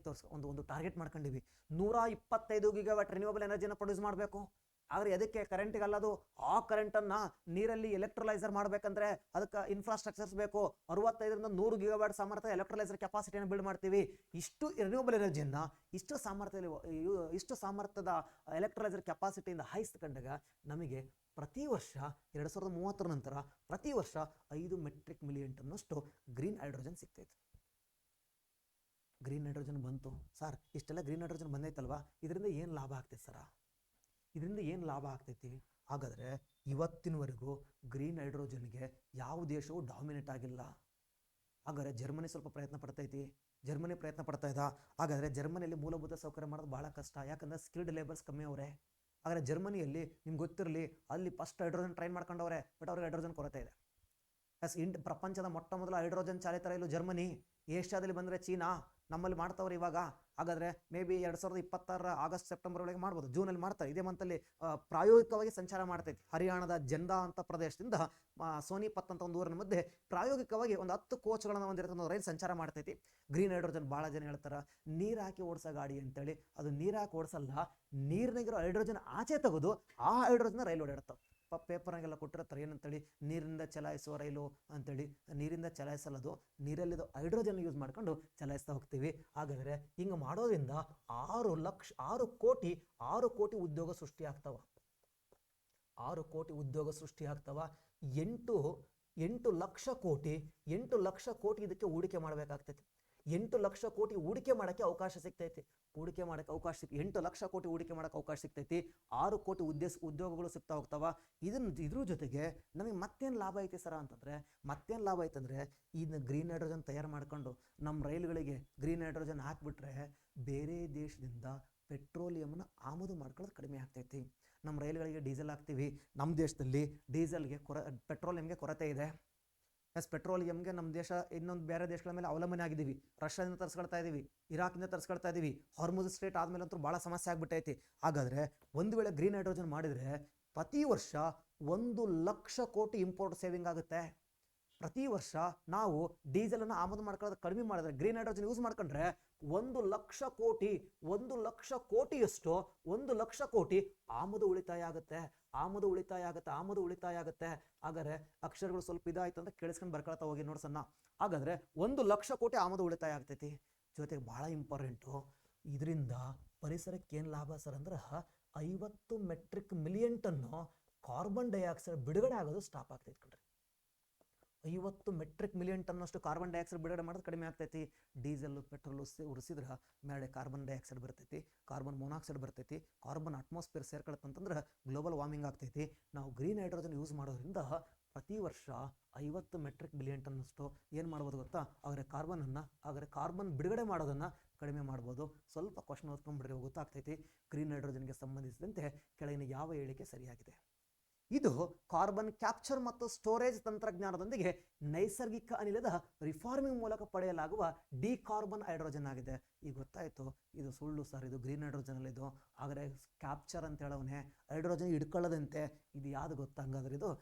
ಒಂದು ಟಾರ್ಗೆಟ್ ಮಾಡ್ಕೊಂಡಿವಿ. 125 ಗಿಗಾವ್ಯಾಟ್ ರಿನ್ಯೂವಬಲ್ ಎನರ್ಜಿನ ಪ್ರೊಡ್ಯೂಸ್ ಮಾಡಬೇಕು. ಆದರೆ ಅದಕ್ಕೆ ಕರೆಂಟಿಗಲ್ಲದು, ಆ ಕರೆಂಟನ್ನು ನೀರಲ್ಲಿ ಎಲೆಕ್ಟ್ರೋಲೈಸರ್ ಮಾಡಬೇಕಂದ್ರೆ ಅದಕ್ಕೆ ಇನ್ಫ್ರಾಸ್ಟ್ರಕ್ಚರ್ಸ್ ಬೇಕು. 65-100 ಗಿಗಾವ್ಯಾಟ್ ಸಾಮರ್ಥ್ಯ ಎಲೆಕ್ಟ್ರೋಲೈಸರ್ ಕೆಪಾಸಿಟಿಯನ್ನು ಬಿಲ್ಡ್ ಮಾಡ್ತೀವಿ. ಇಷ್ಟು ರಿನ್ಯೂವಬಲ್ ಎನರ್ಜಿಯನ್ನು ಇಷ್ಟು ಸಾಮರ್ಥ್ಯದ ಎಲೆಕ್ಟ್ರೋಲೈಸರ್ ಕೆಪಾಸಿಟಿಯಿಂದ ಹಾಯಿಸ್ಕೊಂಡಾಗ ನಮಗೆ ಪ್ರತಿ ವರ್ಷ 2030 ನಂತರ ಪ್ರತಿ ವರ್ಷ 5 ಮೆಟ್ರಿಕ್ ಮಿಲಿಯನ್ ಟನ್ನಷ್ಟು ಗ್ರೀನ್ ಹೈಡ್ರೋಜನ್ ಸಿಗ್ತೈತೆ. ಗ್ರೀನ್ ಹೈಡ್ರೋಜನ್ ಬಂತು ಸರ್, ಇಷ್ಟೆಲ್ಲ ಗ್ರೀನ್ ಹೈಡ್ರೋಜನ್ ಬಂದೈತಲ್ವಾ, ಇದರಿಂದ ಏನು ಲಾಭ ಆಗ್ತೈತೆ ಸರ? ಇದರಿಂದ ಏನು ಲಾಭ ಆಗ್ತೈತಿ? ಹಾಗಾದರೆ ಇವತ್ತಿನವರೆಗೂ ಗ್ರೀನ್ ಹೈಡ್ರೋಜನ್ಗೆ ಯಾವ ದೇಶವೂ ಡಾಮಿನೇಟ್ ಆಗಿಲ್ಲ. ಹಾಗಾದರೆ ಜರ್ಮನಿ ಸ್ವಲ್ಪ ಪ್ರಯತ್ನ ಪಡ್ತೈತಿ, ಜರ್ಮನಿ ಪ್ರಯತ್ನ ಪಡ್ತಾ ಇದ್ದ. ಹಾಗಾದರೆ ಜರ್ಮನಿಯಲ್ಲಿ ಮೂಲಭೂತ ಸೌಕರ್ಯ ಮಾಡೋದು ಭಾಳ ಕಷ್ಟ, ಯಾಕಂದರೆ ಸ್ಕಿಲ್ಡ್ ಲೇಬರ್ಸ್ ಕಮ್ಮಿ ಅವರೇ. ಆದರೆ ಜರ್ಮನಿಯಲ್ಲಿ ನಿಮ್ಗೆ ಗೊತ್ತಿರಲಿ, ಅಲ್ಲಿ ಫಸ್ಟ್ ಹೈಡ್ರೋಜನ್ ಟ್ರೈನ್ ಮಾಡ್ಕೊಂಡವ್ರೆ, ಬಟ್ ಅವ್ರಿಗೆ ಹೈಡ್ರೋಜನ್ ಕೊರತೆ ಇದೆ. ಪ್ರಪಂಚದ ಮೊಟ್ಟ ಮೊದಲ ಹೈಡ್ರೋಜನ್ ಚಾಲಿತ ರೈಲು ಜರ್ಮನಿ. ಏಷ್ಯಾದಲ್ಲಿ ಬಂದರೆ ಚೀನಾ, ನಮ್ಮಲ್ಲಿ ಮಾಡ್ತಾವ್ರೆ ಇವಾಗ. ಹಾಗಾದರೆ ಮೇ ಬಿ 2026 ಆಗಸ್ಟ್ ಸೆಪ್ಟೆಂಬರ್ ಒಳಗೆ ಮಾಡ್ಬೋದು, ಜೂನಲ್ಲಿ ಮಾಡ್ತಾರೆ. ಇದೇ ಮಂತಲ್ಲಿ ಪ್ರಾಯೋಗಿಕವಾಗಿ ಸಂಚಾರ ಮಾಡ್ತೈತಿ. ಹರಿಯಾಣದ ಜಂದಾ ಅಂತ ಪ್ರದೇಶದಿಂದ ಸೋನಿಪತ್ ಅಂತ ಒಂದು ಊರಿನ ಮಧ್ಯೆ ಪ್ರಾಯೋಗಿಕವಾಗಿ ಒಂದು 10 ಕೋಚ್ಗಳನ್ನು ಹೊಂದಿರ್ತಕ್ಕಂಥ ರೈಲು ಸಂಚಾರ ಮಾಡ್ತೈತಿ. ಗ್ರೀನ್ ಹೈಡ್ರೋಜನ್ ಭಾಳ ಜನ ಹೇಳ್ತಾರೆ ನೀರು ಹಾಕಿ ಓಡಿಸೋ ಗಾಡಿ ಅಂತೇಳಿ. ಅದು ನೀರು ಹಾಕಿ ಓಡಿಸಲ್ಲ, ನೀರಿನಾಗಿರೋ ಹೈಡ್ರೋಜನ್ ಆಚೆ ತೆಗೆದು ಆ ಹೈಡ್ರೋಜನ್ ರೈಲು ಓಡಾಡ್ತಾವೆ. ಪೇಪರ್ನಾಗೆಲ್ಲ ಕೊಟ್ಟಿರ್ತಾರೆ ಏನಂತೇಳಿ, ನೀರಿಂದ ಚಲಾಯಿಸುವ ರೈಲು ಅಂತೇಳಿ. ನೀರಿಂದ ಚಲಾಯಿಸಲ್ಲದು, ನೀರಲ್ಲಿದ್ದು ಹೈಡ್ರೋಜನ್ ಯೂಸ್ ಮಾಡ್ಕೊಂಡು ಚಲಾಯಿಸ್ತಾ ಹೋಗ್ತೀವಿ. ಹಾಗಾದರೆ ಹಿಂಗೆ ಮಾಡೋದ್ರಿಂದ 6 ಕೋಟಿ ಉದ್ಯೋಗ ಸೃಷ್ಟಿ ಆಗ್ತಾವ. 6 ಕೋಟಿ ಉದ್ಯೋಗ ಸೃಷ್ಟಿ ಆಗ್ತಾವ. 8 ಲಕ್ಷ ಕೋಟಿ ಇದಕ್ಕೆ ಹೂಡಿಕೆ ಮಾಡಬೇಕಾಗ್ತೈತಿ. 8 ಲಕ್ಷ ಕೋಟಿ ಹೂಡಿಕೆ ಮಾಡೋಕ್ಕೆ ಅವಕಾಶ ಸಿಗ್ತೈತಿ. 8 ಲಕ್ಷ ಕೋಟಿ ಹೂಡಿಕೆ ಮಾಡೋಕ್ಕೆ ಅವಕಾಶ ಸಿಗ್ತೈತಿ. 6 ಕೋಟಿ ಉದ್ಯೋಗಗಳು ಸಿಗ್ತಾ ಹೋಗ್ತಾವ. ಇದ್ರ ಜೊತೆಗೆ ನಮಗೆ ಮತ್ತೇನು ಲಾಭ ಐತಿ ಸರ ಅಂತಂದರೆ, ಮತ್ತೇನು ಲಾಭ ಐತಂದರೆ, ಇದನ್ನ ಗ್ರೀನ್ ಹೈಡ್ರೋಜನ್ ತಯಾರು ಮಾಡ್ಕೊಂಡು ನಮ್ಮ ರೈಲುಗಳಿಗೆ ಗ್ರೀನ್ ಹೈಡ್ರೋಜನ್ ಹಾಕಿಬಿಟ್ರೆ ಬೇರೆ ದೇಶದಿಂದ ಪೆಟ್ರೋಲಿಯಮ್ನ ಆಮದು ಮಾಡ್ಕೊಳ್ಳೋದು ಕಡಿಮೆ ಆಗ್ತೈತಿ. ನಮ್ಮ ರೈಲುಗಳಿಗೆ ಡೀಸೆಲ್ ಹಾಕ್ತೀವಿ, ನಮ್ಮ ದೇಶದಲ್ಲಿ ಡೀಸೆಲ್ಗೆ ಪೆಟ್ರೋಲಿಯಮ್ಗೆ ಕೊರತೆ ಇದೆ. ಪೆಟ್ರೋಲಿಯಮ್ಗೆ ನಮ್ಮ ದೇಶ ಇನ್ನೊಂದು ಬೇರೆ ದೇಶಗಳ ಮೇಲೆ ಅವಲಂಬನೆ ಆಗಿದ್ದೀವಿ. ರಷ್ಯಾದಿಂದ ತರಿಸ್ಕೊಳ್ತಾ ಇದ್ದೀವಿ, ಇರಾಕ್ನಿಂದ ತರಿಸ್ಕೊಳ್ತಾ ಇದ್ದೀವಿ. ಹಾರ್ಮುಜ್ ಸ್ಟ್ರೇಟ್ ಆದಮೇಲೆ ಅಂತೂ ಭಾಳ ಸಮಸ್ಯೆ ಆಗ್ಬಿಟ್ಟೈತಿ. ಹಾಗಾದರೆ ಒಂದು ವೇಳೆ ಗ್ರೀನ್ ಹೈಡ್ರೋಜನ್ ಮಾಡಿದರೆ ಪ್ರತಿ ವರ್ಷ 1 ಲಕ್ಷ ಕೋಟಿ ಇಂಪೋರ್ಟ್ ಸೇವಿಂಗ್ ಆಗುತ್ತೆ. ಪ್ರತಿ ವರ್ಷ ನಾವು ಡೀಸೆಲನ್ನು ಆಮದು ಮಾಡ್ಕೊಳ್ಳೋದು ಕಡಿಮೆ ಮಾಡಿದ್ರೆ, ಗ್ರೀನ್ ಹೈಡ್ರೋಜನ್ ಯೂಸ್ ಮಾಡ್ಕೊಂಡ್ರೆ 1 ಲಕ್ಷ ಕೋಟಿ ಆಮದು ಉಳಿತಾಯ ಆಗುತ್ತೆ. ಹಾಗಾದರೆ ಅಕ್ಷರಗಳು ಸ್ವಲ್ಪ ಇದಾಯ್ತು ಅಂತ ಕೇಳಿಸ್ಕೊಂಡು ಬರ್ಕೊಳ್ತಾ ಹೋಗಿ ನೋಡ್ಸನ್ನ. ಹಾಗಾದರೆ 1 ಲಕ್ಷ ಕೋಟಿ ಆಮದು ಉಳಿತಾಯ ಆಗ್ತೈತಿ. ಜೊತೆಗೆ ಭಾಳ ಇಂಪಾರ್ಟೆಂಟು, ಇದರಿಂದ ಪರಿಸರಕ್ಕೆ ಏನು ಲಾಭ ಸರ್ ಅಂದ್ರೆ 50 metric million ton carbon dioxide ಬಿಡುಗಡೆ ಆಗೋದು ಸ್ಟಾಪ್ ಆಗ್ತೈತಿ ಕಣ್ರಿ. 50 ಮೆಟ್ರಿಕ್ ಮಿಲಿಯನ್ ಟನ್ನಷ್ಟು ಕಾರ್ಬನ್ ಡೈಆಕ್ಸೈಡ್ ಬಿಡುಗಡೆ ಮಾಡೋದು ಕಡಿಮೆ ಆಗ್ತೈತಿ. ಡೀಸೆಲ್ ಪೆಟ್ರೋಲು ಉರಿಸಿದ್ರೆ ಮೇಲೆ ಕಾರ್ಬನ್ ಡೈಆಕ್ಸೈಡ್ ಬರ್ತೈತಿ, ಕಾರ್ಬನ್ ಮೊನಾಕ್ಸೈಡ್ ಬರ್ತೈತಿ. ಕಾರ್ಬನ್ ಅಟ್ಮಾಸ್ಫಿಯರ್ ಸೇರ್ಕೊಳತ್ತಂತಂದ್ರೆ ಗ್ಲೋಬಲ್ ವಾರ್ಮಿಂಗ್ ಆಗ್ತೈತಿ. ನಾವು ಗ್ರೀನ್ ಹೈಡ್ರೋಜನ್ ಯೂಸ್ ಮಾಡೋದ್ರಿಂದ ಪ್ರತಿ ವರ್ಷ 50 ಮೆಟ್ರಿಕ್ ಮಿಲಿಯನ್ ಟನ್ನಷ್ಟು ಏನು ಮಾಡ್ಬೋದು ಗೊತ್ತಾ? ಕಾರ್ಬನ್ ಬಿಡುಗಡೆ ಮಾಡೋದನ್ನು ಕಡಿಮೆ ಮಾಡ್ಬೋದು. ಸ್ವಲ್ಪ ಕ್ವಶನ್ ಓದ್ಕೊಂಡ್ಬಿಡ್ರಿ, ಗೊತ್ತಾಗ್ತೈತಿ ಗ್ರೀನ್ ಹೈಡ್ರೋಜನ್ಗೆ ಸಂಬಂಧಿಸಿದಂತೆ ಕೆಳಗಿನ ಯಾವ ಹೇಳಿಕೆ ಸರಿಯಾಗಿದೆ. ಇದು ಕಾರ್ಬನ್ ಕ್ಯಾಪ್ಚರ್ ಮತ್ತು ಸ್ಟೋರೇಜ್ ತಂತ್ರಜ್ಞಾನದೊಂದಿಗೆ ನೈಸರ್ಗಿಕ ಅನಿಲದ ರಿಫಾರ್ಮಿಂಗ್ ಮೂಲಕ ಪಡೆಯಲಾಗುವ ಡಿಕಾರ್ಬನ್ ಹೈಡ್ರೋಜನ್ ಆಗಿದೆ. ಈಗ ಗೊತ್ತಾಯಿತು, ಇದು ಸುಳ್ಳು ಸರ್, ಇದು ಗ್ರೀನ್ ಹೈಡ್ರೋಜನ್ ಅಲ್ಲಿದು. ಆದರೆ ಕ್ಯಾಪ್ಚರ್ ಅಂತ ಹೇಳೋನೆ, ಹೈಡ್ರೋಜನ್ ಹಿಡ್ಕೊಳ್ಳೋದಂತೆ. ಇದು ಯಾವುದು ಗೊತ್ತಾ? ಹಂಗಾದ್ರೆ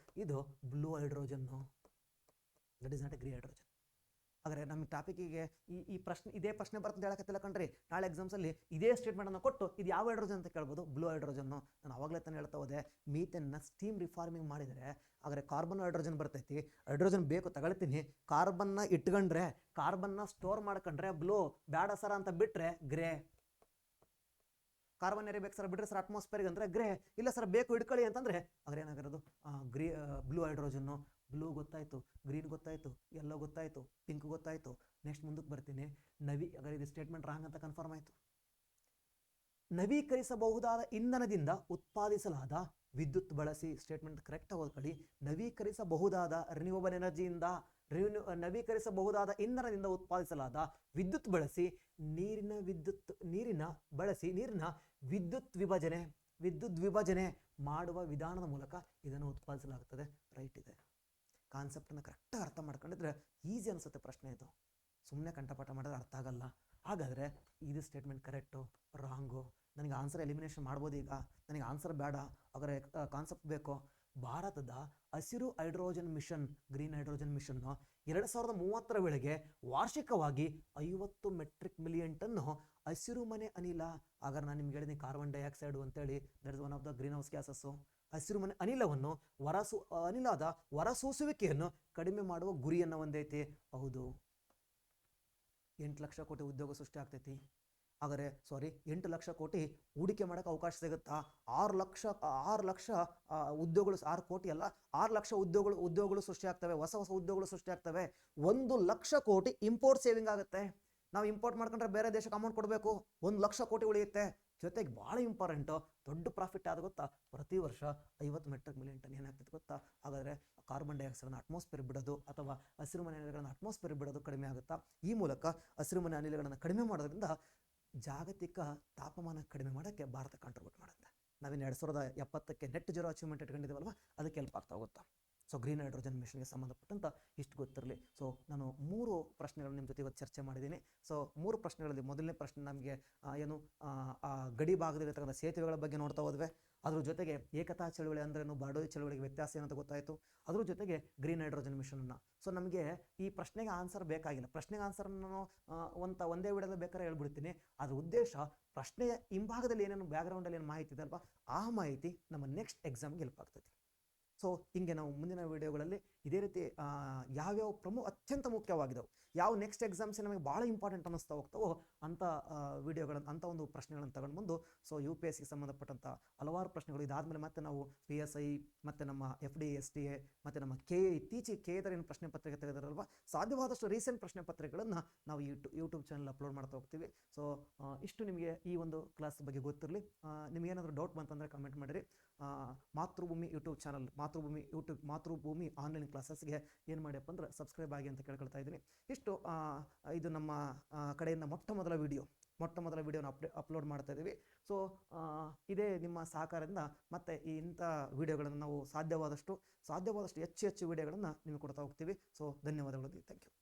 ಇದು blue hydrogen. That is not A green hydrogen. ಹಾಗಾದರೆ ನಮ್ಮ ಟಾಪಿಕ್ಕಿಗೆ ಇದೇ ಪ್ರಶ್ನೆ ಬರ್ತಂತ ಹೇಳಕತ್ತಿಲ್ಲ ಕಣ್ರಿ. ನಾಳೆ ಎಕ್ಸಾಮ್ಸಲ್ಲಿ ಇದೇ ಸ್ಟೇಟ್ಮೆಂಟನ್ನು ಕೊಟ್ಟು ಇದು ಯಾವ ಹೈಡ್ರೋಜನ್ ಅಂತ ಕೇಳ್ಬೋದು, ಬ್ಲೂ ಹೈಡ್ರೋಜನ್ನು. ನಾನು ಆವಾಗಲೇ ತಾನೇ ಹೇಳ್ತಾ ಹೋದೆ, ಮೀಥೇನ್ನ ಸ್ಟೀಮ್ ರಿಫಾರ್ಮಿಂಗ್ ಮಾಡಿದರೆ ಹಾಗಾದರೆ ಕಾರ್ಬನ್ ಹೈಡ್ರೋಜನ್ ಬರ್ತೈತಿ. ಹೈಡ್ರೋಜನ್ ಬೇಕು ತಗೊಳ್ತೀನಿ, ಕಾರ್ಬನ್ನ ಇಟ್ಕೊಂಡ್ರೆ, ಕಾರ್ಬನ್ನ ಸ್ಟೋರ್ ಮಾಡ್ಕೊಂಡ್ರೆ ಬ್ಲೂ, ಬೇಡ ಸರ ಅಂತ ಬಿಟ್ಟರೆ ಗ್ರೇ. ಕಾರ್ಬನ್ ಏರಿಯಾ ಬೇಕು ಸರ್ ಬಿಟ್ಟರೆ ಸರ್ ಅಟ್ಮಾಸ್ಫಿಯರ್ಗೆ ಅಂದರೆ ಗ್ರೇ. ಇಲ್ಲ ಸರ್ ಬೇಕು ಇಟ್ಕೊಳ್ಳಿ ಅಂತಂದರೆ ಅದ್ರ ಏನಾಗಿರೋದು ಬ್ಲೂ ಹೈಡ್ರೋಜನ್ನು, ಬ್ಲೂ ಗೊತ್ತಾಯಿತು, ಗ್ರೀನ್ ಗೊತ್ತಾಯಿತು, ಯೆಲ್ಲೋ ಗೊತ್ತಾಯಿತು, ಪಿಂಕ್ ಗೊತ್ತಾಯಿತು. ನೆಕ್ಸ್ಟ್ ಮುಂದಕ್ಕೆ ಬರ್ತೀನಿ. ಹಾಗಾದ್ರೆ ಇದು ಸ್ಟೇಟ್ಮೆಂಟ್ ರಾಂಗ್ ಅಂತ ಕನ್ಫರ್ಮ್ ಆಯಿತು. ನವೀಕರಿಸಬಹುದಾದ ಇಂಧನದಿಂದ ಉತ್ಪಾದಿಸಲಾದ ವಿದ್ಯುತ್ ಬಳಸಿ, ಸ್ಟೇಟ್ಮೆಂಟ್ ಕರೆಕ್ಟ್ ಓದ್ಕೊಳ್ಳಿ. ನವೀಕರಿಸಬಹುದಾದ ರಿನ್ಯೂವಬಲ್ ಎನರ್ಜಿಯಿಂದ, ನವೀಕರಿಸಬಹುದಾದ ಇಂಧನದಿಂದ ಉತ್ಪಾದಿಸಲಾದ ವಿದ್ಯುತ್ ಬಳಸಿ ನೀರಿನ ವಿದ್ಯುತ್ ವಿಭಜನೆ ಮಾಡುವ ವಿಧಾನದ ಮೂಲಕ ಇದನ್ನು ಉತ್ಪಾದಿಸಲಾಗುತ್ತದೆ. ರೈಟ್ ಇದೆ. ಕಾನ್ಸೆಪ್ಟನ್ನು ಕರೆಕ್ಟಾಗಿ ಅರ್ಥ ಮಾಡ್ಕೊಂಡಿದ್ರೆ ಈಸಿ ಅನಿಸುತ್ತೆ ಪ್ರಶ್ನೆ. ಇದು ಸುಮ್ಮನೆ ಕಂಠಪಾಠ ಮಾಡಿದ್ರೆ ಅರ್ಥ ಆಗಲ್ಲ. ಹಾಗಾದರೆ ಇದು ಸ್ಟೇಟ್ಮೆಂಟ್ ಕರೆಕ್ಟು ರಾಂಗು? ನನಗೆ ಆನ್ಸರ್ ಎಲಿಮಿನೇಷನ್ ಮಾಡ್ಬೋದು. ಈಗ ನನಗೆ ಆನ್ಸರ್ ಬೇಡ, ಹಾಗಾದರೆ ಕಾನ್ಸೆಪ್ಟ್ ಬೇಕು. ಭಾರತದ ಹಸಿರು ಹೈಡ್ರೋಜನ್ ಮಿಷನ್, ಗ್ರೀನ್ ಹೈಡ್ರೋಜನ್ ಮಿಷನ್ನು 2030ರ ವೇಳೆಗೆ ವಾರ್ಷಿಕವಾಗಿ 50 ಮೆಟ್ರಿಕ್ ಮಿಲಿಯನ್ ಟನ್ನು ಹಸಿರು ಮನೆ ಅನಿಲ, ಹಾಗಾದ್ರೆ ನಾನು ನಿಮ್ಗೆ ಹೇಳಿದ್ದೀನಿ ಕಾರ್ಬನ್ ಡೈಆಕ್ಸೈಡು ಅಂತೇಳಿ, that is one of the green house gases. ಹಸಿರು ಮನೆ ಅನಿಲವನ್ನು ಅನಿಲದ ಹೊರಸೂಸುವಿಕೆಯನ್ನು ಕಡಿಮೆ ಮಾಡುವ ಗುರಿಯನ್ನು ಹೊಂದೈತಿ. ಹೌದು. 8 ಲಕ್ಷ ಕೋಟಿ ಉದ್ಯೋಗ ಸೃಷ್ಟಿ ಆಗ್ತೈತಿ. ಹಾಗಾದರೆ 8 ಲಕ್ಷ ಕೋಟಿ ಹೂಡಿಕೆ ಮಾಡೋಕ್ಕೆ ಅವಕಾಶ ಸಿಗುತ್ತಾ? 6 ಲಕ್ಷ ಉದ್ಯೋಗಗಳು, 6 ಕೋಟಿ ಅಲ್ಲ, 6 ಲಕ್ಷ ಉದ್ಯೋಗಗಳು ಸೃಷ್ಟಿ ಆಗ್ತವೆ, ಹೊಸ ಉದ್ಯೋಗಗಳು ಸೃಷ್ಟಿ ಆಗ್ತವೆ. 1 ಲಕ್ಷ ಕೋಟಿ ಇಂಪೋರ್ಟ್ ಸೇವಿಂಗ್ ಆಗುತ್ತೆ. ನಾವು ಇಂಪೋರ್ಟ್ ಮಾಡ್ಕೊಂಡ್ರೆ ಬೇರೆ ದೇಶಕ್ಕೆ ಅಮೌಂಟ್ ಕೊಡಬೇಕು, 1 ಲಕ್ಷ ಕೋಟಿ ಉಳಿಯುತ್ತೆ. ಜೊತೆಗೆ ಭಾಳ ಇಂಪಾರ್ಟೆಂಟು, ದೊಡ್ಡ ಪ್ರಾಫಿಟ್ ಆದ ಗೊತ್ತಾ? ಪ್ರತಿ ವರ್ಷ 50 ಮೆಟ್ರಿಕ್ ಮಿಲಿಯನ್ ಟನ್ ಏನಾಗ್ತದೆ ಗೊತ್ತಾ? ಹಾಗಾದರೆ ಕಾರ್ಬನ್ ಡೈಆಕ್ಸೈಡ್ನ ಅಟ್ಮಾಸ್ಫಿಯರ್ ಬಿಡೋದು ಅಥವಾ ಹಸಿರು ಮನೆ ಅನಿಲಗಳನ್ನು ಅಟ್ಮಾಸ್ಫಿಯರ್ ಬಿಡೋದು ಕಡಿಮೆ ಆಗುತ್ತಾ? ಈ ಮೂಲಕ ಹಸಿರು ಮನೆ ಅನಿಲಗಳನ್ನು ಕಡಿಮೆ ಮಾಡೋದ್ರಿಂದ ಜಾಗತಿಕ ತಾಪಮಾನ ಕಡಿಮೆ ಮಾಡೋಕ್ಕೆ ಭಾರತ ಕಾಂಟ್ರಿಬ್ಯೂಟ್ ಮಾಡುತ್ತೆ. ನಾವೇನು 2070ಕ್ಕೆ ನೆಟ್ ಜೀರೋ ಅಚೀವ್ಮೆಂಟ್ ಇಟ್ಕೊಂಡಿದ್ದೀವಲ್ವ, ಅದಕ್ಕೆ ಹೆಲ್ಪ್ ಆಗ್ತಾ ಹೋಗುತ್ತಾ. ಸೊ ಗ್ರೀನ್ ಹೈಡ್ರೋಜನ್ ಮಿಷನ್ಗೆ ಸಂಬಂಧಪಟ್ಟಂತ ಇಷ್ಟು ಗೊತ್ತಿರಲಿ. ಸೊ ನಾನು 3 ಪ್ರಶ್ನೆಗಳನ್ನು ನಿಮ್ಮ ಜೊತೆ ಇವತ್ತು ಚರ್ಚೆ ಮಾಡಿದ್ದೀನಿ. ಸೊ 3 ಪ್ರಶ್ನೆಗಳಲ್ಲಿ ಮೊದಲನೇ ಪ್ರಶ್ನೆ ನಮಗೆ ಗಡಿ ಭಾಗದಲ್ಲಿರ್ತಕ್ಕಂಥ ಸೇತುವೆಗಳ ಬಗ್ಗೆ ನೋಡ್ತಾ ಹೋದ್ವಿ. ಅದ್ರ ಜೊತೆಗೆ ಏಕತಾ ಚಳುವಳಿ ಅಂದ್ರೇನು, ಬಾರ್ಡೋಲಿ ಚಳುವಳಿಗೆ ವ್ಯತ್ಯಾಸ ಏನಂತ ಗೊತ್ತಾಯಿತು. ಅದ್ರ ಜೊತೆಗೆ ಗ್ರೀನ್ ಹೈಡ್ರೋಜನ್ ಮಿಷನ್ನ. ಸೊ ನಮಗೆ ಈ ಪ್ರಶ್ನೆಗೆ ಆನ್ಸರ್ ಬೇಕಾಗಿಲ್ಲ. ಪ್ರಶ್ನೆಗೆ ಆನ್ಸರ್ ನಾನು ಒಂದೇ ವಿಡಿಯೋದಲ್ಲಿ ಬೇಕಾದ್ರೆ ಹೇಳ್ಬಿಡ್ತೀನಿ. ಅದ್ರ ಉದ್ದೇಶ ಪ್ರಶ್ನೆಯ ಹಿಂಭಾಗದಲ್ಲಿ ಏನೇನು ಬ್ಯಾಕ್ಗ್ರೌಂಡಲ್ಲಿ ಏನು ಮಾಹಿತಿ ಇದೆ ಅಲ್ವಾ, ಆ ಮಾಹಿತಿ ನಮ್ಮ ನೆಕ್ಸ್ಟ್ ಎಕ್ಸಾಮ್ಗೆ ಹೆಲ್ಪ್ ಆಗ್ತೈತಿ. ಸೊ ಹಿಂಗೆ ನಾವು ಮುಂದಿನ ವಿಡಿಯೋಗಳಲ್ಲಿ ಇದೇ ರೀತಿ ಯಾವ್ಯಾವ ಅತ್ಯಂತ ಮುಖ್ಯವಾಗಿದ್ದಾವೆ, ಯಾವ ನೆಕ್ಸ್ಟ್ ಎಕ್ಸಾಮ್ಸ್ ನಮಗೆ ಭಾಳ ಇಂಪಾರ್ಟೆಂಟ್ ಅನ್ನಿಸ್ತಾ ಹೋಗ್ತಾವೋ ಅಂಥ ಅಂಥ ಒಂದು ಪ್ರಶ್ನೆಗಳನ್ನು ತಗೊಂಡು ಬಂದು, ಸೊ UPSCಗೆ ಸಂಬಂಧಪಟ್ಟಂಥ ಹಲವಾರು ಪ್ರಶ್ನೆಗಳು ಇದಾದಮೇಲೆ ಮತ್ತೆ ನಾವು PSI ಮತ್ತು ನಮ್ಮ FD STA ಮತ್ತು ನಮ್ಮ KA, ಇತ್ತೀಚೆಗೆ KA ಏನು ಪ್ರಶ್ನೆ ಪತ್ರಿಕೆ ತೆಗೆದಾರಲ್ವ, ಸಾಧ್ಯವಾದಷ್ಟು ರೀಸೆಂಟ್ ಪ್ರಶ್ನೆ ಪತ್ರಿಕೆಗಳನ್ನು ನಾವು ಯೂಟ್ಯೂಬ್ ಚಾನಲ್ ಅಪ್ಲೋಡ್ ಮಾಡ್ತಾ ಹೋಗ್ತೀವಿ. ಸೊ ಇಷ್ಟು ನಿಮಗೆ ಈ ಒಂದು ಕ್ಲಾಸ್ ಬಗ್ಗೆ ಗೊತ್ತಿರಲಿ. ನಿಮಗೇನಾದರೂ ಡೌಟ್ ಬಂತಂದರೆ ಕಮೆಂಟ್ ಮಾಡಿರಿ. ಮಾತೃಭೂಮಿ ಯೂಟ್ಯೂಬ್ ಚಾನಲ್, ಮಾತೃಭೂಮಿ ಆನ್ಲೈನ್ ಕ್ಲಾಸಸ್ಗೆ ಏನು ಮಾಡಿಯಪ್ಪ ಅಂದ್ರೆ ಸಬ್ಸ್ಕ್ರೈಬ್ ಆಗಿ ಅಂತ ಕೇಳ್ಕೊಳ್ತಾ ಇದ್ದೀನಿ. ಇಷ್ಟು ಇದು ನಮ್ಮ ಕಡೆಯಿಂದ ಮೊಟ್ಟ ಮೊದಲ ವಿಡಿಯೋನ ಅಪ್ಲೋಡ್ ಮಾಡ್ತಾ ಇದ್ದೀವಿ. ಸೊ ಇದೇ ನಿಮ್ಮ ಸಹಕಾರದಿಂದ ಮತ್ತೆ ಇಂಥ ವಿಡಿಯೋಗಳನ್ನು ನಾವು ಸಾಧ್ಯವಾದಷ್ಟು ಹೆಚ್ಚು ವಿಡಿಯೋಗಳನ್ನು ನಿಮಗೆ ಕೊಡ್ತಾ ಹೋಗ್ತೀವಿ. ಸೊ ಧನ್ಯವಾದಗಳು. Thank you.